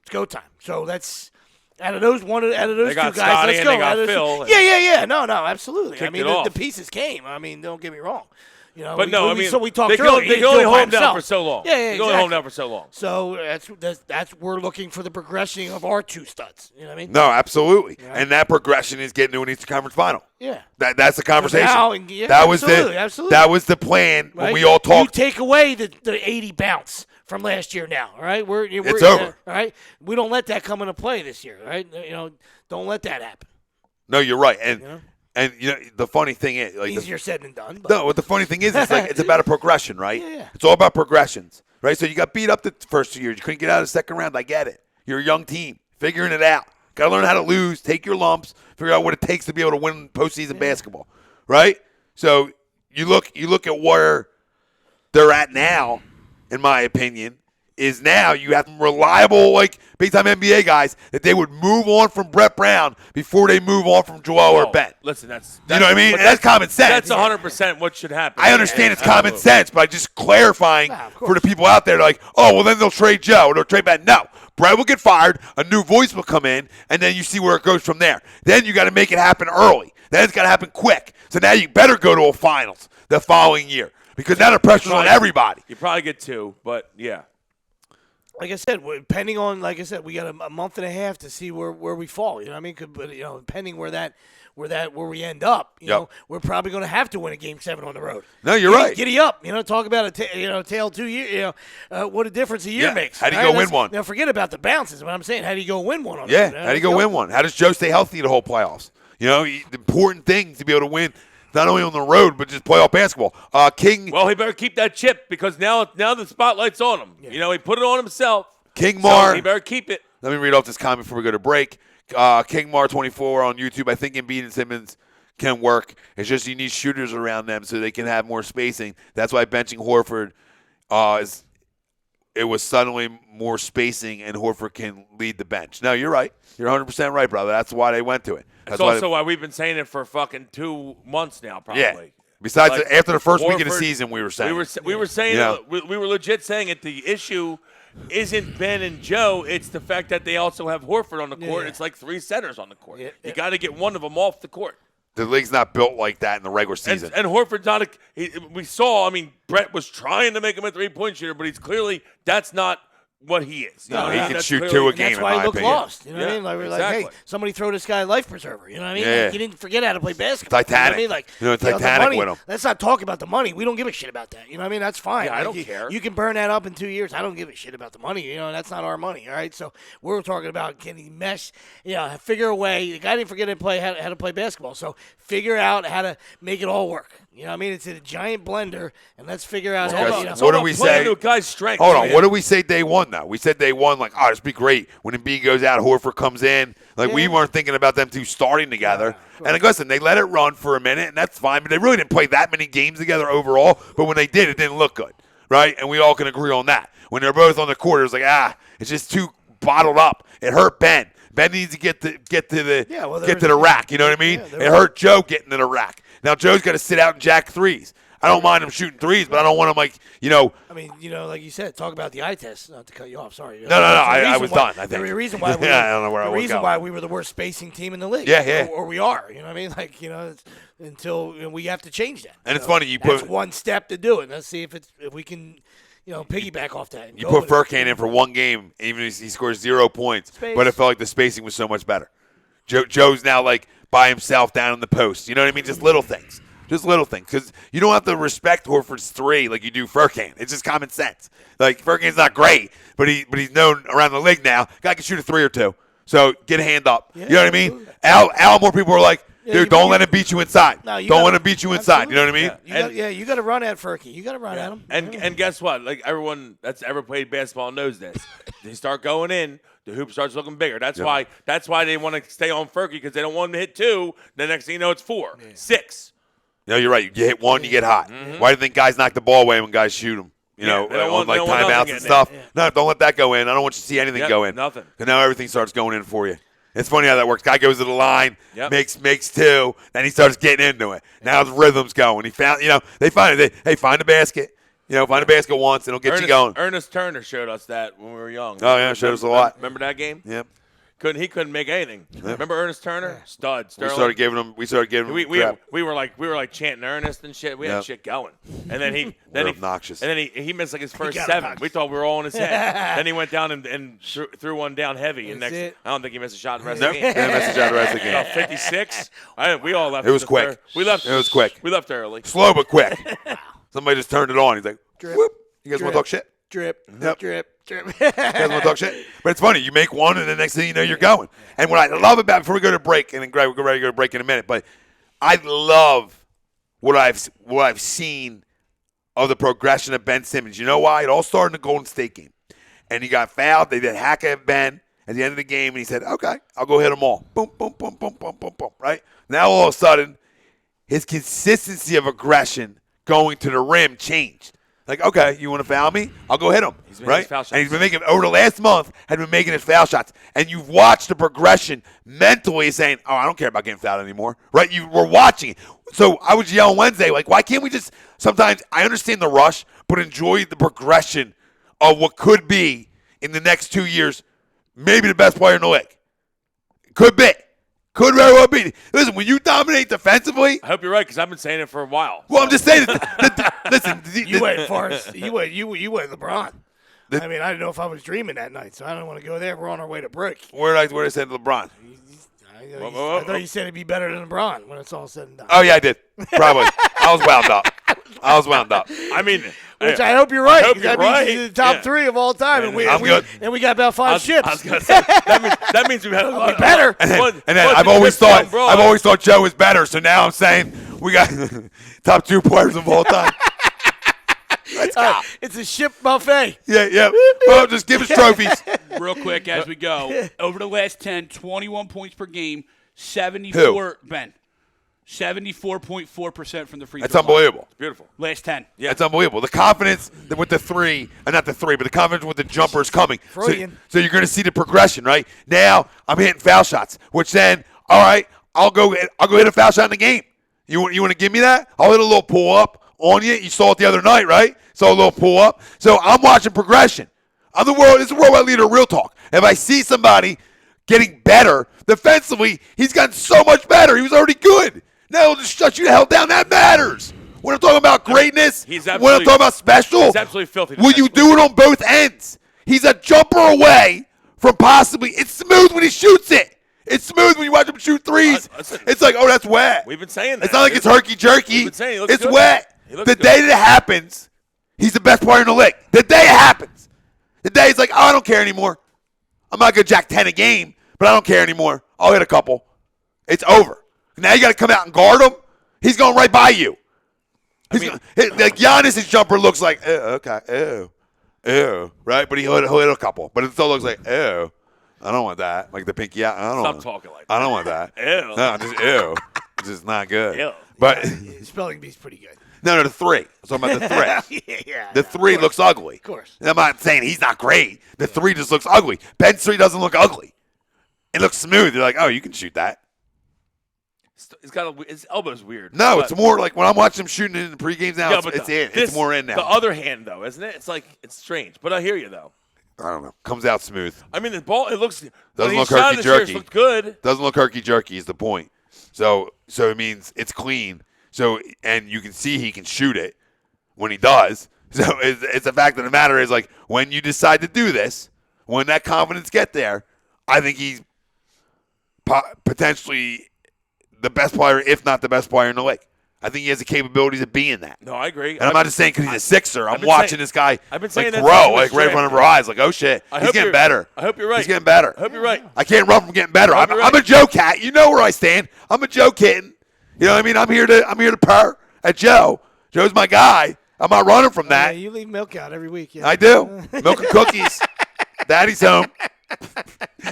Speaker 4: It's go time. So that's out of those two
Speaker 3: got
Speaker 4: guys.
Speaker 3: Scotty
Speaker 4: Let's
Speaker 3: and
Speaker 4: go.
Speaker 3: they got
Speaker 4: Out of those
Speaker 3: Phil.
Speaker 4: two- Yeah. No, absolutely. I
Speaker 3: Kicked
Speaker 4: mean,
Speaker 3: it off.
Speaker 4: the pieces came. I mean, don't get me wrong. You know,
Speaker 3: But no, I mean,
Speaker 4: so we talked
Speaker 3: they can
Speaker 4: earlier.
Speaker 3: only, they
Speaker 4: He
Speaker 3: can only
Speaker 4: do it by
Speaker 3: hold down
Speaker 4: himself.
Speaker 3: for so long.
Speaker 4: Yeah,
Speaker 3: They can only hold
Speaker 4: exactly.
Speaker 3: down for so long.
Speaker 4: So that's we're looking for the progression of our two studs. You know what I mean?
Speaker 2: No, absolutely.
Speaker 4: Yeah.
Speaker 2: And that progression is getting to an Eastern Conference final.
Speaker 4: Yeah.
Speaker 2: That's the conversation.
Speaker 4: Now, absolutely.
Speaker 2: That was the plan when
Speaker 4: Right?
Speaker 2: we all
Speaker 4: You
Speaker 2: talked.
Speaker 4: take away the 80 bounce from last year now, all right?
Speaker 2: It's over.
Speaker 4: All right? We don't let that come into play this year, all right? You know, don't let that happen.
Speaker 2: No, you're right.
Speaker 4: You know?
Speaker 2: The funny thing is, like,
Speaker 4: Easier said than done. But
Speaker 2: no, what the funny thing is, it's like it's about a progression, right?
Speaker 4: Yeah.
Speaker 2: It's all about progressions, right? So you got beat up the first 2 years. You couldn't get out of the second round. I get it. You're a young team, figuring it out. Got to learn how to lose, take your lumps, figure out what it takes to be able to win postseason basketball, right? So you look at where they're at now, in my opinion, is now you have reliable, like, big-time NBA guys that they would move on from Brett Brown before they move on from Joel or Ben.
Speaker 3: Listen, that's
Speaker 2: You know what I mean?
Speaker 3: but
Speaker 2: That's common sense.
Speaker 3: That's 100% what should happen.
Speaker 2: I understand it's common
Speaker 3: Absolutely.
Speaker 2: sense, but I'm just clarifying
Speaker 4: Nah, of
Speaker 2: for
Speaker 4: course.
Speaker 2: the people out there, like, oh, well, then they'll trade Joe or they'll trade Ben. No. Brett will get fired, a new voice will come in, and then you see where it goes from there. Then you got to make it happen early. Then it's got to happen quick. So now you better go to a finals the following year because now the pressure's on everybody.
Speaker 3: You probably get two, but yeah.
Speaker 4: like I said, depending on, like I said, we got a month and a half to see where we fall. You know what I mean? But, you know, depending where we end up, you know, we're probably going to have to win a Game 7 on the road.
Speaker 2: No, you're right.
Speaker 4: Giddy up. You know, talk about tail 2 years. You know, what a difference a year makes.
Speaker 2: How do you go win one?
Speaker 4: Now, forget about the bounces. What I'm saying, how do you go win one on
Speaker 2: Yeah,
Speaker 4: the road?
Speaker 2: how do you go win one? How does Joe stay healthy the whole playoffs? You know, the important thing to be able to win, not only on the road, but just playoff basketball. King.
Speaker 3: Well, he better keep that chip because now the spotlight's on him. Yeah. You know, he put it on himself.
Speaker 2: King Mar.
Speaker 3: So he better keep it.
Speaker 2: Let me read off this comment before we go to break. King Mar 24 on YouTube. I think Embiid and Simmons can work. It's just you need shooters around them so they can have more spacing. That's why benching Horford it was suddenly more spacing, and Horford can lead the bench. No, you're right. You're 100% right, brother. That's why they went to it.
Speaker 3: That's also why we've been saying it for fucking 2 months now, probably.
Speaker 2: Yeah. Besides,
Speaker 3: Like,
Speaker 2: after the first week of the
Speaker 3: Horford,
Speaker 2: season, we were saying.
Speaker 3: We were saying
Speaker 2: Yeah.
Speaker 3: we were legit saying it. The issue isn't Ben and Joe. It's the fact that they also have Horford on the court.
Speaker 4: Yeah.
Speaker 3: It's like 3 centers on the court.
Speaker 4: Yeah.
Speaker 3: You got to get one of them off the court.
Speaker 2: The league's not built like that in the regular season.
Speaker 3: And Horford's not we saw, I mean, Brett was trying to make him a 3-point shooter, but he's clearly, that's not what he is. You
Speaker 2: No,
Speaker 3: know,
Speaker 2: he can
Speaker 3: that's
Speaker 2: shoot
Speaker 3: clearly-
Speaker 2: 2 a
Speaker 4: And
Speaker 2: game,
Speaker 4: that's
Speaker 2: in
Speaker 4: why
Speaker 2: my
Speaker 4: he looked
Speaker 2: opinion.
Speaker 4: lost. You know what I mean? Like, we're like, hey,
Speaker 3: exactly.
Speaker 4: somebody throw this guy a life preserver. You know what I mean?
Speaker 2: Yeah.
Speaker 4: Like, he didn't forget how to play basketball.
Speaker 2: Titanic.
Speaker 4: You know what I mean? Like,
Speaker 2: You know,
Speaker 4: the
Speaker 2: Titanic
Speaker 4: money,
Speaker 2: with him.
Speaker 4: Let's not talk about the money. We don't give a shit about that. You know what I mean? That's fine.
Speaker 3: Yeah, I
Speaker 4: Like,
Speaker 3: don't
Speaker 4: you,
Speaker 3: care.
Speaker 4: You can burn that up in 2 years. I don't give a shit about the money. You know, that's not our money. All right. So we're talking about can he mesh? You know, figure a way. The guy didn't forget to play how to play basketball. So figure out how to make it all work. You know what I mean? It's in a giant blender, and let's figure out how to. You know,
Speaker 2: What do we
Speaker 3: Playing
Speaker 2: say?
Speaker 3: to a guy's strength.
Speaker 2: Hold on.
Speaker 3: man.
Speaker 2: What do we say day one, though? We said day one, like, oh, this would be great. When Embiid goes out, Horford comes in. Like, we weren't thinking about them two starting together. And, like, listen, they let it run for a minute, and that's fine. But they really didn't play that many games together overall. But when they did, it didn't look good, right? And we all can agree on that. When they're both on the court, it was like, it's just too bottled up. It hurt Ben. Ben needs to get to the rack. You know what I mean?
Speaker 4: Yeah,
Speaker 2: it hurt Joe getting to the rack. Now Joe's got to sit out and jack threes. I don't mind him shooting threes, but I don't want him
Speaker 4: I mean, you know, like you said, talk about the eye test. Not to cut you off, sorry.
Speaker 2: No. I was done. I think.
Speaker 4: The reason why we
Speaker 2: I don't know where I
Speaker 4: the
Speaker 2: would
Speaker 4: reason
Speaker 2: go.
Speaker 4: why we were the worst spacing team in the league.
Speaker 2: Yeah.
Speaker 4: Or we are. You know what I mean? Like, you know, until we have to change that.
Speaker 2: And it's
Speaker 4: So
Speaker 2: funny,
Speaker 4: that's
Speaker 2: put
Speaker 4: one step to do it. Let's see if we can, you know, piggyback off that. And
Speaker 2: You
Speaker 4: go
Speaker 2: put
Speaker 4: with it.
Speaker 2: Furkan in for one game, even if he scores 0 points,
Speaker 4: Space.
Speaker 2: but it felt like the spacing was so much better. Joe's now like by himself down in the post. You know what I mean? Just little things. Because you don't have to respect Horford's 3 like you do Furkan. It's just common sense. Like, Furkan's not great, but he's known around the league now. Guy can shoot a 3 or 2. So get a hand up.
Speaker 4: Yeah,
Speaker 2: you know what I mean? Al, more people are like, dude, don't let him beat you inside.
Speaker 4: No, you
Speaker 2: don't
Speaker 4: gotta-
Speaker 2: let him beat you inside. You know what I mean?
Speaker 4: You got to run at Furky. You got to run at him.
Speaker 3: And guess what? Like, everyone that's ever played basketball knows this. They start going in, the hoop starts looking bigger. That's why they want to stay on Furky, because they don't want him to hit 2. The next thing you know, it's 4, 6.
Speaker 2: No, you're right. You hit 1, you get hot. Why do you think guys knock the ball away when guys shoot them? You know,
Speaker 3: they don't
Speaker 2: on
Speaker 3: want- they
Speaker 2: like
Speaker 3: don't want
Speaker 2: timeouts
Speaker 3: nothing
Speaker 2: and
Speaker 3: getting
Speaker 2: stuff.
Speaker 3: in.
Speaker 2: No, don't let that go in. I don't want you to see anything go in.
Speaker 3: Nothing.
Speaker 2: And now everything starts going in for you. It's funny how that works. Guy goes to the line, makes 2, then he starts getting into it. Now the rhythm's going. He found, they find it. Hey, find the basket. You know, find a basket once, and it'll get you going.
Speaker 3: Ernest Turner showed us that when we were young.
Speaker 2: Oh, yeah, showed us a lot.
Speaker 3: Remember that game?
Speaker 2: Yep.
Speaker 3: He couldn't make anything. Remember Ernest Turner? Stud.
Speaker 2: We
Speaker 3: Sterling.
Speaker 2: started giving him crap.
Speaker 3: We were like chanting Ernest and shit. We had shit going. And then he
Speaker 2: obnoxious.
Speaker 3: And then he missed like his first
Speaker 4: got
Speaker 3: 7.
Speaker 4: obnoxious.
Speaker 3: We thought we were all in his head. Then he went down and threw one down heavy. And I don't think he missed a shot the rest of the game.
Speaker 2: Didn't miss a shot the rest of the game.
Speaker 3: About 56. We all left.
Speaker 2: It was quick.
Speaker 3: We left.
Speaker 2: It was quick.
Speaker 3: We left early.
Speaker 2: Slow but quick. Somebody just turned it on. He's like,
Speaker 4: Drip.
Speaker 2: whoop. You guys want to
Speaker 4: Drip.
Speaker 2: talk shit?
Speaker 4: Drip,
Speaker 2: Yep.
Speaker 4: drip, drip.
Speaker 2: You guys want to talk shit? But it's funny. You make one, and the next thing you know, you're going. And what I love about, before we go to break, and then we'll go ready to go to break in a minute, but I love what I've seen of the progression of Ben Simmons. You know why? It all started in the Golden State game. And he got fouled. They did hack at Ben at the end of the game, and he said, okay, I'll go hit them all. Boom, boom, boom, boom, boom, boom, boom, right? Now all of a sudden, his consistency of aggression going to the rim changed. Like, okay, you want to foul me? I'll go hit him, right?
Speaker 3: Foul shots.
Speaker 2: And he's been making, over the last month, had been making his foul shots. And you've watched the progression mentally saying, oh, I don't care about getting fouled anymore, right? You were watching it. So I was yelling Wednesday, like, why can't we just, sometimes, I understand the rush, but enjoy the progression of what could be, in the next 2 years, maybe the best player in the league. Could be. Could very well be. Listen, when you dominate defensively.
Speaker 3: I hope you're right because I've been saying it for a while.
Speaker 2: Well, I'm just saying. Listen,
Speaker 4: You went far. You went LeBron. I mean, I didn't know if I was dreaming that night, so I don't want to go there. We're on our way to break.
Speaker 2: Where did I say LeBron?
Speaker 4: I thought you said it'd be better than LeBron when it's all said and done.
Speaker 2: Oh yeah, I did. Probably. I was wound up.
Speaker 3: I mean,
Speaker 4: Which I hope you're right.
Speaker 3: I hope
Speaker 4: 'cause
Speaker 3: you're
Speaker 4: that means
Speaker 3: right.
Speaker 4: he's the top 3 of all time, and we got about 5 ships.
Speaker 3: I was gonna say that means we've had
Speaker 4: better.
Speaker 2: And then I've always thought Joe was better. So now I'm saying we got top 2 players of all time. Let's go.
Speaker 4: It's a ship buffet.
Speaker 2: Yeah. Well, just give us trophies.
Speaker 5: Real quick as we go. Over the last 10, 21 points per game, 74, Ben. 74.4% from the free throw line.
Speaker 2: That's unbelievable.
Speaker 3: Beautiful.
Speaker 5: Last 10.
Speaker 3: Yeah.
Speaker 2: That's unbelievable. The confidence with the 3, not the 3, but the confidence with the jumpers coming. So you're going to see the progression, right? Now I'm hitting foul shots, which then, all right, I'll go hit a foul shot in the game. You want to give me that? I'll hit a little pull up on you. You saw it the other night, right? Saw a little pull up. So I'm watching progression. This is a worldwide leader, real talk. If I see somebody getting better defensively, he's gotten so much better. He was already good. Now he'll just shut you the hell down. That matters. When I'm talking about greatness, when I'm talking about special,
Speaker 3: he's absolutely filthy.
Speaker 2: will you do it on both ends? He's a jumper away from possibly. It's smooth when he shoots it. It's smooth when you watch him shoot threes. It's like, oh, that's wet.
Speaker 3: We've been saying that.
Speaker 2: It's not like it's herky-jerky.
Speaker 3: We've been saying he looks
Speaker 2: it's
Speaker 3: good.
Speaker 2: wet. The day that it happens, he's the best player in the league. The day it happens. The day he's like, oh, I don't care anymore. I'm not going to jack 10 a game, but I don't care anymore. I'll hit a couple. It's over. Now you got to come out and guard him. He's going right by you. Like Giannis' jumper looks like, okay, right? But he'll hit a couple. But it still looks like, I don't want that. Like the pinky out.
Speaker 3: Stop talking like that.
Speaker 2: I don't want that.
Speaker 3: Ew.
Speaker 2: No, just ew. It's just not good.
Speaker 3: Ew.
Speaker 2: But
Speaker 4: Spelling bee's pretty good.
Speaker 2: no, the 3. I'm talking about the 3.
Speaker 4: Yeah.
Speaker 2: The 3 looks ugly.
Speaker 4: Of course.
Speaker 2: And I'm not saying he's not great. The 3 just looks ugly. Ben's 3 doesn't look ugly. It looks smooth. You're like, oh, you can shoot that.
Speaker 3: His elbow's weird.
Speaker 2: No,
Speaker 3: but,
Speaker 2: it's more like when I'm watching him shooting in the pregames now, it's in. It's more in now.
Speaker 3: The other hand, though, isn't it? It's like, it's strange. But I hear you, though.
Speaker 2: I don't know. Comes out smooth.
Speaker 3: I mean, the ball, it looks.
Speaker 2: Doesn't look herky-jerky.
Speaker 3: Looked good.
Speaker 2: Doesn't look herky-jerky is the point. So it means it's clean. So, and you can see he can shoot it when he does. So it's the fact of the matter is, like, when you decide to do this, when that confidence get there, I think he's potentially the best player, if not the best player in the league. I think he has the capabilities of being that.
Speaker 3: No, I agree.
Speaker 2: And I'm not just saying because he's a Sixer. I'm
Speaker 3: been
Speaker 2: watching
Speaker 3: saying-
Speaker 2: this guy
Speaker 3: I've been saying
Speaker 2: like
Speaker 3: that
Speaker 2: grow,
Speaker 3: since
Speaker 2: like
Speaker 3: he was
Speaker 2: right in front of our
Speaker 3: drafted.
Speaker 2: eyes. Like, oh shit,
Speaker 3: I
Speaker 2: he's
Speaker 3: hope
Speaker 2: getting
Speaker 3: you're-
Speaker 2: better.
Speaker 3: I hope you're right.
Speaker 2: He's getting better.
Speaker 3: I hope you're right.
Speaker 2: I can't run from getting better.
Speaker 3: I hope you're
Speaker 2: I'm a
Speaker 3: right.
Speaker 2: Joe cat. You know where I stand. I'm a Joe kitten. You know what I mean? I'm here to purr at Joe. Joe's my guy. I'm not running from
Speaker 4: Yeah,
Speaker 2: that.
Speaker 4: you leave milk out every week. Yeah.
Speaker 2: I do. Milk and cookies. Daddy's home.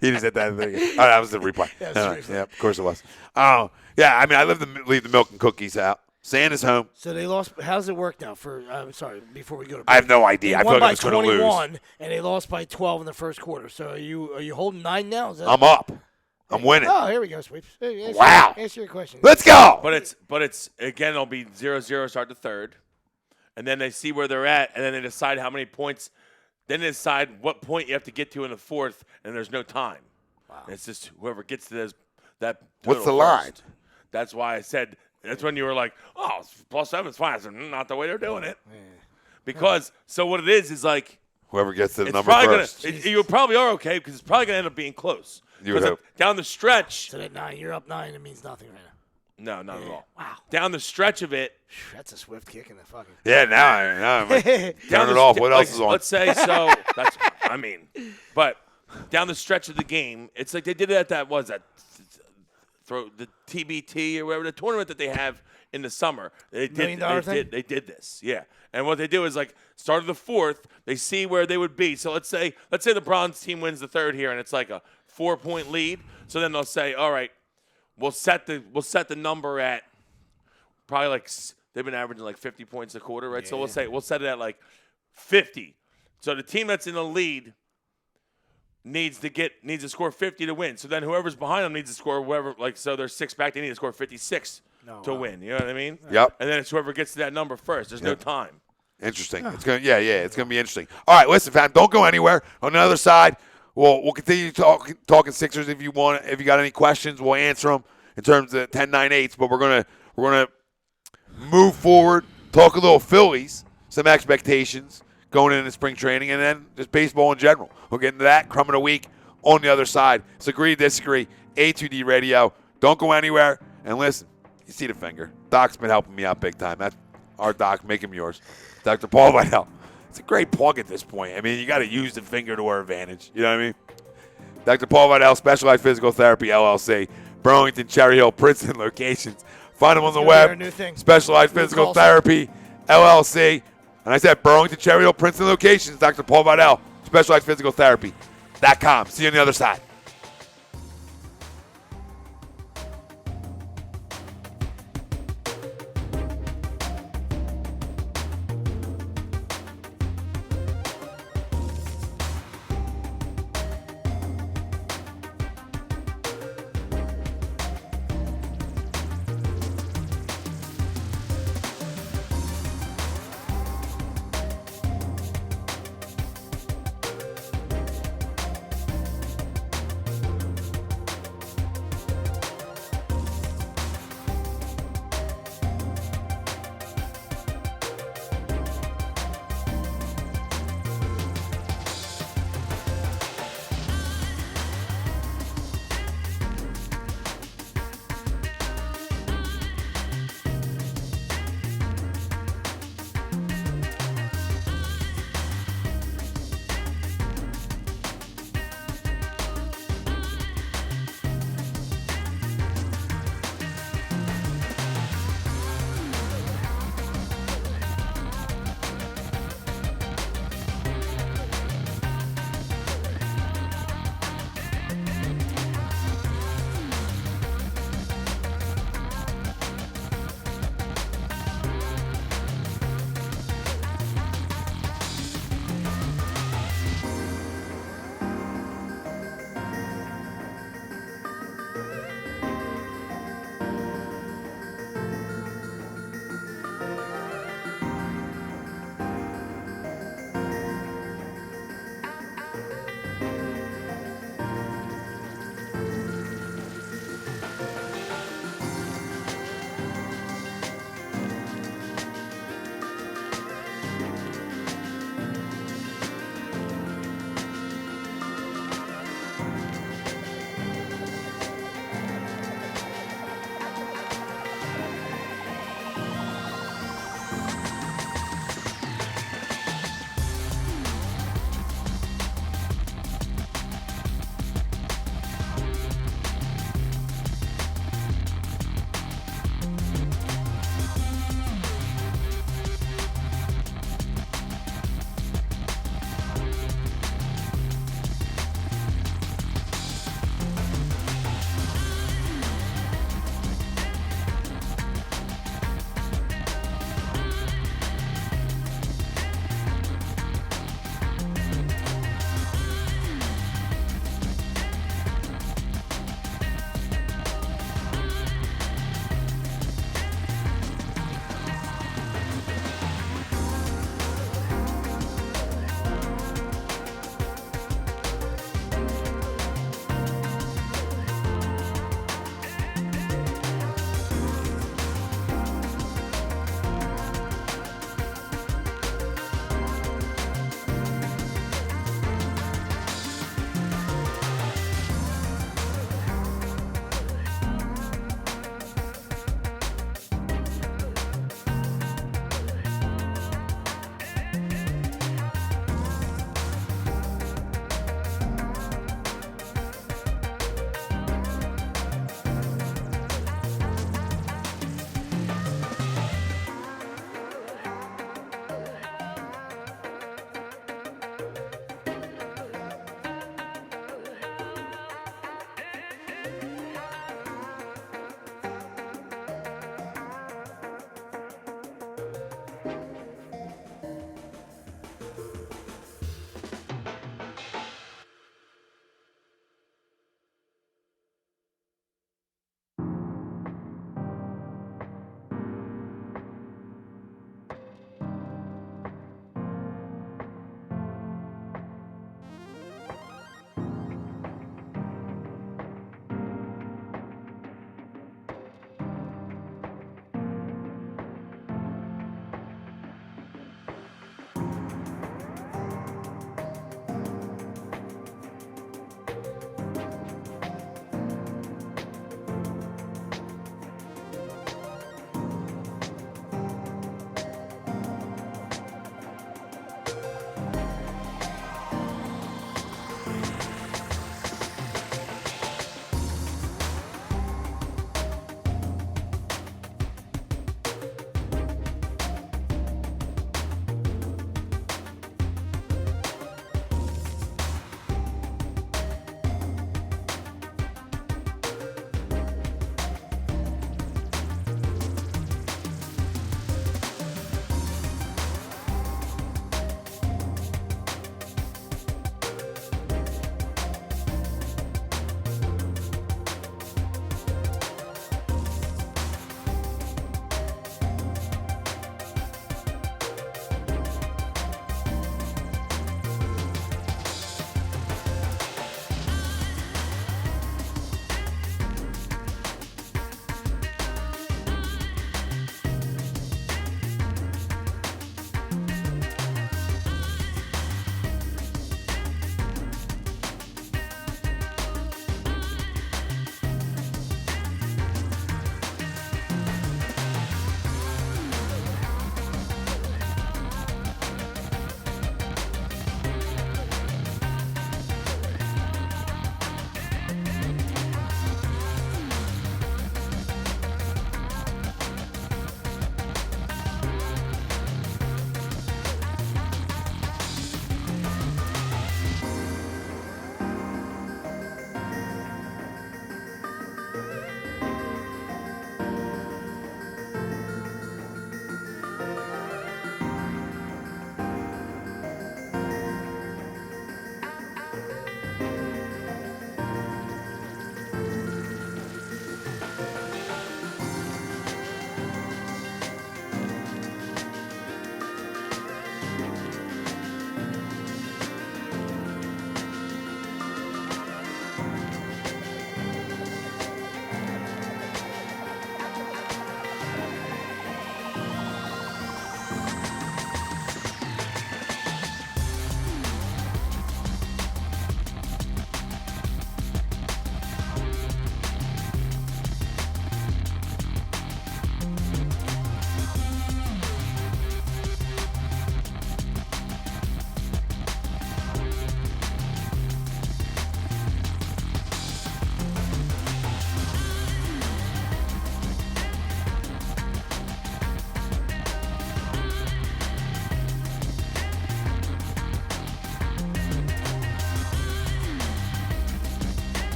Speaker 2: He just said that. Oh, that was the replay.
Speaker 4: Yeah,
Speaker 2: No,
Speaker 4: seriously.
Speaker 2: yeah, of course it was. Oh, yeah. I mean, I leave the milk and cookies out. Santa's home.
Speaker 4: So they lost. How's it work now? I'm sorry. Before we go to break.
Speaker 2: I have no idea.
Speaker 4: They
Speaker 2: I feel
Speaker 4: won
Speaker 2: like I
Speaker 4: by
Speaker 2: was going to lose.
Speaker 4: 21, and they lost by 12 in the first quarter. So are you holding 9 now? Is that
Speaker 2: I'm up. I'm winning.
Speaker 4: Oh, here we go, Sweeps. Hey,
Speaker 2: Wow.
Speaker 4: Answer your question.
Speaker 2: Let's go.
Speaker 3: But it's again, it'll be 0-0 start to third. and then they see where they're at, and then they decide how many points. Then they decide what point you have to get to in the fourth, and there's no time. Wow. It's just whoever gets to that.
Speaker 2: What's the
Speaker 3: first.
Speaker 2: line?
Speaker 3: That's why I said. That's when you were like, "Oh, +7 is fine." I said, "Not the way they're doing it." Yeah. Because so what it is like
Speaker 2: whoever gets to the
Speaker 3: it's
Speaker 2: number
Speaker 3: probably
Speaker 2: first.
Speaker 3: You probably are okay because it's probably gonna end up being close.
Speaker 2: You would hope.
Speaker 3: Down the stretch.
Speaker 4: So that 9, you're up 9. It means nothing right now.
Speaker 3: No, not at all.
Speaker 4: Wow.
Speaker 3: Down the stretch of it.
Speaker 4: That's a swift kick in the fucking.
Speaker 2: Yeah, now I'm like, turn it off. What else is on?
Speaker 3: Let's say so. That's. I mean, but down the stretch of the game, it's like they did it at throw the TBT or whatever the tournament that they have in the summer. They did this. Yeah. And what they do is like start of the fourth, they see where they would be. So let's say the bronze team wins the third here, and it's like a 4-point lead. So then they'll say, all right, we'll set the number at probably like they've been averaging like 50 points a quarter, right? Yeah. So we'll set it at like 50. So the team that's in the lead needs to score 50 to win. So then whoever's behind them needs to score whoever, like, so they're 6 back, they need to score 56 to win. You know what I mean?
Speaker 2: Yep.
Speaker 3: And then it's whoever gets to that number first. There's no time.
Speaker 2: Interesting. It's gonna it's gonna be interesting. All right, listen, fam, don't go anywhere. On the other side, we'll continue talking Sixers if you want. If you got any questions, we'll answer them in terms of 10-9-8s. But we're gonna move forward, talk a little Phillies, some expectations going into spring training, and then just baseball in general. We'll get into that. Crumb of the week on the other side. It's Agree to Disagree, A2D Radio. Don't go anywhere. And listen, you see the finger. Doc's been helping me out big time. That's our doc. Make him yours. Dr. Paul Vidal. It's a great plug at this point. I mean, you got to use the finger to our advantage. You know what I mean? Dr. Paul Vidal, Specialized Physical Therapy, LLC. Burlington, Cherry Hill, Princeton locations. Find them on the web. Specialized Physical Therapy, LLC. And I said Burlington, Cherry Hill, Princeton locations. Dr. Paul Vidal, Specialized Physical Therapy.com. See you on the other side.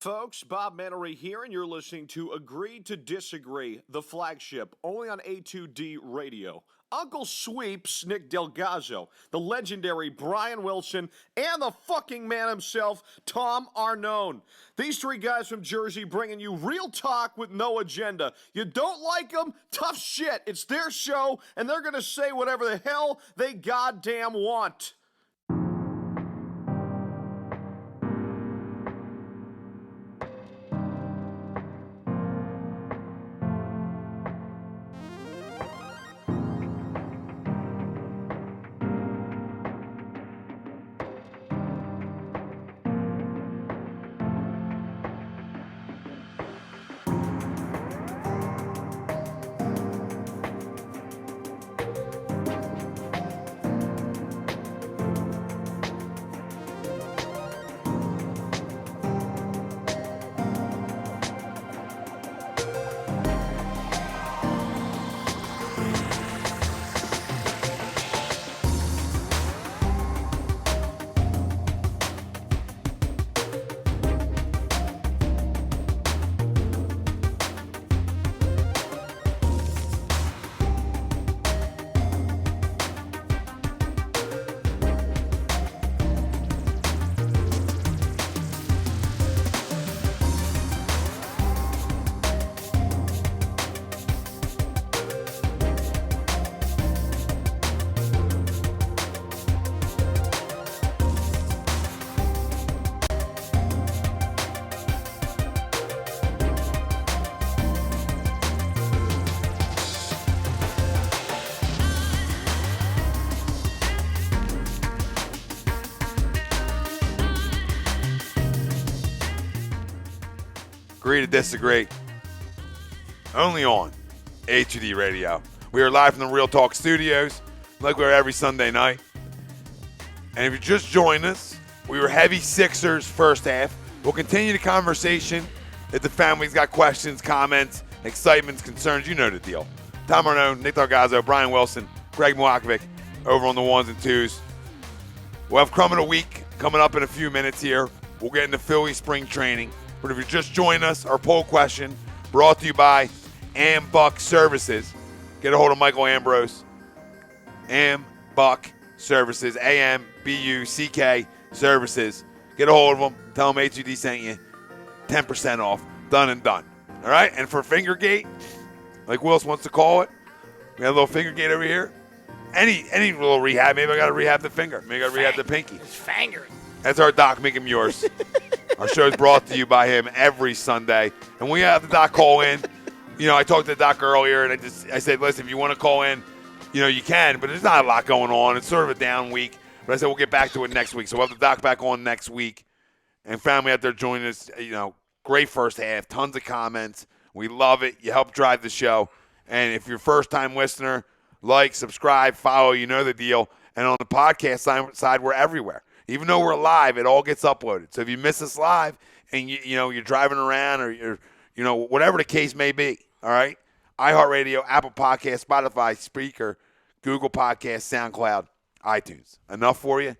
Speaker 1: Folks, Bob Mannery here, and you're listening to Agree to Disagree, the flagship, only on A2D Radio. Uncle Sweeps, Nick Delgazzo, the legendary Brian Wilson, and the fucking man himself, Tom Arnone. These three guys from Jersey bringing you real talk with no agenda. You don't like them? Tough shit. It's their show, and they're going to say whatever the hell they goddamn want.
Speaker 2: Agree to disagree. Only on A2D Radio. We are live from the Real Talk Studios, like we are every Sunday night. And if you just joined us, we were heavy Sixers first half. We'll continue the conversation. If the family's got questions, comments, excitements, concerns, you know the deal. Tom Arnone, Nick Delgazzo, Brian Wilson, Greg Moakovic over on the ones and twos. We'll have Crumb of the Week coming up in a few minutes here. We'll get into Philly spring training. But if you just joined us, our poll question brought to you by Buck Services. Get a hold of Michael Ambrose. Buck Services, AMBUCK Services. Get a hold of them. Tell them A2D sent you. 10% off. Done and done. All right? And for Fingergate, like Willis wants to call it, we got a little Fingergate over here. Any little rehab. Maybe I got to rehab the finger. Maybe I got to rehab the pinky.
Speaker 4: It's fingers.
Speaker 2: That's our doc. Make him yours. Our show is brought to you by him every Sunday. And we have the doc call in. You know, I talked to the doc earlier, and I said, listen, if you want to call in, you know, you can. But there's not a lot going on. It's sort of a down week. But I said we'll get back to it next week. So we'll have the doc back on next week. And family out there joining us, you know, great first half. Tons of comments. We love it. You help drive the show. And if you're a first-time listener, like, subscribe, follow. You know the deal. And on the podcast side, we're everywhere. Even though we're live, it all gets uploaded. So if you miss us live and you're driving around or you're, whatever the case may be, all right? iHeartRadio, Apple Podcasts, Spotify, Spreaker, Google Podcasts, SoundCloud, iTunes. Enough for you?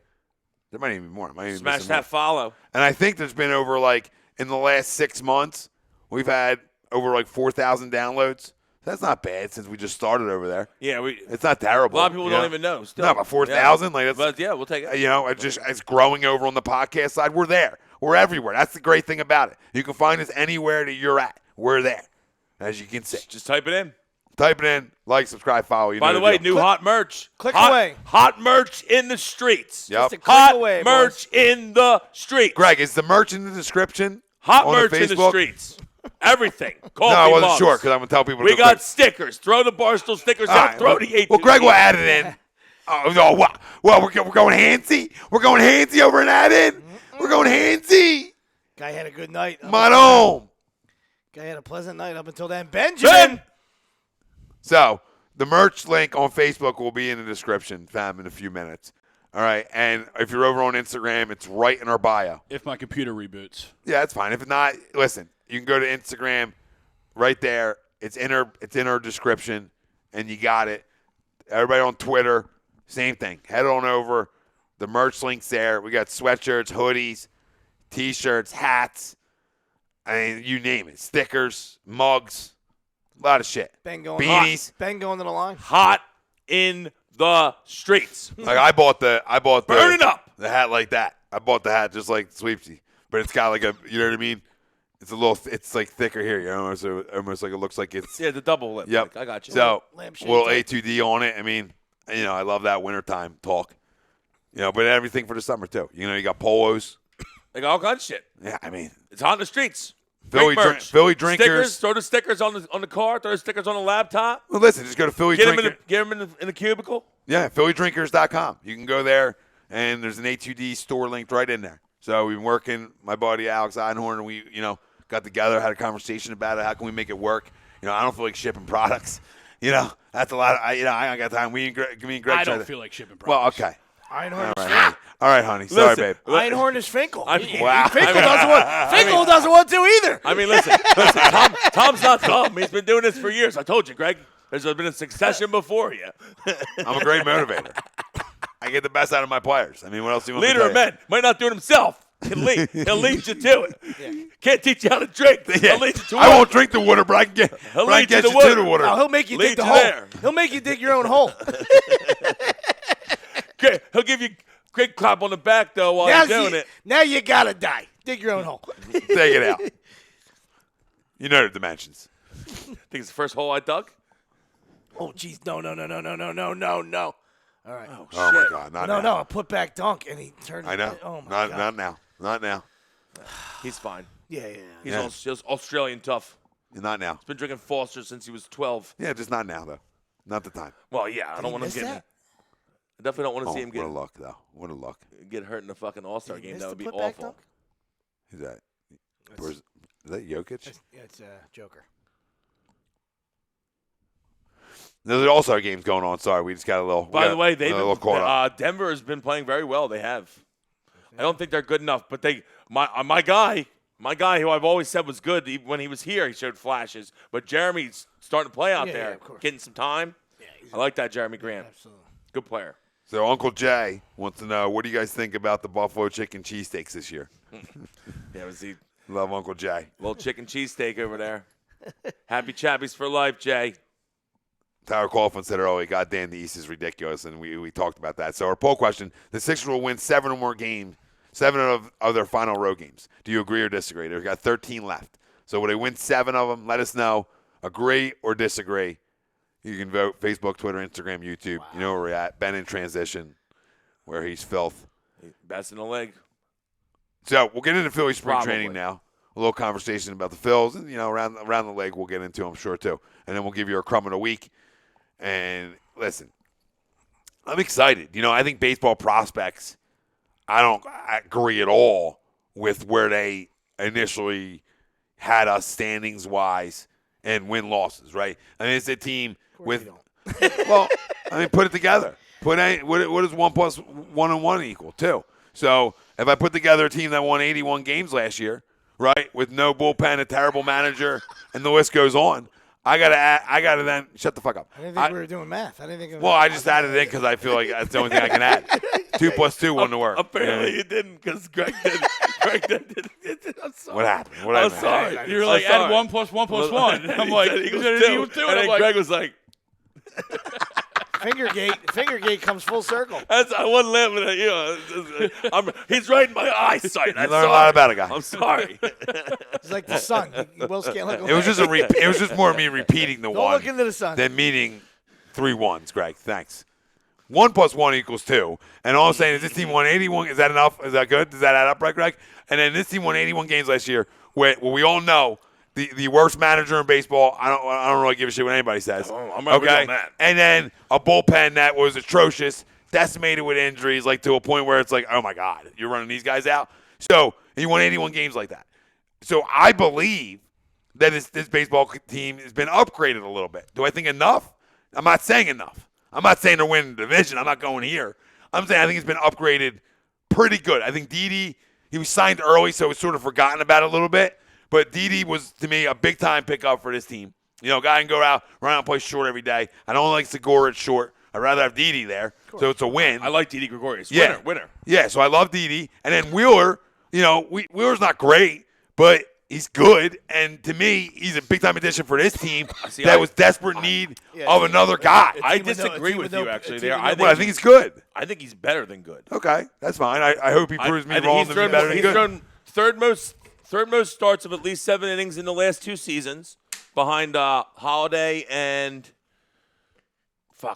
Speaker 2: There might even be more.
Speaker 3: Smash that follow.
Speaker 2: And I think there's been over in the last 6 months, we've had over 4,000 downloads. That's not bad since we just started over there.
Speaker 3: Yeah,
Speaker 2: it's not terrible.
Speaker 3: A lot of people don't even know. Still.
Speaker 2: No, about 4,000.
Speaker 3: Yeah. But yeah, we'll take it.
Speaker 2: It's growing over on the podcast side. We're there. We're everywhere. That's the great thing about it. You can find us anywhere that you're at. We're there, as you can see.
Speaker 3: Just type it in.
Speaker 2: Type it in. Like, subscribe, follow.
Speaker 3: By the way, new hot merch.
Speaker 4: Click away.
Speaker 3: Hot merch in the streets.
Speaker 2: Yep.
Speaker 4: Just a click
Speaker 3: Hot
Speaker 4: away,
Speaker 3: merch in the streets.
Speaker 2: Greg, is the merch in the description?
Speaker 3: Hot
Speaker 2: on
Speaker 3: merch
Speaker 2: the
Speaker 3: in the
Speaker 2: Facebook?
Speaker 3: streets. Everything. Coffee
Speaker 2: No, I wasn't
Speaker 3: mugs.
Speaker 2: sure because I'm going to tell people to
Speaker 3: We
Speaker 2: go
Speaker 3: got
Speaker 2: quick.
Speaker 3: stickers. Throw the Barstool stickers
Speaker 2: All
Speaker 3: out.
Speaker 2: right,
Speaker 3: Throw the 8.
Speaker 2: Well, Greg will add it in. Well, we're going handsy. We're going handsy over and add in. We're going handsy.
Speaker 4: Guy had a good night.
Speaker 2: Manon.
Speaker 4: Guy had a pleasant night up until then. Benjamin.
Speaker 2: So the merch link on Facebook will be in the description, fam, in a few minutes. All right, and if you're over on Instagram, it's right in our bio.
Speaker 5: If my computer reboots.
Speaker 2: Yeah, that's fine. If not, listen, you can go to Instagram right there. It's in our description, and you got it. Everybody on Twitter, same thing. Head on over. The merch link's there. We got sweatshirts, hoodies, T-shirts, hats, I mean, you name it. Stickers, mugs, a lot of shit.
Speaker 4: Beanies. Ben going to the line.
Speaker 3: Hot in the streets.
Speaker 2: Like I bought
Speaker 3: Burn it up.
Speaker 2: the hat like that. I bought the hat just like Sweepsy, but it's got like a, you know what I mean? It's like thicker here. You know, almost like it looks like it's.
Speaker 3: Yeah, the double lip.
Speaker 2: Yep.
Speaker 3: I got you.
Speaker 2: So
Speaker 4: Lampshade
Speaker 2: little
Speaker 4: type.
Speaker 2: A2D on it. I mean, I love that wintertime talk. But everything for the summer too. You got polos.
Speaker 3: They got all kinds of shit.
Speaker 2: Yeah, I mean,
Speaker 3: It's hot in the streets.
Speaker 2: Philly
Speaker 3: Great merch.
Speaker 2: drinkers.
Speaker 3: Stickers. Throw the stickers on the car. Throw the stickers on the laptop.
Speaker 2: Well, listen, just go to Philly
Speaker 3: Get them
Speaker 2: Drinker.
Speaker 3: in the cubicle.
Speaker 2: Yeah, PhillyDrinkers.com. You can go there, and there's an A2D store linked right in there. So we've been working, my buddy Alex Einhorn, and we, got together, had a conversation about it. How can we make it work? I don't feel like shipping products. That's a lot. I don't got time. Me and Greg
Speaker 5: I
Speaker 2: tried
Speaker 5: don't
Speaker 2: to-
Speaker 5: feel like shipping
Speaker 2: Well,
Speaker 5: products.
Speaker 2: okay.
Speaker 4: Einhorn.
Speaker 2: All right, honey. Sorry,
Speaker 3: Listen,
Speaker 2: babe.
Speaker 4: Einhorn is Finkel.
Speaker 3: I mean,
Speaker 2: Wow.
Speaker 4: Finkel doesn't want. Finkel doesn't want to either.
Speaker 3: I mean, listen. Tom's not dumb. He's been doing this for years. I told you, Greg. There's been a succession before you.
Speaker 2: I'm a great motivator. I get the best out of my players. I mean, what else do you want me to
Speaker 3: Leader
Speaker 2: tell
Speaker 3: of men might not do it himself. He'll lead you to it. Can't teach you how to drink.
Speaker 2: you?
Speaker 3: He'll lead you to
Speaker 2: I
Speaker 3: it.
Speaker 2: won't drink the water, but I can get,
Speaker 3: He'll
Speaker 2: but I
Speaker 3: lead
Speaker 2: can
Speaker 3: you
Speaker 2: get
Speaker 3: to
Speaker 2: you to
Speaker 3: water.
Speaker 2: the water.
Speaker 4: No, he'll make you
Speaker 3: Lead
Speaker 4: dig the
Speaker 3: you
Speaker 4: hole.
Speaker 3: there.
Speaker 4: He'll make you dig your own hole.
Speaker 3: He'll give you a great clap on the back, though, while you're doing it.
Speaker 4: Now you gotta die. Dig your own hole.
Speaker 2: Take it out. You know the dimensions.
Speaker 3: Think it's the first hole I dug?
Speaker 4: Oh, jeez. No. All right.
Speaker 2: Oh my God, not now.
Speaker 4: No, a put back dunk, and he turned.
Speaker 2: I know.
Speaker 4: Oh my God.
Speaker 2: Not now.
Speaker 3: He's fine.
Speaker 4: Yeah.
Speaker 3: He's
Speaker 2: Yeah.
Speaker 3: He's Australian tough.
Speaker 2: Not now.
Speaker 3: Been drinking Foster since he was 12.
Speaker 2: Yeah, just not now though. Not the time.
Speaker 3: Well, yeah, I don't want him
Speaker 4: miss
Speaker 3: getting.
Speaker 4: that?
Speaker 3: I definitely don't want to see him
Speaker 2: What a luck though. What a luck.
Speaker 3: get hurt in the fucking All-Star game.
Speaker 4: Missed
Speaker 3: That
Speaker 4: the
Speaker 3: would be
Speaker 4: put-back
Speaker 3: awful.
Speaker 4: dunk?
Speaker 2: Who's that? Is that Jokic?
Speaker 4: It's Joker.
Speaker 2: There's All-Star games going on. Sorry, we just got a little.
Speaker 3: By the way,
Speaker 2: Denver.
Speaker 3: Denver has been playing very well. They have. I don't think they're good enough, but my guy who I've always said was good, when he was here, he showed flashes. But Jeremy's starting to play out
Speaker 4: Yeah,
Speaker 3: there,
Speaker 4: of course.
Speaker 3: getting some time.
Speaker 4: Yeah,
Speaker 3: I like that Jeremy Grant.
Speaker 4: Absolutely.
Speaker 3: Good player.
Speaker 2: So Uncle Jay wants to know, what do you guys think about the Buffalo chicken cheesesteaks this year?
Speaker 3: Yeah, was he
Speaker 2: Love Uncle Jay.
Speaker 3: little chicken cheesesteak over there? Happy Chappies for life, Jay.
Speaker 2: Tyler Coughlin said earlier, goddamn, the East is ridiculous, and we talked about that. So our poll question, the Sixers will win 7 or more games, 7 of their final road games. Do you agree or disagree? They've got 13 left. So will they win 7 of them? Let us know. Agree or disagree. You can vote Facebook, Twitter, Instagram, YouTube. Wow. You know where we're at. Ben in transition, where he's filth.
Speaker 3: Best in the league.
Speaker 2: So we'll get into Philly spring
Speaker 3: Probably.
Speaker 2: training now. A little conversation about the Phils, and around the league we'll get into, I'm sure too. And then we'll give you a crumb of the week. And listen, I'm excited. I think baseball prospects, I don't agree at all with where they initially had us standings wise and win losses. Right? I mean, it's a team with. Well, I mean, put it together. What does 1 plus 1 and 1 equal? 2. So if I put together a team that won 81 games last year, right, with no bullpen, a terrible manager, and the list goes on, I gotta then shut the fuck up.
Speaker 4: I didn't think we were doing math. I didn't think.
Speaker 2: Well, I just added it in because I feel like that's the only thing I can add. 2 plus 2 wouldn't work.
Speaker 3: Apparently you didn't, because Greg did. Greg did. I'm sorry.
Speaker 2: What happened?
Speaker 3: I'm sorry.
Speaker 5: You were like,
Speaker 3: I'm sorry.
Speaker 5: add 1 plus 1 plus 1. I'm like,
Speaker 3: he
Speaker 5: is
Speaker 3: goes
Speaker 5: it an
Speaker 3: 2.
Speaker 5: equal 2?
Speaker 3: And
Speaker 5: And
Speaker 3: then
Speaker 5: I'm like,
Speaker 3: Greg was like,
Speaker 4: Fingergate comes full circle.
Speaker 3: I wasn't laughing at you. He's right in my eyesight.
Speaker 2: You learn a lot about a guy.
Speaker 3: I'm sorry.
Speaker 4: It's like the sun. Will Scanlon.
Speaker 2: It was just it was just more me repeating the
Speaker 4: Don't
Speaker 2: one
Speaker 4: look into the sun.
Speaker 2: than meaning 3 ones, Greg. Thanks. 1 plus 1 equals 2. And all I'm saying is this team won 81. Is that enough? Is that good? Does that add up right, Greg? And then this team won 81 games last year where we all know the worst manager in baseball. I don't really give a shit what anybody says.
Speaker 3: I'm not with you on that.
Speaker 2: And then a bullpen that was atrocious, decimated with injuries, like to a point where it's like, oh my God, you're running these guys out. So you won 81 games like that. So I believe that this baseball team has been upgraded a little bit. Do I think enough? I'm not saying enough. I'm not saying they're winning the division. I'm not going here. I'm saying I think it's been upgraded pretty good. I think Didi, he was signed early, so it's sort of forgotten about a little bit. But Didi was, to me, a big-time pickup for this team. Guy can go out, run out and play short every day. I don't like Segura at short. I'd rather have Didi there, so it's a win.
Speaker 3: I like Didi Gregorius.
Speaker 2: Yeah.
Speaker 3: Winner.
Speaker 2: Yeah, so I love Didi. And then Wheeler, Wheeler's not great, but, He's good, and to me, he's a big-time addition for this team that was desperate need of another guy.
Speaker 3: I disagree with you, actually, there.
Speaker 2: I think he's good.
Speaker 3: I think he's better than good.
Speaker 2: Okay, that's fine. I hope he proves me wrong to be better than good.
Speaker 3: He's thrown third most starts of at least 7 innings in the last 2 seasons, behind Holiday and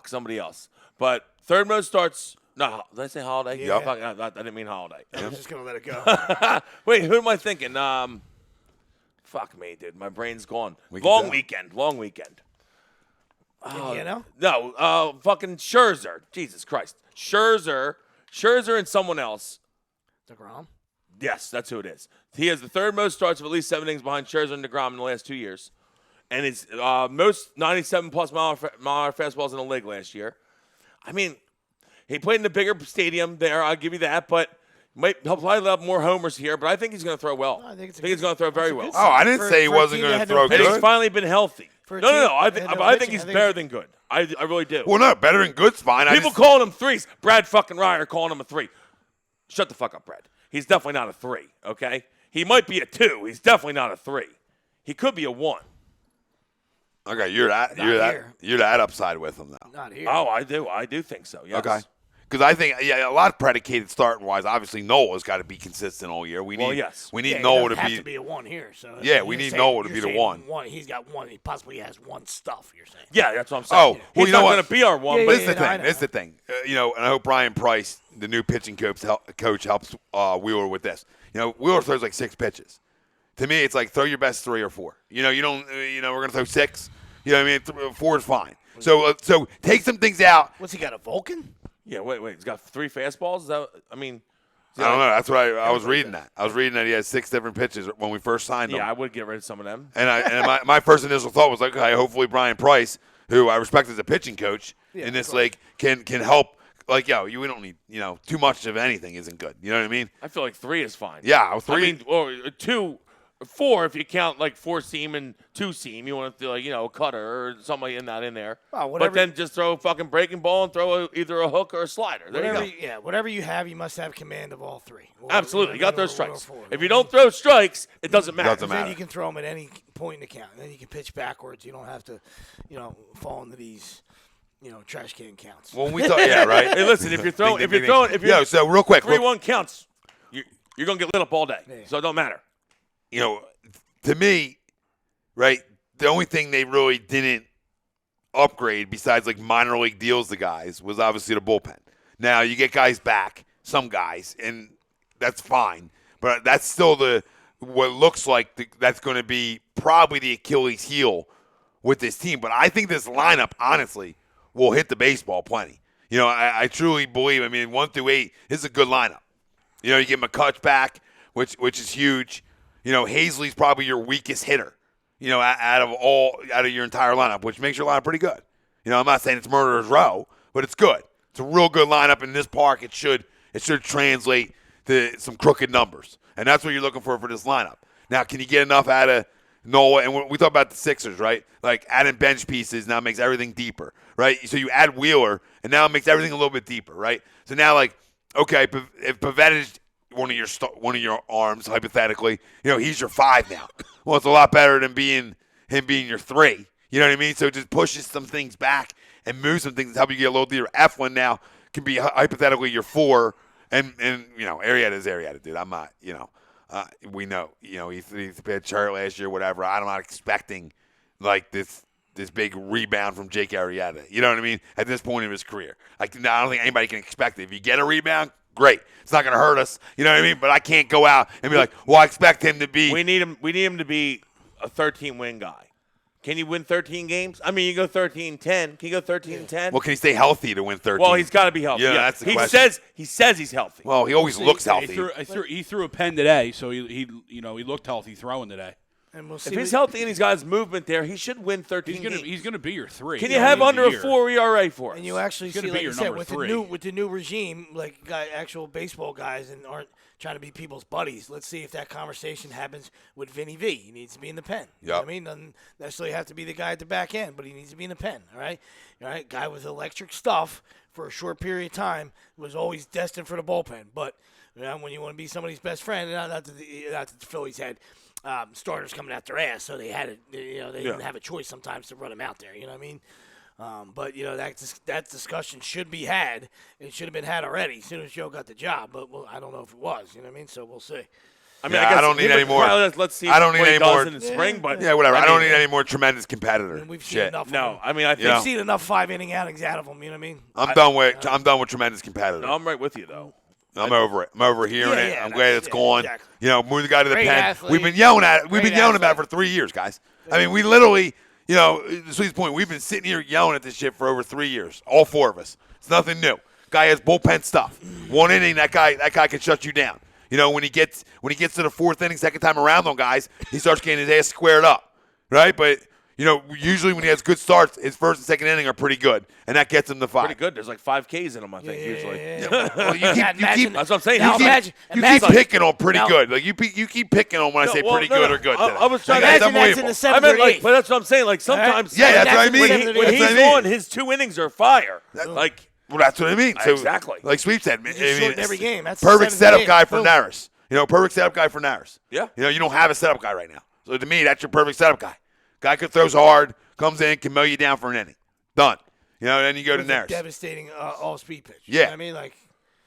Speaker 3: somebody else. But third most starts. No, did I say Holiday?
Speaker 2: Yep.
Speaker 3: I didn't mean Holiday.
Speaker 4: I'm just gonna let it go.
Speaker 3: Wait, who am I thinking? Fuck me, dude. My brain's gone. Long weekend.
Speaker 4: You know?
Speaker 3: No, fucking Scherzer. Jesus Christ. Scherzer and someone else.
Speaker 4: DeGrom?
Speaker 3: Yes, that's who it is. He has the third most starts of at least 7 innings behind Scherzer and DeGrom in the last 2 years. And his most 97-plus mile fastballs in the league last year. I mean, he played in the bigger stadium there. I'll give you that. But he'll probably have more homers here. But I think he's going to throw well.
Speaker 4: I think
Speaker 3: he's going to throw very well.
Speaker 2: Oh, I didn't say he wasn't going to throw good.
Speaker 3: And he's finally been healthy. No. I think he's better than good. I really do.
Speaker 2: Well, no, better than good's fine.
Speaker 3: People calling him 3s. Brad fucking Ryer calling him a 3. Shut the fuck up, Brad. He's definitely not a 3, okay? He might be a 2. He's definitely not a 3. He could be a 1.
Speaker 2: Okay, you're that upside with him, though.
Speaker 4: Not here.
Speaker 3: Oh, I do think so, yes.
Speaker 2: Okay. Because I think, a lot predicated starting-wise. Obviously, Noah's got to be consistent all year. We need Noah
Speaker 4: to be a 1 here. So
Speaker 2: we need Noah to be the 1.
Speaker 4: He's got 1. He possibly has 1 stuff, you're saying.
Speaker 3: Yeah, that's what I'm saying.
Speaker 2: Oh, well,
Speaker 3: he's not going to be our 1.
Speaker 2: But
Speaker 3: But
Speaker 2: this is the thing. And I hope Brian Price, the new pitching coach helps Wheeler with this. Wheeler throws like 6 pitches. To me, it's like throw your best 3 or 4. You don't. We're going to throw 6. You know what I mean? 4 is fine. So take some things out.
Speaker 4: What's he got, a Vulcan?
Speaker 3: Yeah, wait. He's got 3 fastballs? Is that, I don't
Speaker 2: know. That's what I was reading that. I was reading that he had 6 different pitches when we first signed him.
Speaker 3: Yeah, I would get rid of some of them.
Speaker 2: And my first initial thought was like, okay, hopefully Brian Price, who I respect as a pitching coach in this league, can help. Like, we don't need, too much of anything isn't good. You know what I mean?
Speaker 3: I feel like 3 is fine.
Speaker 2: Yeah, 3.
Speaker 3: I mean, or 2, 4 if you count like 4-seam and 2-seam. You want to do a cutter or something in there. But then just throw a fucking breaking ball and throw either a hook or a slider. There you go.
Speaker 4: Whatever you have, you must have command of all 3.
Speaker 3: Absolutely. You got those strikes. If you don't throw strikes, it doesn't matter.
Speaker 4: Then you can throw them at any point in the count. And then you can pitch backwards. You don't have to, fall into these trash can counts.
Speaker 2: Well, we thought, right.
Speaker 3: Hey, listen, if you're
Speaker 2: so real quick,
Speaker 3: 3-1 counts, you're gonna get lit up all day. Yeah. So it don't matter.
Speaker 2: To me, right, the only thing they really didn't upgrade besides like minor league deals to guys was obviously the bullpen. Now you get guys back, some guys, and that's fine. But that's still what looks like that's going to be probably the Achilles heel with this team. But I think this lineup, honestly, will hit the baseball plenty. I truly believe. 1 through 8 is a good lineup. You get McCutch back, which is huge. Hazley's probably your weakest hitter. Out of your entire lineup, which makes your lineup pretty good. I'm not saying it's murderer's row, but it's good. It's a real good lineup in this park. It should translate to some crooked numbers, and that's what you're looking for this lineup. Now, can you get enough out of Noah? And we talk about the Sixers, right? Like adding bench pieces now makes everything deeper, right? So you add Wheeler, and now it makes everything a little bit deeper, right? So now, okay, if Pavetta is one of your arms, hypothetically, he's your 5 now. Well, it's a lot better than him being your 3. You know what I mean? So it just pushes some things back and moves some things to help you get a little deeper. Eflin now can be hypothetically your 4, and Arrieta is Arrieta, dude. I'm not, we know, he pitched hurt last year, whatever. I'm not expecting like this big rebound from Jake Arrieta. You know what I mean? At this point in his career, I don't think anybody can expect it. If you get a rebound, great. It's not going to hurt us. You know what I mean? But I can't go out and be like, well, I expect him to be.
Speaker 3: We need him to be a 13-win guy. Can you win 13 games? You go 13-10. Can you go 13-10?
Speaker 2: Well, can he stay healthy to win 13?
Speaker 3: Well, he's got to be healthy.
Speaker 2: Yeah, that's the question.
Speaker 3: He says he's healthy.
Speaker 2: Well, he always looks healthy.
Speaker 5: He threw a pen today, so he looked healthy throwing today.
Speaker 4: And we'll see
Speaker 3: if he's healthy and he's got his movement there, he should win 13 games.
Speaker 5: He's going to be your 3.
Speaker 3: Can you have under a 4 ERA for us?
Speaker 4: And you actually see, like you said, with the new regime, like actual baseball guys and aren't trying to be people's buddies. Let's see if that conversation happens with Vinny V. He needs to be in the pen. You know what I mean? Doesn't necessarily have to be the guy at the back end, but he needs to be in the pen. All right? Guy with electric stuff for a short period of time was always destined for the bullpen. But when you want to be somebody's best friend, not that the Phillies had starters coming out their ass, so they had it. They didn't have a choice sometimes to run them out there. You know what I mean? But that discussion should be had. It should have been had already as soon as Joe got the job. But I don't know if it was. You know what I mean? So we'll see.
Speaker 3: I mean, I
Speaker 2: don't need any more.
Speaker 3: Let's see.
Speaker 2: I don't need any more
Speaker 3: in the spring, but
Speaker 2: whatever. I don't need any more tremendous competitor.
Speaker 4: We've seen enough.
Speaker 3: No, I mean, I think
Speaker 4: we've seen enough 5-inning outings out of them. You know what I mean?
Speaker 2: I'm done with tremendous competitor.
Speaker 3: No, I'm right with you though.
Speaker 2: I'm over it. I'm over hearing it. I'm glad it's gone.
Speaker 4: Exactly.
Speaker 2: Move the guy to the
Speaker 4: Great
Speaker 2: pen.
Speaker 4: athlete.
Speaker 2: We've been yelling at it. We've been
Speaker 4: Great
Speaker 2: yelling about it
Speaker 4: athlete.
Speaker 2: for 3 years, guys. I mean, we literally, to Sweet's point, we've been sitting here yelling at this shit for over 3 years. All four of us. It's nothing new. Guy has bullpen stuff. 1 inning, that guy can shut you down. When he gets to the 4th inning, second time around on guys, he starts getting his ass squared up, right? But usually when he has good starts, his first and second inning are pretty good, and that gets him the 5.
Speaker 3: Pretty good. There's like 5 Ks in them, I think, usually.
Speaker 2: Well, you keep
Speaker 3: That's what I'm saying.
Speaker 2: you keep picking on pretty good. Like you keep picking on when I say pretty good or good.
Speaker 3: I was trying
Speaker 2: Like,
Speaker 3: to
Speaker 4: Imagine that's in the 7th
Speaker 3: I meant
Speaker 4: or 8th.
Speaker 3: but that's what I'm saying. Like sometimes,
Speaker 2: Yeah, that's what I
Speaker 4: Jackson
Speaker 2: mean.
Speaker 4: Witten
Speaker 3: when
Speaker 2: That's
Speaker 3: he's
Speaker 2: what I mean.
Speaker 3: on, his 2 innings are fire.
Speaker 2: Well, that's what I mean. So,
Speaker 3: Exactly.
Speaker 2: Like Sweep said,
Speaker 4: shorten every game. That's
Speaker 2: perfect
Speaker 4: 7th
Speaker 2: setup
Speaker 4: game.
Speaker 2: guy for
Speaker 4: Boom.
Speaker 2: Naris. Perfect setup guy for Naris.
Speaker 3: Yeah.
Speaker 2: You don't have a setup guy right now. So to me, that's your perfect setup guy. Guy could throws hard, comes in, can mow you down for an inning. Done. Then you go to
Speaker 4: With a
Speaker 2: Naris.
Speaker 4: devastating all-speed pitch.
Speaker 2: Yeah.
Speaker 4: You know what I mean? Like,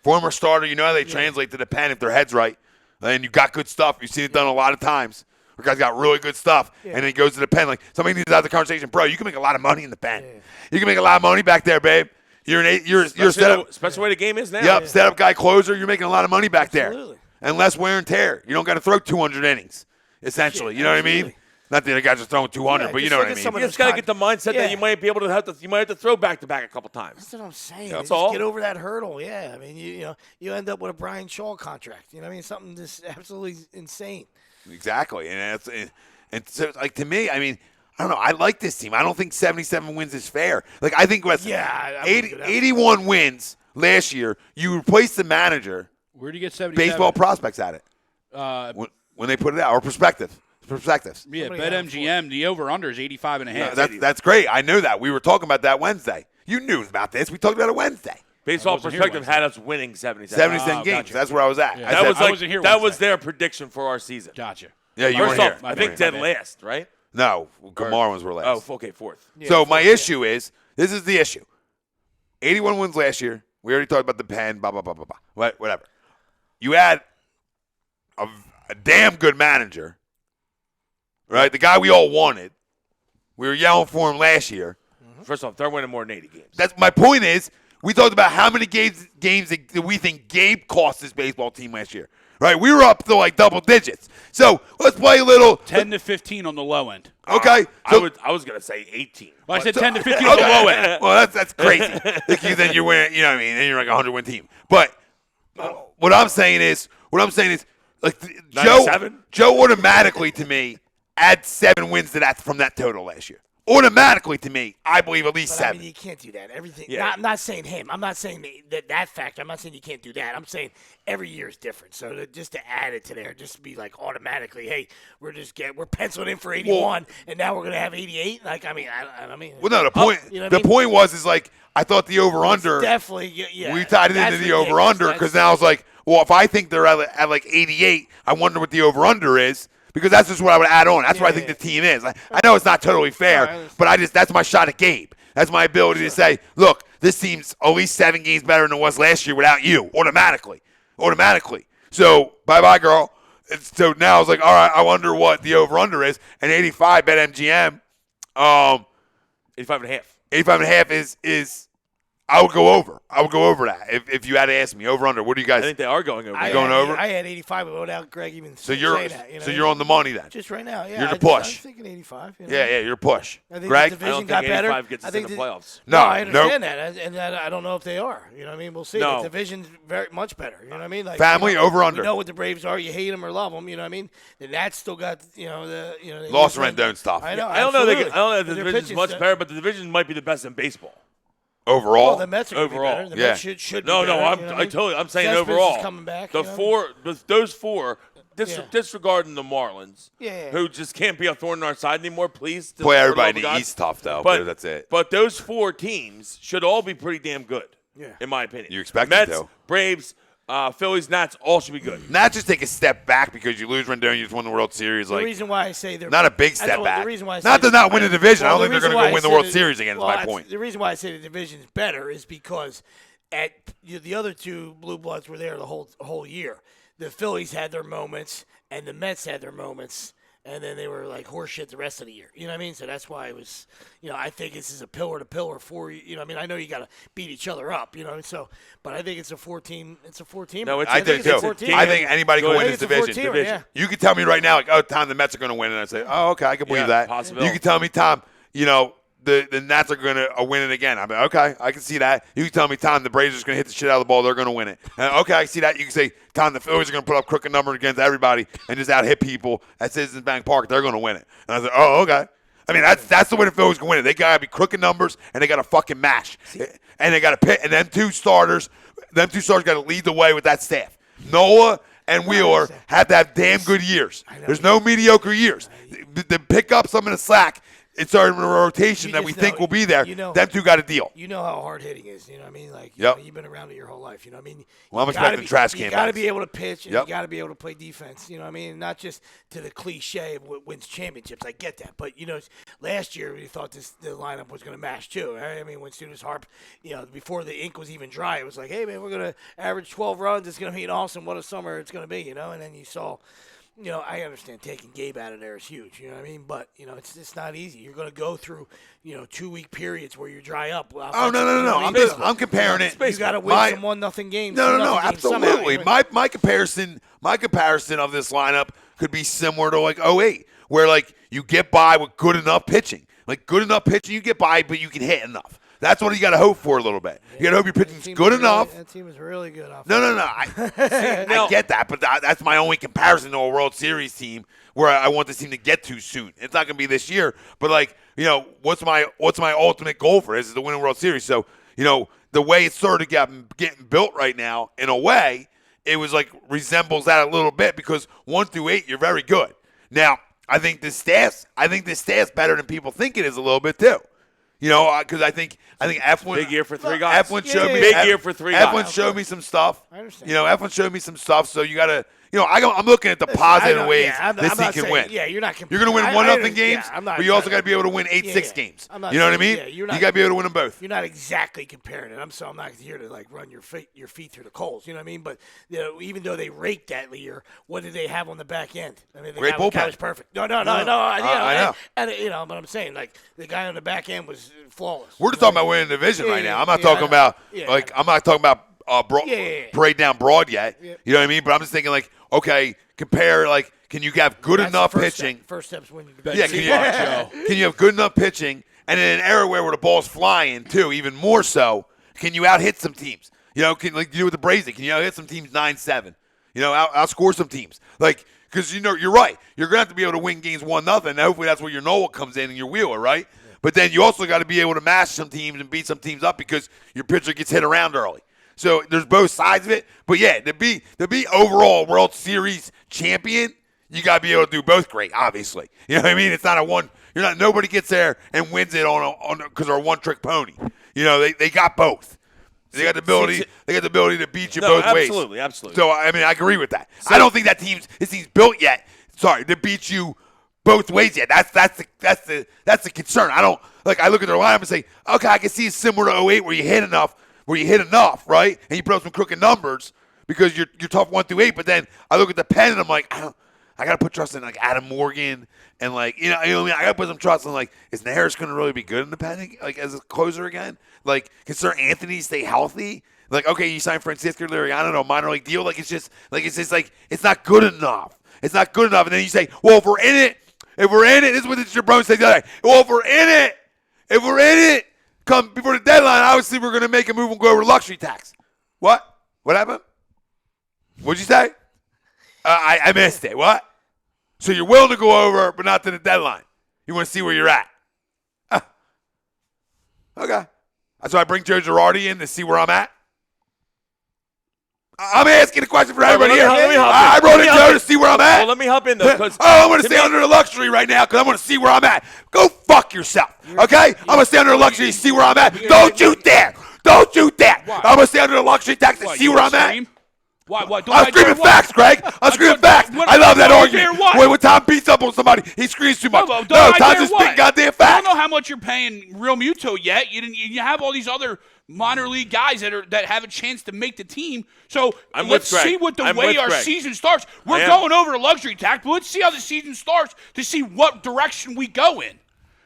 Speaker 2: Former starter, how they translate to the pen if their head's right. And you got good stuff. You've seen it done a lot of times. Where guys got really good stuff, and then he goes to the pen. Like somebody needs to have the conversation, bro. You can make a lot of money in the pen. You can make a lot of money back there, babe. You're setup.
Speaker 3: Especially the way the game is now.
Speaker 2: Yep, setup guy, closer. You're making a lot of money back
Speaker 4: Absolutely.
Speaker 2: there, and less wear and tear. You don't got to throw 200 innings, essentially. You know what I mean?
Speaker 4: absolutely.
Speaker 2: Not that the guy's just throwing 200,
Speaker 4: Yeah,
Speaker 2: but you
Speaker 4: just
Speaker 2: know
Speaker 4: look
Speaker 2: what I
Speaker 4: at
Speaker 2: mean.
Speaker 4: some of
Speaker 3: You just got to get the mindset
Speaker 4: Yeah.
Speaker 3: that you might be able to you might have to throw back to back a couple times.
Speaker 4: That's what I'm saying.
Speaker 3: That's
Speaker 4: Just
Speaker 3: all.
Speaker 4: get over that hurdle. Yeah. I mean, you end up with a Brian Shaw contract. You know what I mean? Something just absolutely insane.
Speaker 2: Exactly, and so like to me, I mean, I don't know. I like this team. I don't think 77 wins is fair. Like I think what's
Speaker 4: I wouldn't do that.
Speaker 2: 81 wins last year. You replaced the manager.
Speaker 5: Where do you get 77?
Speaker 2: Baseball prospects at it
Speaker 5: Uh,
Speaker 2: when they put it out, or perspectives.
Speaker 5: yeah,
Speaker 4: Somebody got it
Speaker 5: BetMGM, the over-under is 85.5.
Speaker 2: That's great. I know that. We were talking about that Wednesday. You knew about this. We talked about it Wednesday.
Speaker 3: Baseball
Speaker 5: wasn't here
Speaker 3: perspective
Speaker 5: Wednesday.
Speaker 3: had us winning 77.
Speaker 2: 77 games.
Speaker 5: gotcha.
Speaker 2: That's where I was at.
Speaker 5: Yeah.
Speaker 2: I
Speaker 3: That
Speaker 2: said-
Speaker 3: was
Speaker 5: I wasn't here
Speaker 3: that was
Speaker 5: Wednesday.
Speaker 3: their prediction for our season.
Speaker 5: Gotcha.
Speaker 2: yeah, you
Speaker 3: First
Speaker 2: weren't
Speaker 3: off,
Speaker 2: here.
Speaker 3: I think dead last, right?
Speaker 2: No, Marlins were last.
Speaker 3: Oh, okay, 4th.
Speaker 2: So my issue is, this is the issue. 81 wins last year. We already talked about the pen, blah, blah, blah, blah, blah. Whatever. You had a damn good manager, right? The guy we all wanted. We were yelling for him last year.
Speaker 3: First off, they're winning more than 80 games.
Speaker 2: That's my point is, we talked about how many games that we think Gabe cost this baseball team last year. Right? We were up to like double digits. So let's play a little.
Speaker 5: 10 to 15 on the low end.
Speaker 2: Okay.
Speaker 3: I was gonna say 18.
Speaker 5: Well, I said 10 to 15 on the low end.
Speaker 2: Well, that's crazy. Because then you're winning, you know what I mean? Then you're like a 100-win team. But what I'm saying is, like Joe automatically to me adds 7 wins to that from that total last year. Automatically to me, I believe at least
Speaker 4: But
Speaker 2: 7.
Speaker 4: I mean, you can't do that. Everything.
Speaker 3: Yeah.
Speaker 4: I'm not saying him. I'm not saying that factor. I'm not saying you can't do that. I'm saying every year is different. So just to add it to there, just to be like automatically, hey, we're penciled in for 81, and now we're gonna have 88. Like I mean,
Speaker 2: Well, no, the point
Speaker 4: you know what
Speaker 2: the
Speaker 4: I mean?
Speaker 2: point was like I thought the over under.
Speaker 4: Definitely, yeah.
Speaker 2: We tied it
Speaker 4: That's
Speaker 2: into the over under
Speaker 4: ridiculous.
Speaker 2: because now I was like, well, if I think they're at like 88, I wonder what the over under is. Because that's just what I would add on. That's what I think the team is. I know it's not totally fair, but that's my shot at Gabe. That's my ability to say, look, this team's at least 7 games better than it was last year without you, automatically. So, bye-bye, girl. So now I was like, all right, I wonder what the over-under is. And 85 BetMGM,
Speaker 3: 85.5.
Speaker 2: 85.5 is I would go over. I would go over that if you had to ask me. Over under. What do you
Speaker 3: I
Speaker 2: guys?
Speaker 3: think they are going over.
Speaker 2: going over?
Speaker 4: I had 85 without Greg even
Speaker 2: So you're
Speaker 4: saying that. You know?
Speaker 2: you're on the money then.
Speaker 4: Just right now, yeah.
Speaker 2: You're the
Speaker 4: I
Speaker 2: push.
Speaker 4: was thinking 85. You know?
Speaker 2: Yeah, you're push.
Speaker 4: I think
Speaker 2: Greg,
Speaker 4: the
Speaker 3: I
Speaker 4: division
Speaker 3: don't
Speaker 4: got
Speaker 3: think
Speaker 4: better.
Speaker 3: 85 gets
Speaker 4: I
Speaker 3: us
Speaker 4: think
Speaker 3: in the playoffs.
Speaker 2: No,
Speaker 4: I understand
Speaker 2: nope.
Speaker 4: that, and I don't know if they are. You know what I mean? We'll see.
Speaker 3: No.
Speaker 4: The division's very much better. You know what I mean? Like
Speaker 2: Family, over, under.
Speaker 4: You know what the Braves are. You hate them or love them. You know what I mean? And that's still got they
Speaker 2: Lost Rendon stuff.
Speaker 4: I know.
Speaker 3: I don't know. I
Speaker 4: absolutely.
Speaker 3: don't know if the
Speaker 4: Their
Speaker 3: division's
Speaker 4: pitching's
Speaker 3: much
Speaker 4: done-
Speaker 3: better, but the division might be the best in baseball.
Speaker 2: Overall,
Speaker 4: Well, the Mets are gonna be
Speaker 3: Overall.
Speaker 4: better. The
Speaker 2: Yeah.
Speaker 4: Mets should be
Speaker 3: No,
Speaker 4: better,
Speaker 3: no,
Speaker 4: you know what I mean?
Speaker 3: I'm saying
Speaker 4: Cespedes is
Speaker 3: overall.
Speaker 4: coming back.
Speaker 3: The
Speaker 4: you know what I mean?
Speaker 3: those four,
Speaker 4: Yeah.
Speaker 3: disregarding the Marlins,
Speaker 4: Yeah.
Speaker 3: who just can't be a thorn in our side anymore. Please,
Speaker 2: play
Speaker 3: for the
Speaker 2: everybody
Speaker 3: love
Speaker 2: in
Speaker 3: of
Speaker 2: the
Speaker 3: God.
Speaker 2: East tough though.
Speaker 3: But
Speaker 2: That's it.
Speaker 3: But those 4 teams should all be pretty damn good.
Speaker 4: Yeah.
Speaker 3: in my opinion.
Speaker 2: You expect them
Speaker 3: Mets,
Speaker 2: to.
Speaker 3: Braves, Phillies, Nats, all should be good.
Speaker 2: Not just take a step back because you lose Rendon, you just won the World Series.
Speaker 4: The reason why I say they're
Speaker 2: not a big step back.
Speaker 4: The reason why I
Speaker 2: not
Speaker 4: say
Speaker 2: to not win the division.
Speaker 4: Well,
Speaker 2: I don't think they're going to go win the World Series again. Is my point.
Speaker 4: The reason why I say the division is better is because the other two Blue Bloods were there the whole year. The Phillies had their moments, and the Mets had their moments. And then they were like horseshit the rest of the year. You know what I mean? So that's why it was, I think this is a pillar to pillar for you. I know you got to beat each other up, but I think it's a 14. It's a 14.
Speaker 3: No,
Speaker 2: I think too. I think anybody can win this division.
Speaker 4: Yeah.
Speaker 2: You can tell me right now, Tom, the Mets are going to win. And I say, okay, I can believe that.
Speaker 3: Possibility.
Speaker 2: You can tell me, Tom, the Nats are going to win it again. I'm like, okay, I can see that. You can tell me, Tom, the Braves are going to hit the shit out of the ball. They're going to win it. And, okay, I see that. You can say, Tom, the Phillies are going to put up crooked numbers against everybody and just out hit people at Citizens Bank Park. They're going to win it. And I said, oh, okay. I mean, that's the way the Phillies can win it. They got to be crooked numbers and they got to fucking mash. And they got to pit. And them two starters got to lead the way with that staff. Noah and Wheeler have to have damn good years. There's no mediocre years. They pick up some of the slack. It's our rotation that we think will be there. Them two got a deal.
Speaker 4: You know how hard hitting is. You know what I mean? Like, you've been around it your whole life. You know what I mean?
Speaker 2: Well, I'm expecting trash cans.
Speaker 4: You got to be able to pitch, and you got to be able to play defense. You know what I mean? Not just to the cliche of what wins championships. I get that. But, last year we thought the lineup was going to mash too. Right? I mean, when Students Harp, before the ink was even dry, it was like, hey, man, we're going to average 12 runs. It's going to be awesome. What a summer it's going to be, And then you saw – I understand taking Gabe out of there is huge. You know what I mean? But, it's not easy. You're going to go through, 2-week periods where you dry up.
Speaker 2: Oh, no. I'm comparing it.
Speaker 4: You got to win some 1-0 games.
Speaker 2: No, absolutely. My comparison of this lineup could be similar to like 08, where like you get by with good enough pitching. Like good enough pitching, you get by, but you can hit enough. That's what you got to hope for a little bit. You got to hope your pitching's good enough.
Speaker 4: That team is really good.
Speaker 2: No. I get that, but that's my only comparison to a World Series team where I want this team to get to soon. It's not going to be this year, but like, what's my ultimate goal for this is to win a World Series. So, the way it's sort of getting built right now, in a way, it was like resembles that a little bit because 1 through 8, you're very good. Now, I think the staff's better than people think it is a little bit too. Because I think F1
Speaker 3: big year for 3 guys.
Speaker 2: F1 showed me
Speaker 3: big year for 3 guys.
Speaker 2: F1 showed me some stuff.
Speaker 4: I understand.
Speaker 2: F1 showed me some stuff. So you got to. I'm looking at the positive ways this team can win.
Speaker 4: Yeah, you're not.
Speaker 2: You're going to win 1-0 games, but you also got to be able to win 8-6 games. You know what I mean? You got to be able to win them both.
Speaker 4: You're not exactly comparing it. I'm not here to like run your feet through the coals. You know what I mean? But even though they raked that year, what did they have on the back end? I mean,
Speaker 2: great bullpen.
Speaker 4: Was perfect. No. I know. But I'm saying like the guy on the back end was flawless.
Speaker 2: We're just talking about winning the division right now. I'm not talking about parade down broad yet. You know what I mean? But I'm just thinking like, okay, compare like, can you have good enough pitching?
Speaker 4: First step's winning the
Speaker 5: division.
Speaker 2: Can you have good enough pitching? And in an era where the ball's flying too, even more so, can you out hit some teams? Can like you do with the Braves? Can you out hit some teams 9-7? Outscore some teams like. Because, you're right. You're going to have to be able to win games 1-0. And hopefully that's where your Noah comes in and your Wheeler, right? Yeah. But then you also got to be able to mash some teams and beat some teams up because your pitcher gets hit around early. So there's both sides of it. But, yeah, to be overall World Series champion, you got to be able to do both great, obviously. You know what I mean? It's not a one. Nobody gets there and wins it because they're a one-trick pony. They got both. They got the ability. They got the ability to beat you both ways.
Speaker 3: Absolutely.
Speaker 2: So I mean, I agree with that. I don't think this team's built yet. Sorry, to beat you both ways yet. That's the concern. I don't like. I look at their lineup and say, okay, I can see it's similar to 08 where you hit enough, right, and you put up some crooked numbers because you're tough 1 through 8. But then I look at the pen and I'm like, I gotta put trust in like Adam Morgan and like what I mean. I gotta put some trust in like, is Naharris gonna really be good in the pen like as a closer again? Like, can Sir Anthony stay healthy? Like, okay, you signed Francisco Liriano, no minor league deal. It's just like it's not good enough. It's not good enough. And then you say, well, if we're in it, this is what the Jabron said the other day. Well, if we're in it, come before the deadline, obviously we're gonna make a move and go over luxury tax. What? What happened? What'd you say? I missed it. What? So you're willing to go over, but not to the deadline. You want to see where you're at. Okay. So I bring Joe Girardi in to see where I'm at. I'm asking a question for everybody here. I brought in Joe to see where I'm at.
Speaker 3: Well, let me hop in, though.
Speaker 2: I want to stay under the luxury right now because I want to see where I'm at. Go fuck yourself, okay? I'm going to stay under the luxury to see where I'm at. Don't you dare. Don't you dare. I'm going to stay under the luxury tax to see where I'm at.
Speaker 5: Why? Don't
Speaker 2: I'm screaming
Speaker 5: dare what?
Speaker 2: facts, Greg. I'm screaming facts. I love that argument. When Tom beats up on somebody, he screams too much.
Speaker 5: No,
Speaker 2: Tom's just spitting goddamn facts.
Speaker 5: I don't know how much you're paying Real Muto yet. You have all these other minor league guys that have a chance to make the team. So let's see what the way our season starts. We're going over to luxury tax, but let's see how the season starts to see what direction we go in.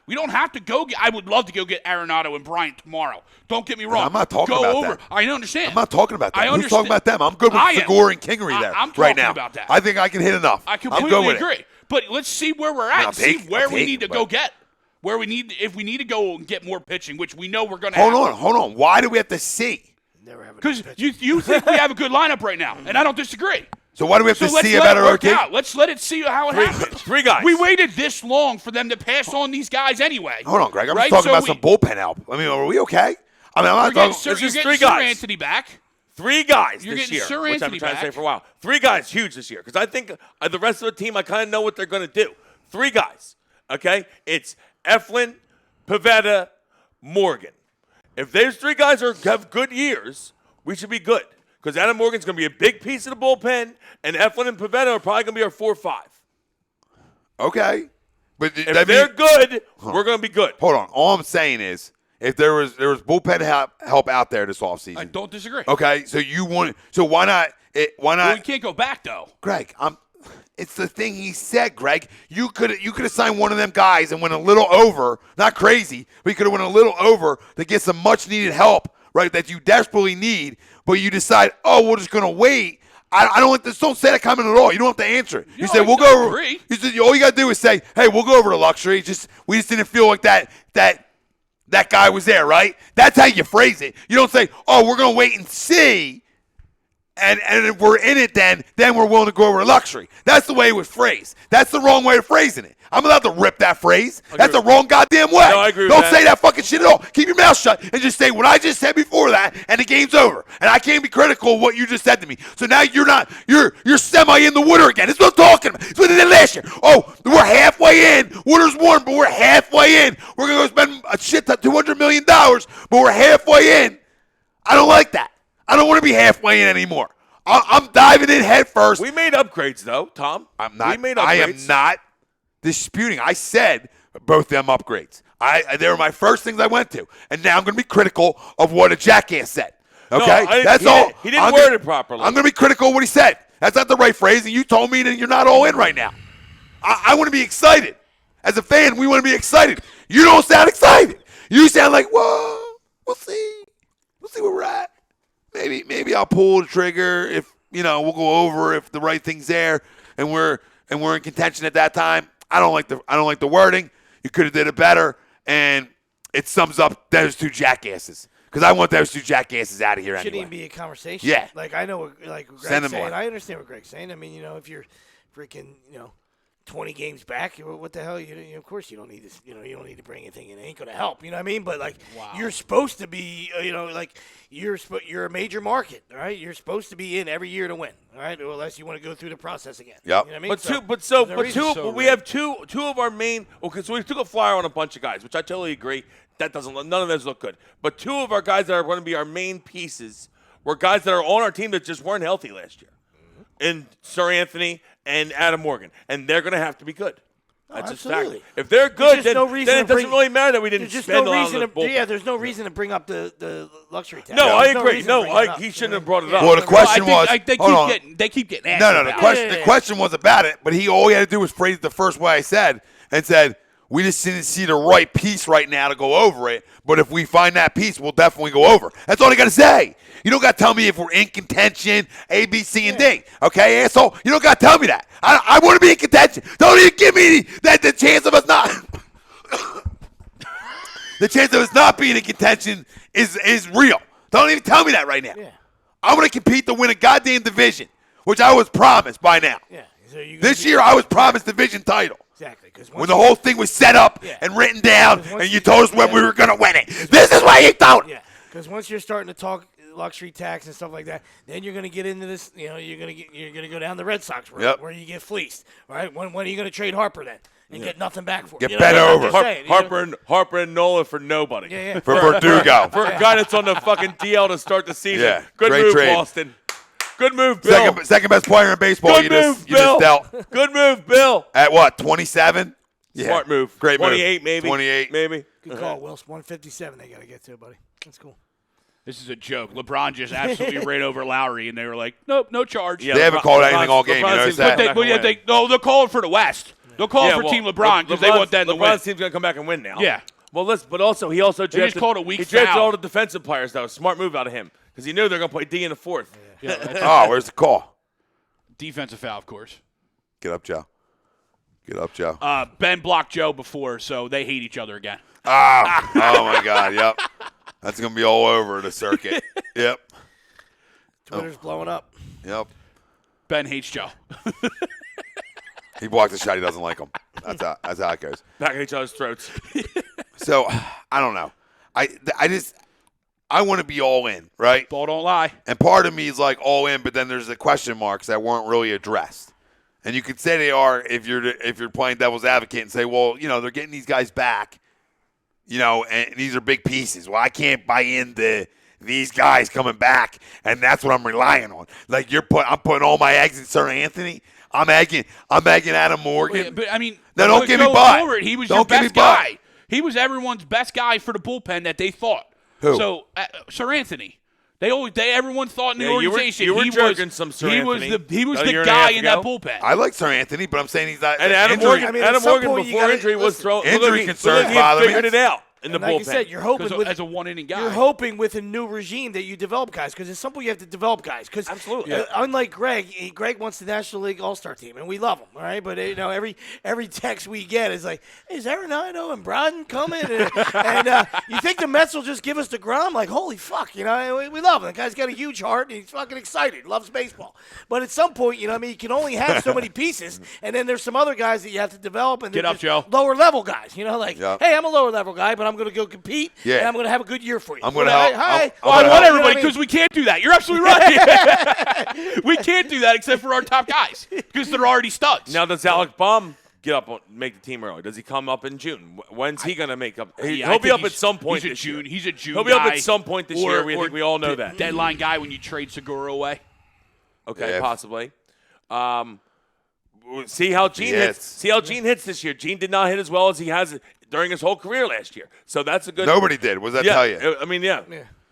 Speaker 5: We don't have to go get – I would love to go get Arenado and Bryant tomorrow. Don't get me wrong.
Speaker 2: I'm not talking about that.
Speaker 5: I understand.
Speaker 2: I'm not talking about that.
Speaker 5: I understand.
Speaker 2: Who's talking about them? I'm good with Segura and Kingery there
Speaker 5: I'm
Speaker 2: right now.
Speaker 5: about that.
Speaker 2: I think I can hit enough.
Speaker 5: I completely agree. But let's see where we're at. See where we need to go get. Where we need – if we need to go and get more pitching, which we know we're going to have.
Speaker 2: Hold on. Why do we have to see?
Speaker 5: Because you think we have a good lineup right now, and I don't disagree.
Speaker 2: So why do we have to see about our rotation?
Speaker 5: Let's let it see how it happens.
Speaker 3: 3 guys.
Speaker 5: We waited this long for them to pass on these guys anyway.
Speaker 2: Hold on, Greg. I'm just talking about some bullpen help. I mean, are we okay? I mean, I'm not talking.
Speaker 5: You're getting Sir Anthony back.
Speaker 3: 3 guys
Speaker 5: You're
Speaker 3: this
Speaker 5: getting
Speaker 3: year,
Speaker 5: Sir
Speaker 3: which I've
Speaker 5: Anthony
Speaker 3: been trying to say
Speaker 5: back.
Speaker 3: for a while. 3 guys, huge this year, because I think the rest of the team, I kind of know what they're going to do. 3 guys, okay? It's Eflin, Pivetta, Morgan. If those 3 guys have good years, we should be good. Because Adam Morgan's going to be a big piece of the bullpen, and Eflin and Pivetta are probably going to be our 4-5.
Speaker 2: Okay. But
Speaker 3: if they're good, we're going to be good.
Speaker 2: Hold on. All I'm saying is, if there was bullpen help out there this offseason.
Speaker 5: I don't disagree.
Speaker 2: Okay, so why not?
Speaker 5: Well, we can't go back though.
Speaker 2: Greg, it's the thing he said, Greg. You could have signed one of them guys and went a little over, not crazy, but you could have went a little over to get some much needed help, right? That you desperately need, but you decide, we're just gonna wait. I don't like this. Don't say that comment at all. You don't have to answer it. You say we'll go over. You said all you gotta do is say, hey, we'll go over to luxury. We just didn't feel like that guy was there, right? That's how you phrase it. You don't say, we're gonna wait and see. And if we're in it, then we're willing to go over to luxury. That's the way it was phrased. That's the wrong way of phrasing it. I'm allowed to rip that phrase. That's the wrong goddamn way.
Speaker 3: No, I agree with
Speaker 2: Don't
Speaker 3: that.
Speaker 2: say that fucking shit at all. Keep your mouth shut and just say what I just said before that, and the game's over. And I can't be critical of what you just said to me. So now you're semi in the water again. That's what I'm talking about. That's what they did last year. We're halfway in. Water's warm, but we're halfway in. We're gonna go spend a shit ton, $200 million, but we're halfway in. I don't like that. I don't want to be halfway in anymore. I'm diving in head first.
Speaker 3: We made upgrades, though, Tom.
Speaker 2: I'm not.
Speaker 3: We made upgrades.
Speaker 2: I am not disputing. I said both them upgrades. They were my first things I went to, and now I'm going to be critical of what a jackass said. Okay, that's all.
Speaker 3: He didn't word it properly.
Speaker 2: I'm going to be critical of what he said. That's not the right phrase, and you told me that you're not all in right now. I want to be excited. As a fan, we want to be excited. You don't sound excited. You sound like, whoa, we'll see. We'll see where we're at. Maybe I'll pull the trigger if, we'll go over if the right thing's there and we're in contention at that time. I don't like the wording. You could have did it better, and it sums up those 2 jackasses. Because I want those 2 jackasses out of here
Speaker 4: Shouldn't
Speaker 2: anyway.
Speaker 4: even be a conversation.
Speaker 2: Yeah.
Speaker 4: Like, I know what Greg's
Speaker 2: Send them
Speaker 4: saying.
Speaker 2: on.
Speaker 4: I understand what Greg's saying. I mean, if you're freaking, 20 games back, what the hell? Of course you don't need this. You don't need to bring anything in. It ain't going to help. You know what I mean? But, you're supposed to be, you're a major market, all right? You're supposed to be in every year to win, all right? Or unless you want to go through the process again.
Speaker 2: Yep.
Speaker 4: You know what I mean?
Speaker 3: But we have two of our main. Okay, so we took a flyer on a bunch of guys, which I totally agree. None of those look good. But 2 of our guys that are going to be our main pieces were guys that are on our team that just weren't healthy last year, and Sir Anthony and Adam Morgan, and they're going to have to be good. That's just fact. If they're good, then it doesn't really matter that we didn't spend a lot on the bullpen.
Speaker 4: There's no reason to bring up the luxury tax.
Speaker 3: No, I agree. He shouldn't have brought it up.
Speaker 2: Well, the question was,
Speaker 5: they keep getting asked.
Speaker 2: No. The question was about it, but all he had to do was phrase it the first way I said and said, we just didn't see the right piece right now to go over it, but if we find that piece, we'll definitely go over. That's all you got to say. You don't got to tell me if we're in contention, A, B, C, and D. Okay, asshole? You don't got to tell me that. I want to be in contention. Don't even give me the chance of us not. The chance of us not being in contention is real. Don't even tell me that right now.
Speaker 4: Yeah.
Speaker 2: I'm going to compete to win a goddamn division, which I was promised by now.
Speaker 4: Yeah. So
Speaker 2: this year, I was promised division title.
Speaker 4: Exactly.
Speaker 2: When the whole thing was set up and written down, and you told us when we were going to win it. This is why you don't.
Speaker 4: Yeah. Because once you're starting to talk luxury tax and stuff like that, then you're going to get into this. You're going to go down the Red Sox road where you get fleeced. All right. When are you going to trade Harper then and get nothing back for it?
Speaker 2: Get bet over.
Speaker 3: Harper and Nolan for nobody.
Speaker 2: For Verdugo.
Speaker 3: For a guy that's on the fucking DL to start the season.
Speaker 2: Yeah.
Speaker 3: Good
Speaker 2: Great
Speaker 3: move,
Speaker 2: trade.
Speaker 3: Boston. Good move, Bill.
Speaker 2: Second best player in baseball.
Speaker 3: Good
Speaker 2: You
Speaker 3: move,
Speaker 2: just
Speaker 3: Bill.
Speaker 2: dealt.
Speaker 3: Good move, Bill.
Speaker 2: At what, 27?
Speaker 3: Smart move.
Speaker 2: Great move.
Speaker 3: 28, maybe.
Speaker 2: 28.
Speaker 3: Maybe.
Speaker 4: Good call, Wills. 157 they got to get to, buddy. That's cool.
Speaker 5: This is a joke. LeBron just absolutely ran over Lowry, and they were like, nope, no charge.
Speaker 3: Yeah,
Speaker 2: They haven't called anything all game. You
Speaker 3: LeBron
Speaker 2: notice
Speaker 3: seems
Speaker 2: that?
Speaker 5: They'll call it for the West. They'll call it for Team LeBron because they want that in the win.
Speaker 3: LeBron's team's going to come back and win now.
Speaker 5: Yeah.
Speaker 3: Well, listen, but also he also
Speaker 5: They just
Speaker 3: drafted,
Speaker 5: called a weak
Speaker 3: he drafted
Speaker 5: foul.
Speaker 3: all the defensive players, though. Smart move out of him because he knew they're going to play D in the fourth.
Speaker 2: Oh, where's the call?
Speaker 5: Defensive foul, of course.
Speaker 2: Get up, Joe. Get up, Joe.
Speaker 5: Ben blocked Joe before, so they hate each other again.
Speaker 2: Oh my God. Yep. That's going to be all over the circuit. Yep.
Speaker 4: Twitter's blowing up.
Speaker 2: Yep.
Speaker 5: Ben hates Joe.
Speaker 2: He blocked the shot. He doesn't like him. That's how it goes.
Speaker 3: Back at each other's throats.
Speaker 2: So, I don't know. I want to be all in, right?
Speaker 5: Ball don't lie.
Speaker 2: And part of me is like all in, but then there's the question marks that weren't really addressed. And you could say they are if you're playing devil's advocate and say, well, they're getting these guys back, and these are big pieces. Well, I can't buy into these guys coming back, and that's what I'm relying on. Like I'm putting all my eggs in Sir Anthony. I'm egging Adam Morgan.
Speaker 5: But I mean,
Speaker 2: no, don't give me
Speaker 5: going
Speaker 2: butt.
Speaker 5: forward, he was
Speaker 2: Don't
Speaker 5: your
Speaker 2: give me
Speaker 5: best
Speaker 2: butt.
Speaker 5: guy. He was everyone's best guy for the bullpen that they thought.
Speaker 2: Who?
Speaker 5: So Sir Anthony. Everyone thought in the
Speaker 3: Yeah, you were
Speaker 5: organization
Speaker 3: joking some Sir Anthony.
Speaker 5: He was
Speaker 3: a year
Speaker 5: the
Speaker 3: and a
Speaker 5: guy
Speaker 3: half
Speaker 5: in
Speaker 3: ago.
Speaker 5: that bullpen.
Speaker 2: I like Sir Anthony, but I'm saying he's not.
Speaker 3: And Adam
Speaker 2: injury-
Speaker 3: Morgan,
Speaker 4: I mean, at
Speaker 3: Adam
Speaker 4: some
Speaker 3: Morgan
Speaker 4: point, you
Speaker 3: before
Speaker 4: gotta-
Speaker 3: injury was
Speaker 4: listen,
Speaker 3: thrown.
Speaker 2: injury concerns
Speaker 3: he
Speaker 2: bother me.
Speaker 3: figured it out in the
Speaker 4: And like
Speaker 3: bullpen.
Speaker 4: you said, you're hoping with
Speaker 5: as a one-inning guy.
Speaker 4: You're hoping with a new regime that you develop guys, because at some point you have to develop guys. Because
Speaker 3: Absolutely.
Speaker 4: unlike Greg, Greg wants the National League All-Star team, and we love him. All right, but every text we get is like, "Hey, is Arenado and Brodin coming?" and you think the Mets will just give us DeGrom? Like, holy fuck, we love him. The guy's got a huge heart, and he's fucking excited, loves baseball. But at some point, you can only have so many pieces, and then there's some other guys that you have to develop, and
Speaker 5: Get
Speaker 4: they're
Speaker 5: up,
Speaker 4: just
Speaker 5: Joe.
Speaker 4: lower level guys. Like,
Speaker 2: Yeah.
Speaker 4: hey, I'm a lower level guy, but I'm going to go compete,
Speaker 2: Yeah.
Speaker 4: and I'm going to have a good year for you.
Speaker 2: I'm gonna help.
Speaker 4: Hi.
Speaker 2: I'm
Speaker 5: Well, I
Speaker 2: gonna
Speaker 5: want
Speaker 2: help.
Speaker 5: everybody because we can't do that. You're absolutely right. We can't do that except for our top guys because they're already studs.
Speaker 3: Now, does Alec Baum get up, make the team early? Does he come up in June? When's he going to make up?
Speaker 5: Yeah, I
Speaker 3: He'll
Speaker 5: think
Speaker 3: be up
Speaker 5: he's-
Speaker 3: at some point
Speaker 5: He's a
Speaker 3: this
Speaker 5: June.
Speaker 3: year.
Speaker 5: He's a June.
Speaker 3: He'll be up
Speaker 5: guy.
Speaker 3: at some point this year. I think we all know that.
Speaker 5: Deadline guy when you trade Segura away.
Speaker 3: Okay,
Speaker 2: Yeah.
Speaker 3: possibly. See how Gene hits. See how Gene hits this year. Gene did not hit as well as he has during his whole career last year. So that's a good.
Speaker 2: Nobody did. What does that tell you?
Speaker 3: I mean, yeah.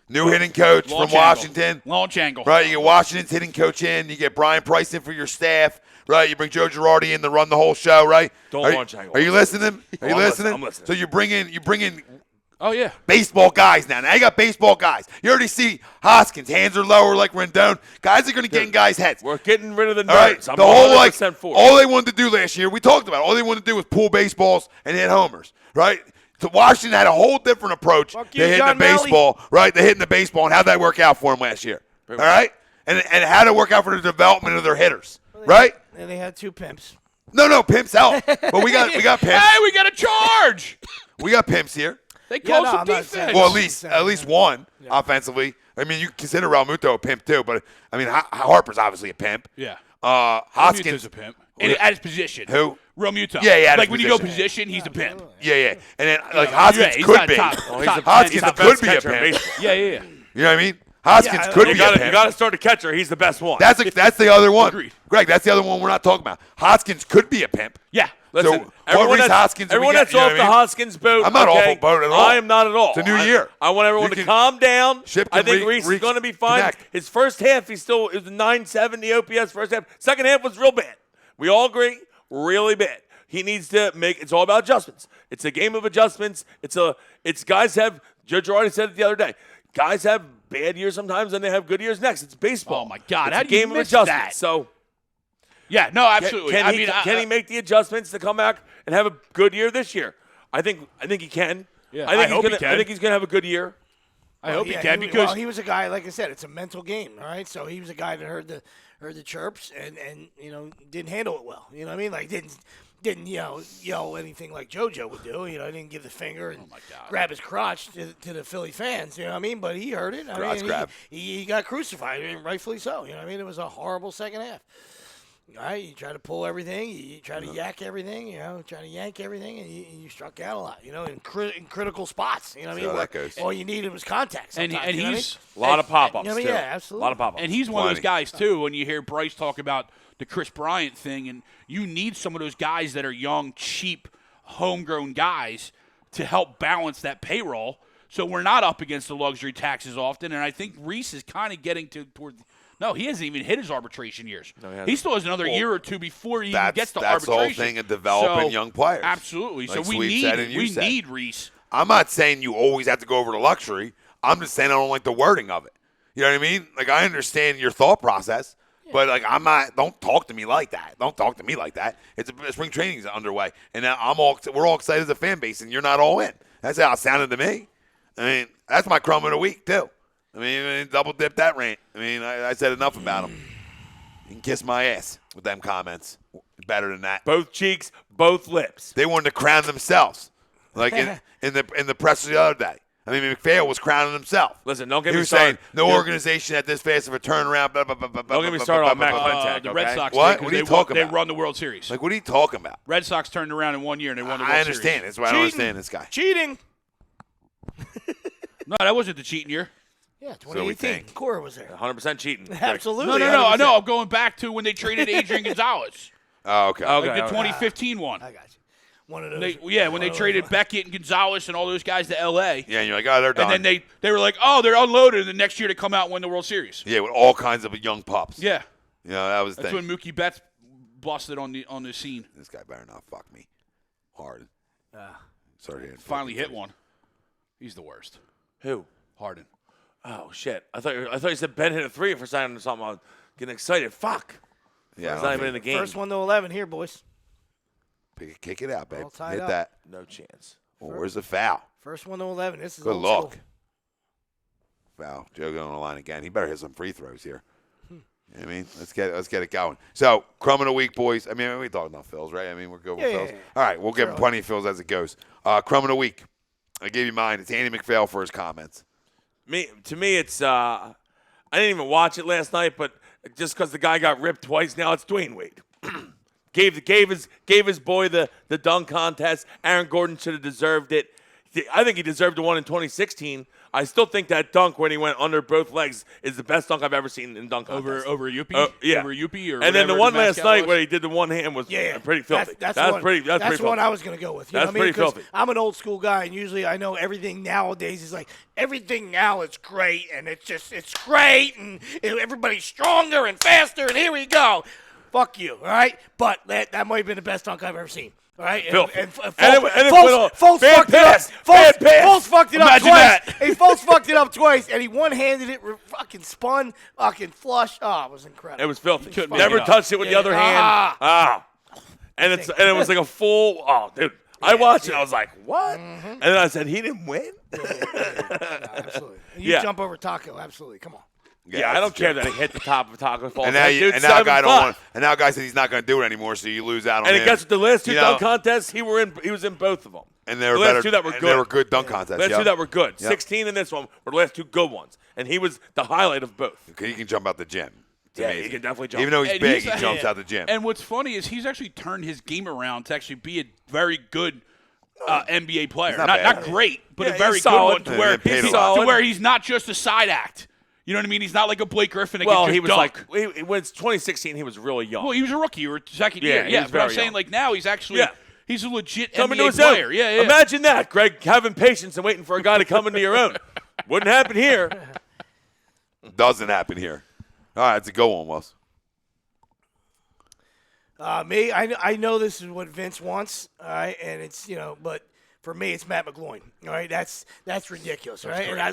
Speaker 2: New hitting coach
Speaker 5: Launch
Speaker 2: from
Speaker 5: angle.
Speaker 2: Washington.
Speaker 5: Launch angle.
Speaker 2: Right, you get Washington's hitting coach in. You get Brian Price in for your staff. Right, you bring Joe Girardi in to run the whole show. Right?
Speaker 3: Don't
Speaker 2: are
Speaker 3: launch
Speaker 2: you,
Speaker 3: angle.
Speaker 2: Are you listening? Are you
Speaker 3: I'm
Speaker 2: listening?
Speaker 3: I'm listening.
Speaker 2: So you bring in
Speaker 5: Oh yeah.
Speaker 2: baseball guys now. Now you got baseball guys. You already see Hoskins, hands are lower like Rendon. Guys are going to get in guys' heads.
Speaker 3: We're getting rid of the
Speaker 2: All right,
Speaker 3: nerds. I'm
Speaker 2: the whole
Speaker 3: 100% for it.
Speaker 2: all they wanted to do last year, we talked about it. All they wanted to do was pull baseballs and hit homers. Right? So Washington had a whole different approach to
Speaker 4: you,
Speaker 2: hitting
Speaker 4: John
Speaker 2: the baseball. Right? They hitting the baseball, and how'd that work out for them last year? All right? And how'd it work out for the development of their hitters? Right?
Speaker 4: And they had two pimps.
Speaker 2: No, pimps out. But we got pimps.
Speaker 5: Hey, we got a charge.
Speaker 2: We got pimps here.
Speaker 5: They called some
Speaker 4: I'm not
Speaker 5: defense.
Speaker 4: saying-
Speaker 2: Well, at least one offensively. I mean, you consider Realmuto a pimp too, but I mean Harper's obviously a pimp.
Speaker 5: Yeah.
Speaker 2: Hoskins
Speaker 5: Realmuto's a pimp. And at his position.
Speaker 2: Who?
Speaker 5: Realmuto.
Speaker 2: Yeah, at
Speaker 5: Like
Speaker 2: his
Speaker 5: when you go
Speaker 2: position.
Speaker 5: position, he's a pimp.
Speaker 2: Yeah. And then Hoskins
Speaker 5: he's
Speaker 2: could
Speaker 5: not
Speaker 2: be.
Speaker 5: top.
Speaker 3: Oh, he's the
Speaker 2: Hoskins
Speaker 3: top
Speaker 2: could
Speaker 3: best
Speaker 2: be a
Speaker 3: catcher in
Speaker 2: pimp.
Speaker 3: baseball.
Speaker 5: Yeah.
Speaker 2: You know what I mean? Hoskins
Speaker 4: Yeah,
Speaker 2: could
Speaker 3: You
Speaker 2: be a
Speaker 3: got
Speaker 2: pimp.
Speaker 3: to start a catcher. He's the best one.
Speaker 2: That's the other one.
Speaker 5: Agreed.
Speaker 2: Greg, that's the other one we're not talking about. Hoskins could be a pimp.
Speaker 5: Yeah.
Speaker 3: Listen,
Speaker 2: what Reese Hoskins are we
Speaker 3: everyone
Speaker 2: getting,
Speaker 3: that's
Speaker 2: you know
Speaker 3: off
Speaker 2: what
Speaker 3: the
Speaker 2: I mean?
Speaker 3: Hoskins boat.
Speaker 2: I'm not off
Speaker 3: okay?
Speaker 2: a boat at all.
Speaker 3: I am not at all.
Speaker 2: It's a new year.
Speaker 3: I want everyone
Speaker 2: You
Speaker 3: to
Speaker 2: can-
Speaker 3: calm down.
Speaker 2: Ship
Speaker 3: I
Speaker 2: can
Speaker 3: think Reese is going to be fine.
Speaker 2: connect.
Speaker 3: His first half, it was 970 OPS first half. Second half was real bad. We all agree, really bad. He needs to it's all about adjustments. It's a game of adjustments. It's guys have, Joe Girardi said it the other day, guys have bad years sometimes and they have good years next. It's baseball.
Speaker 5: Oh, my God.
Speaker 3: It's
Speaker 5: How
Speaker 3: a
Speaker 5: do you
Speaker 3: game of
Speaker 5: miss
Speaker 3: adjustments.
Speaker 5: that?
Speaker 3: So
Speaker 5: Yeah. No, absolutely.
Speaker 3: can he make the adjustments to come back and have a good year this year? I think he can.
Speaker 5: Yeah,
Speaker 3: I
Speaker 5: hope he
Speaker 3: I
Speaker 5: can.
Speaker 3: think he's going to have a good year.
Speaker 5: I hope he
Speaker 4: Yeah,
Speaker 5: can because
Speaker 4: he was a guy, like I said, it's a mental game, all right? So he was a guy that heard the chirps and didn't handle it well. You know what I mean? Like didn't yell anything like JoJo would do. Didn't give the finger and grab his crotch to the Philly fans. You know what I mean? But he heard it.
Speaker 2: Crotch grab.
Speaker 4: He got crucified, and rightfully so. You know what I mean? It was a horrible second half. All right, you try to pull everything, you try to yak everything, try to yank everything, and you struck out a lot, in critical spots. You know what I mean?
Speaker 2: So that goes.
Speaker 4: All you needed was contact.
Speaker 5: And
Speaker 4: he's
Speaker 3: a lot of pop-ups,
Speaker 4: too. Yeah, absolutely.
Speaker 3: A lot of pop-ups.
Speaker 5: And he's one of those guys, too, when you hear Bryce talk about the Chris Bryant thing, and you need some of those guys that are young, cheap, homegrown guys to help balance that payroll. So we're not up against the luxury taxes often, and I think Reese is kind of getting toward. No, he hasn't even hit his arbitration years. No, he still has another year or two before he even gets to arbitration.
Speaker 2: That's the whole thing of developing young players.
Speaker 5: Absolutely.
Speaker 2: Like
Speaker 5: so we need Reese.
Speaker 2: I'm not saying you always have to go over to luxury. I'm just saying I don't like the wording of it. You know what I mean? Like, I understand your thought process, but like, I'm not. Don't talk to me like that. Don't talk to me like that. It's spring training's underway, and now we're all excited as a fan base, and you're not all in. That's how it sounded to me. I mean, that's my crumb of the week too. I mean, double dip that rant. I mean, I said enough about him. You can kiss my ass with them comments. Better than that.
Speaker 3: Both cheeks, both lips.
Speaker 2: They wanted to crown themselves, like in the press the other day. I mean, MacPhail was crowning himself.
Speaker 3: Listen, don't get
Speaker 2: he
Speaker 3: me
Speaker 2: was
Speaker 3: started.
Speaker 2: saying no organization at this fast of a turnaround. Blah, blah, blah, blah,
Speaker 3: don't get me started on Mac Klentak.
Speaker 5: The Red Sox.
Speaker 2: What? What are you talking about?
Speaker 5: They run the World Series.
Speaker 2: Like, what are you talking about?
Speaker 5: Red Sox turned around in 1 year and they won the World Series.
Speaker 2: I understand. That's why I don't understand this guy.
Speaker 4: Cheating.
Speaker 5: No, that wasn't the cheating year.
Speaker 4: Yeah, 2018. Cora was there.
Speaker 3: 100% cheating.
Speaker 4: Absolutely.
Speaker 5: No. I know. I'm going back to when they traded Adrian Gonzalez.
Speaker 2: Oh, okay.
Speaker 5: Like the 2015 one.
Speaker 4: I got you. One of those.
Speaker 5: When they traded Beckett and Gonzalez and all those guys to L.A.
Speaker 2: Yeah, and you're like, oh, they're done.
Speaker 5: And then they were like, oh, they're unloaded. And the next year they come out and win the World Series.
Speaker 2: Yeah, with all kinds of young pups.
Speaker 5: Yeah.
Speaker 2: You know, that was the
Speaker 5: That's
Speaker 2: thing.
Speaker 5: when Mookie Betts busted on the scene.
Speaker 2: This guy better not fuck me hard. Sorry.
Speaker 5: Finally hit one. He's the worst.
Speaker 3: Who?
Speaker 5: Harden.
Speaker 3: Oh, shit. I thought you said Ben hit a 3 for signing or something. I'm getting excited. Fuck.
Speaker 2: Yeah,
Speaker 3: He's not even in the game.
Speaker 4: First one to 11 here, boys.
Speaker 2: Kick it out, babe.
Speaker 4: All tied
Speaker 2: Hit
Speaker 4: up.
Speaker 2: that.
Speaker 3: No chance.
Speaker 2: Oh, where's the foul?
Speaker 4: First one to 11. This is
Speaker 2: Good
Speaker 4: old
Speaker 2: luck.
Speaker 4: school.
Speaker 2: Foul. Joe going on the line again. He better hit some free throws here. You know what I mean, let's get it going. So, crumb of the week, boys. I mean, we talking about fills, right? I mean, we're good with fills.
Speaker 4: Yeah.
Speaker 2: All right, we'll give him plenty of fills as it goes. Crumb of the week. I gave you mine. It's Andy MacPhail for his comments.
Speaker 3: To me, it's I didn't even watch it last night, but just because the guy got ripped twice, now it's Dwayne Wade. gave his boy the dunk contest. Aaron Gordon should have deserved it. I think he deserved the one in 2016. I still think that dunk when he went under both legs is the best dunk I've ever seen in dunk contest.
Speaker 5: Over Yuppie?
Speaker 3: Yeah.
Speaker 5: Over Yuppie or
Speaker 3: and then the
Speaker 5: whatever
Speaker 3: one last night
Speaker 5: was?
Speaker 3: where he did the one hand was pretty filthy.
Speaker 4: That's
Speaker 3: pretty
Speaker 4: the
Speaker 3: filthy.
Speaker 4: one I was going to go with. You
Speaker 3: That's
Speaker 4: know what I mean?
Speaker 3: pretty
Speaker 4: 'Cause
Speaker 3: filthy.
Speaker 4: I'm an old school guy, and usually I know everything nowadays is like, everything now is great, and it's great, and everybody's stronger and faster, and here we go. Fuck you, all right? But that might have been the best dunk I've ever seen. All right, Fultz fucked it up. Fultz fucked it up twice. Hey, Fultz fucked it up twice, and he one-handed it, fucking spun, fucking flush. Oh, it was incredible.
Speaker 3: It was filthy.
Speaker 5: Couldn't
Speaker 3: Never
Speaker 5: make it
Speaker 3: touched it with the other hand. And it was like a full. Oh, dude. I watched it. I was like, what? Mm-hmm. And then I said, he didn't win?
Speaker 4: Absolutely. You jump over Taco. Absolutely. Come on.
Speaker 3: Yeah, I don't care that he hit the top of Taco Fall.
Speaker 2: And now, a guy don't want. And now, a guy said he's not going to do it anymore, so you lose out on.
Speaker 3: And
Speaker 2: him.
Speaker 3: guess what? The last two dunk contests, he was in both of them.
Speaker 2: And they were
Speaker 3: the
Speaker 2: better.
Speaker 3: Last two that were good.
Speaker 2: They were good dunk contests.
Speaker 3: The last two that were good. 16 and this one were the last two good ones, and he was the highlight of both.
Speaker 2: He can jump out the gym.
Speaker 3: Yeah, he can definitely jump.
Speaker 2: Even though he's big, he jumps out the gym.
Speaker 5: And what's funny is he's actually turned his game around to actually be a very good NBA player. Not great, but a very good one to where he's not just a side act. You know what I mean? He's not like a Blake Griffin.
Speaker 3: He was dunk. When it's 2016, he was really young.
Speaker 5: Well, he was a rookie or second year. Yeah, but I'm saying like now he's actually he's a legit NBA player. Yeah.
Speaker 3: Imagine that, Greg, having patience and waiting for a guy to come into your own. Wouldn't happen here.
Speaker 2: Doesn't happen here. All right, it's a go on, Wes.
Speaker 4: Me, I know this is what Vince wants, all right, and it's but for me it's Matt McGloin, all right. That's ridiculous, all right. And I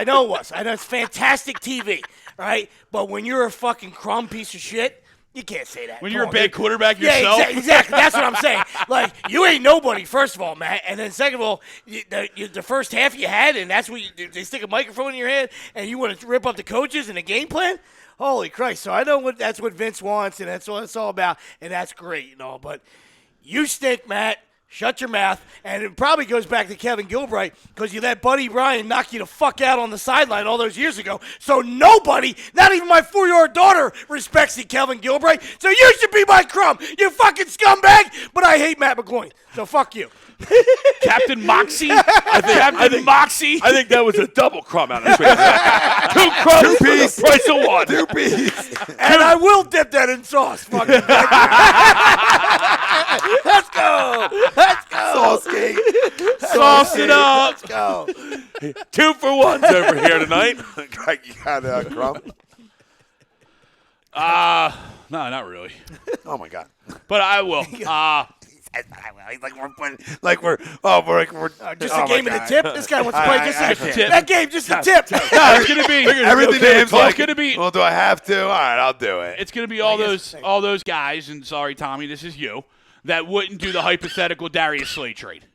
Speaker 4: know it was. I know it's fantastic TV, all right. But when you're a fucking crumb piece of shit, you can't say that.
Speaker 5: When you're a bad quarterback yourself,
Speaker 4: exactly. That's what I'm saying. Like you ain't nobody, first of all, Matt, and then second of all, the first half you had, and that's what they stick a microphone in your head, and you want to rip up the coaches and the game plan. Holy Christ! So I know that's what Vince wants, and that's what it's all about, and that's great, But you stink, Matt. Shut your mouth. And it probably goes back to Kevin Gilbride because you let Buddy Ryan knock you the fuck out on the sideline all those years ago. So nobody, not even my 4-year-old daughter, respects you, Kevin Gilbride. So you should be my crumb, you fucking scumbag. But I hate Matt McGloin. So fuck you.
Speaker 5: Captain Moxie. Captain Moxie.
Speaker 3: I think that was a double crumb out of 2 crumbs for the price of 1.
Speaker 2: 2 pieces.
Speaker 4: And I will dip that in sauce. Fucking Let's go. Let's go.
Speaker 2: Sauce cake.
Speaker 3: Sauce it up.
Speaker 4: Let's go.
Speaker 3: 2 for 1s over here tonight.
Speaker 2: You got a crumb?
Speaker 5: No, not really.
Speaker 2: Oh, my God.
Speaker 5: But I will.
Speaker 2: We're
Speaker 4: Just a game of the tip. This guy wants to play just a
Speaker 5: tip.
Speaker 4: That game, just a tip.
Speaker 5: No, it's gonna be
Speaker 2: everything to him's like,
Speaker 5: gonna be.
Speaker 2: well, do I have to? All right, I'll do it.
Speaker 5: It's gonna be all those guys, and sorry, Tommy, this is you, that wouldn't do the hypothetical Darius Slay trade.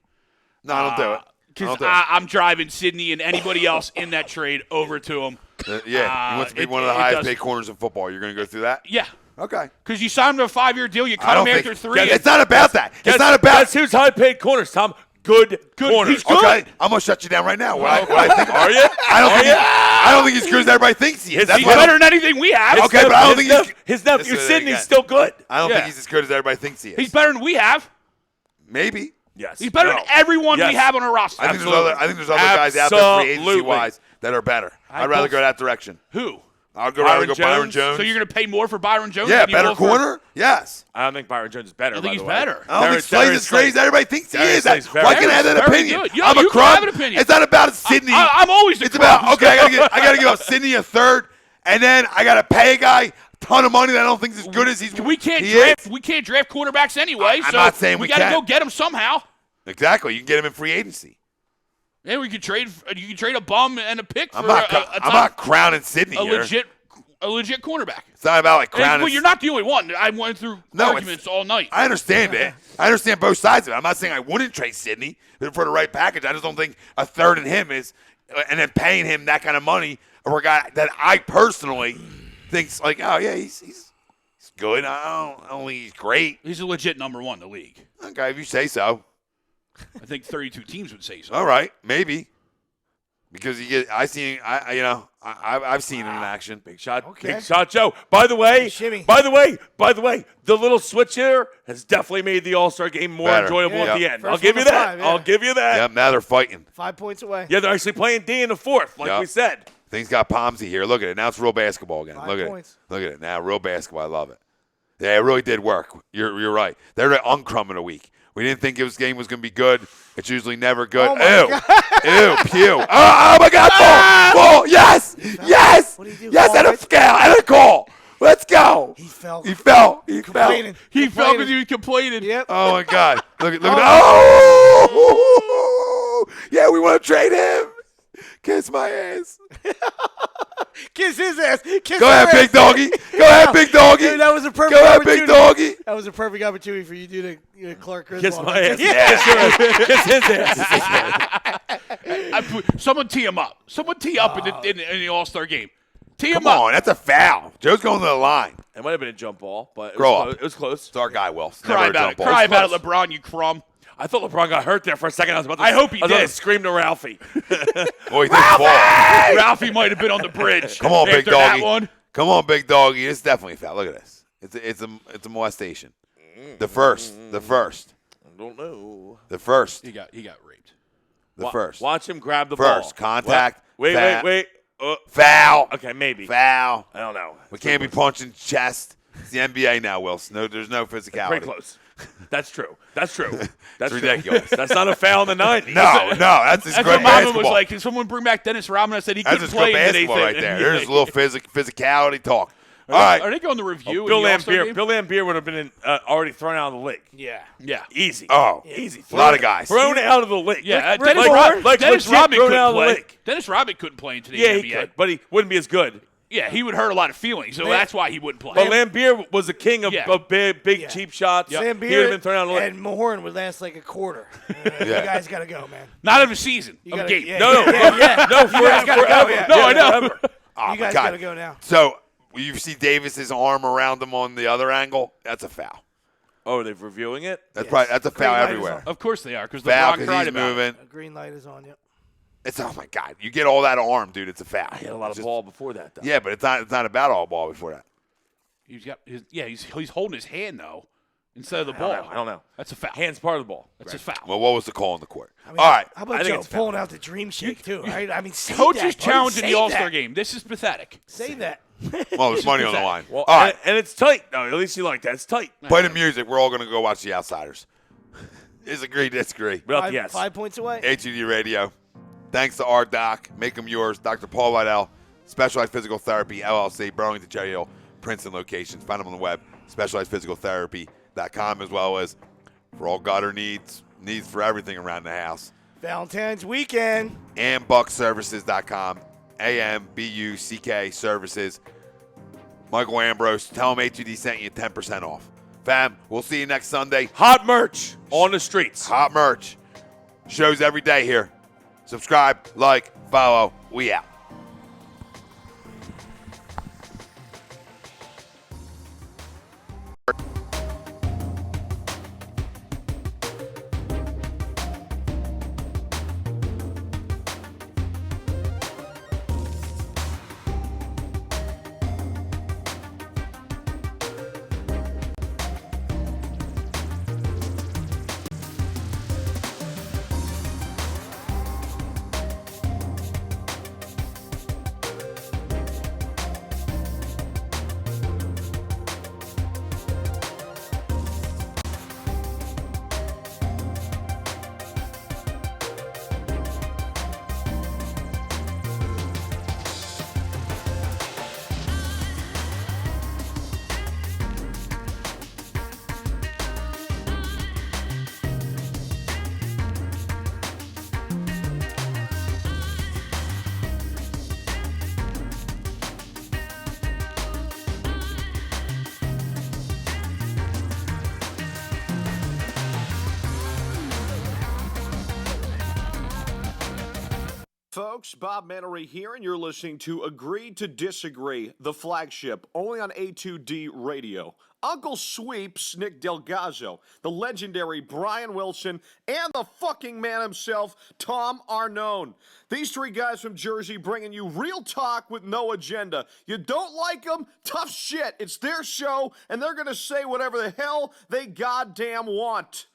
Speaker 2: No, I don't do it.
Speaker 5: Because I'm driving Sydney and anybody else in that trade over to him.
Speaker 2: He wants to be one of the highest paid corners in football. You're going to go through that?
Speaker 5: Yeah.
Speaker 2: Okay.
Speaker 5: Because you signed him to a 5-year deal, you cut him after 3.
Speaker 2: It's not about that. It's not about.
Speaker 3: That's who's high-paid corners, Tom. Good corners.
Speaker 5: He's good.
Speaker 2: Okay, I'm going to shut you down right now. What I think.
Speaker 3: Are you?
Speaker 2: I don't think he's good as everybody thinks he is.
Speaker 5: He's better than anything we have.
Speaker 2: Okay, but I don't think
Speaker 3: his nephew Sydney's still good.
Speaker 2: I don't think he's as good as everybody thinks he is.
Speaker 5: He's better than we have.
Speaker 2: Maybe.
Speaker 3: Yes.
Speaker 5: He's better than everyone we have on our roster.
Speaker 2: I think there's other guys out there free agency-wise that are better. I'd rather go that direction.
Speaker 5: Who?
Speaker 2: I'd rather go Byron Jones.
Speaker 5: So you're going to pay more for Byron Jones?
Speaker 2: Yeah,
Speaker 5: than you
Speaker 2: better
Speaker 5: will for-
Speaker 2: corner? Yes.
Speaker 3: I don't think Byron Jones is better.
Speaker 5: I think he's
Speaker 3: by the
Speaker 5: better.
Speaker 3: Way.
Speaker 2: I don't think Slay's as great as everybody thinks he is.
Speaker 3: Slay's very
Speaker 2: Why can't I have that
Speaker 5: very
Speaker 2: opinion?
Speaker 5: good.
Speaker 2: I'm a
Speaker 5: You can
Speaker 2: crumb.
Speaker 5: have an opinion.
Speaker 2: It's not about Sydney.
Speaker 5: I'm always a
Speaker 2: It's
Speaker 5: crumb.
Speaker 2: about, okay, I got to give up Sydney a third, and then I got to pay a guy a ton of money that I don't think is as good as
Speaker 5: We can't draft quarterbacks anyway.
Speaker 2: I'm
Speaker 5: so
Speaker 2: not saying
Speaker 5: we
Speaker 2: we
Speaker 5: got to
Speaker 2: can.
Speaker 5: go get him somehow.
Speaker 2: Exactly. You can get him in free agency.
Speaker 5: Yeah, we could trade. You can trade a bum and a pick for
Speaker 2: I'm not crowning Sydney here.
Speaker 5: A legit cornerback.
Speaker 2: It's not about like crowning.
Speaker 5: Well, you're not the only one. I went through arguments all night.
Speaker 2: I understand it. I understand both sides of it. I'm not saying I wouldn't trade Sydney for the right package. I just don't think a third in him is, and then paying him that kind of money for a guy that I personally think's like, oh yeah, he's good. I don't think he's great.
Speaker 5: He's a legit number 1 in the league.
Speaker 2: Okay, if you say so.
Speaker 5: I think 32 teams would say so.
Speaker 2: All right, maybe. Because I've seen him in action.
Speaker 3: Big shot,
Speaker 4: Okay.
Speaker 3: Big shot, Joe. By the way,
Speaker 4: Shimmy.
Speaker 3: the little switch here has definitely made the All-Star game more
Speaker 2: Better.
Speaker 3: enjoyable
Speaker 2: Yeah.
Speaker 3: at the end.
Speaker 4: First
Speaker 3: I'll give
Speaker 4: one
Speaker 3: you
Speaker 4: to
Speaker 3: that.
Speaker 4: 5, yeah.
Speaker 3: I'll give you that.
Speaker 2: Yep, now they're fighting.
Speaker 4: 5 points away.
Speaker 3: Yeah, they're actually playing D in the fourth, like
Speaker 2: Yep.
Speaker 3: we said.
Speaker 2: Things got Pomsy here. Look at it. Now it's real basketball again.
Speaker 4: 5
Speaker 2: Look
Speaker 4: points.
Speaker 2: at it. Look at it. Now real basketball. I love it. Yeah, it really did work. You're right. They're the uncrumb in a week. We didn't think this game was going to be good. It's usually never good.
Speaker 4: Oh, my God.
Speaker 2: Ew, pew. Oh, my God, ball. Yes. Yes.
Speaker 4: What did he do?
Speaker 2: Yes,
Speaker 4: Ball,
Speaker 2: and a
Speaker 4: right?
Speaker 2: scale, and a call. Let's go.
Speaker 4: He fell.
Speaker 2: He fell.
Speaker 4: Complaining.
Speaker 5: He felt because he was complaining.
Speaker 4: Yep.
Speaker 2: Oh, my God. Look at oh. Yeah, we want to trade him. Kiss my ass.
Speaker 4: Kiss his ass. Kiss
Speaker 2: Go
Speaker 4: her
Speaker 2: ahead,
Speaker 4: ass.
Speaker 2: big doggy. Go ahead, big doggy.
Speaker 4: Dude, that was a perfect
Speaker 2: Go ahead,
Speaker 4: opportunity.
Speaker 2: big doggy.
Speaker 4: That was a perfect opportunity for you to do the Clark Griswold.
Speaker 3: Kiss my ass.
Speaker 4: Yeah.
Speaker 3: Kiss his ass.
Speaker 5: Someone tee him up. Someone tee up in the All-Star game. Tee him
Speaker 2: Come
Speaker 5: up.
Speaker 2: on, that's a foul. Joe's going to the line.
Speaker 3: It might have been a jump ball, but
Speaker 2: It
Speaker 3: was close.
Speaker 2: It's our guy, Will.
Speaker 5: Cry about it. Cry about it, LeBron, you crumb.
Speaker 3: I thought LeBron got hurt there for a second. I was about to.
Speaker 5: I hope he
Speaker 3: I was about
Speaker 5: did.
Speaker 3: to scream to Ralphie.
Speaker 2: Oh, he did fall.
Speaker 5: Ralphie might have been on the bridge.
Speaker 2: Come on, big
Speaker 5: after that
Speaker 2: doggy.
Speaker 5: one.
Speaker 2: Come on, big doggy. It's definitely a foul. Look at this. It's a molestation. The first.
Speaker 3: I don't know.
Speaker 2: The first.
Speaker 5: He got raped.
Speaker 2: The first.
Speaker 3: Watch him grab the ball.
Speaker 2: First. Contact.
Speaker 3: Wait.
Speaker 2: Foul.
Speaker 3: Okay, maybe.
Speaker 2: Foul.
Speaker 3: I don't know.
Speaker 2: We can't be punching chest. It's the NBA now, Wilson. No, there's no physicality.
Speaker 3: Pretty close. That's true. That's
Speaker 2: It's ridiculous.
Speaker 3: That's not a foul in the 90s.
Speaker 2: No, that's just
Speaker 5: That's
Speaker 2: great
Speaker 5: what Mama was
Speaker 2: basketball.
Speaker 5: like. Can someone bring back Dennis Rodman? I said he
Speaker 2: That's
Speaker 5: couldn't
Speaker 2: just good
Speaker 5: play in today's
Speaker 2: basketball right there. There's a little physicality talk. All right.
Speaker 5: Are they going to review?
Speaker 3: Bill
Speaker 5: in the All-Star game?
Speaker 3: Lambier would have been already thrown out of the league.
Speaker 4: Yeah.
Speaker 5: Yeah.
Speaker 3: Easy.
Speaker 2: Oh,
Speaker 3: Easy.
Speaker 2: a lot of guys.
Speaker 3: Thrown out of the league.
Speaker 5: Yeah.
Speaker 4: Dennis
Speaker 5: Dennis
Speaker 3: legit
Speaker 5: Rodman
Speaker 3: thrown
Speaker 5: couldn't
Speaker 3: out of the
Speaker 5: play.
Speaker 3: league.
Speaker 5: Dennis Rodman couldn't play in today's
Speaker 3: Yeah,
Speaker 5: NBA.
Speaker 3: he could, but he wouldn't be as good.
Speaker 5: Yeah, he would hurt a lot of feelings, so that's why he wouldn't play.
Speaker 3: But Lambier was a king of,
Speaker 5: Yeah.
Speaker 3: of big cheap shots.
Speaker 4: Sam
Speaker 3: He would have been thrown out of the league.
Speaker 4: and Mahorn would last like a quarter. You guys got to go, man.
Speaker 5: Not of a season,
Speaker 4: You
Speaker 5: of
Speaker 4: gotta-
Speaker 5: game.
Speaker 4: yeah,
Speaker 3: No,
Speaker 4: yeah, yeah.
Speaker 3: no,
Speaker 4: You guys gotta go,
Speaker 3: forever.
Speaker 4: yeah.
Speaker 5: No, I know.
Speaker 3: Forever.
Speaker 2: Oh,
Speaker 4: You
Speaker 2: my
Speaker 4: guys
Speaker 2: God.
Speaker 4: got to go now.
Speaker 2: So you see Davis's arm around him on the other angle. That's a foul.
Speaker 3: Oh, they're reviewing it?
Speaker 2: That's a foul everywhere.
Speaker 5: Of course they are, because
Speaker 2: Foul
Speaker 5: LeBron
Speaker 2: because
Speaker 5: cried
Speaker 2: he's
Speaker 5: about
Speaker 2: moving.
Speaker 4: A green light is on you.
Speaker 2: It's oh my God! You get all that arm, dude. It's a foul.
Speaker 3: I had a lot of ball before that, though.
Speaker 2: Yeah, but it's not about all ball before that.
Speaker 5: He's holding his hand, though, instead of the ball.
Speaker 3: I don't know.
Speaker 5: That's a foul.
Speaker 3: Hand's part of the ball.
Speaker 5: That's a foul.
Speaker 2: Well, what was the call in the court?
Speaker 4: I mean,
Speaker 2: All right.
Speaker 4: How about Joe pulling out the dream shake, too, right? I mean, say
Speaker 5: Coach
Speaker 4: that.
Speaker 5: is challenging
Speaker 4: Say
Speaker 5: the All-Star
Speaker 4: that.
Speaker 5: game. This is pathetic.
Speaker 4: Say that.
Speaker 2: Well, there's money on the line.
Speaker 3: Well,
Speaker 2: all right.
Speaker 3: and it's tight. No, at least you like that. It's tight.
Speaker 2: Play the music. We're all going to go watch The Outsiders. Is agree, disagree.
Speaker 3: But yes.
Speaker 4: 5 points away.
Speaker 2: HUD Radio. Thanks to our doc. Make them yours. Dr. Paul Vidal. Specialized Physical Therapy, LLC, Burlington, Cherry Hill, Princeton locations. Find them on the web, specializedphysicaltherapy.com, as well as for all gutter needs for everything around the house.
Speaker 4: Valentine's weekend.
Speaker 2: And buckservices.com, AMBUCK services. Michael Ambrose, tell him HUD sent you 10% off. Fam, we'll see you next Sunday.
Speaker 3: Hot merch on the streets.
Speaker 2: Hot merch. Shows every day here. Subscribe, like, follow. We out.
Speaker 1: Folks, Bob Mannery here, and you're listening to Agree to Disagree, the flagship, only on A2D Radio. Uncle Sweeps, Nick Delgazzo, the legendary Brian Wilson, and the fucking man himself, Tom Arnone. These three guys from Jersey bringing you real talk with no agenda. You don't like them? Tough shit. It's their show, and they're going to say whatever the hell they goddamn want.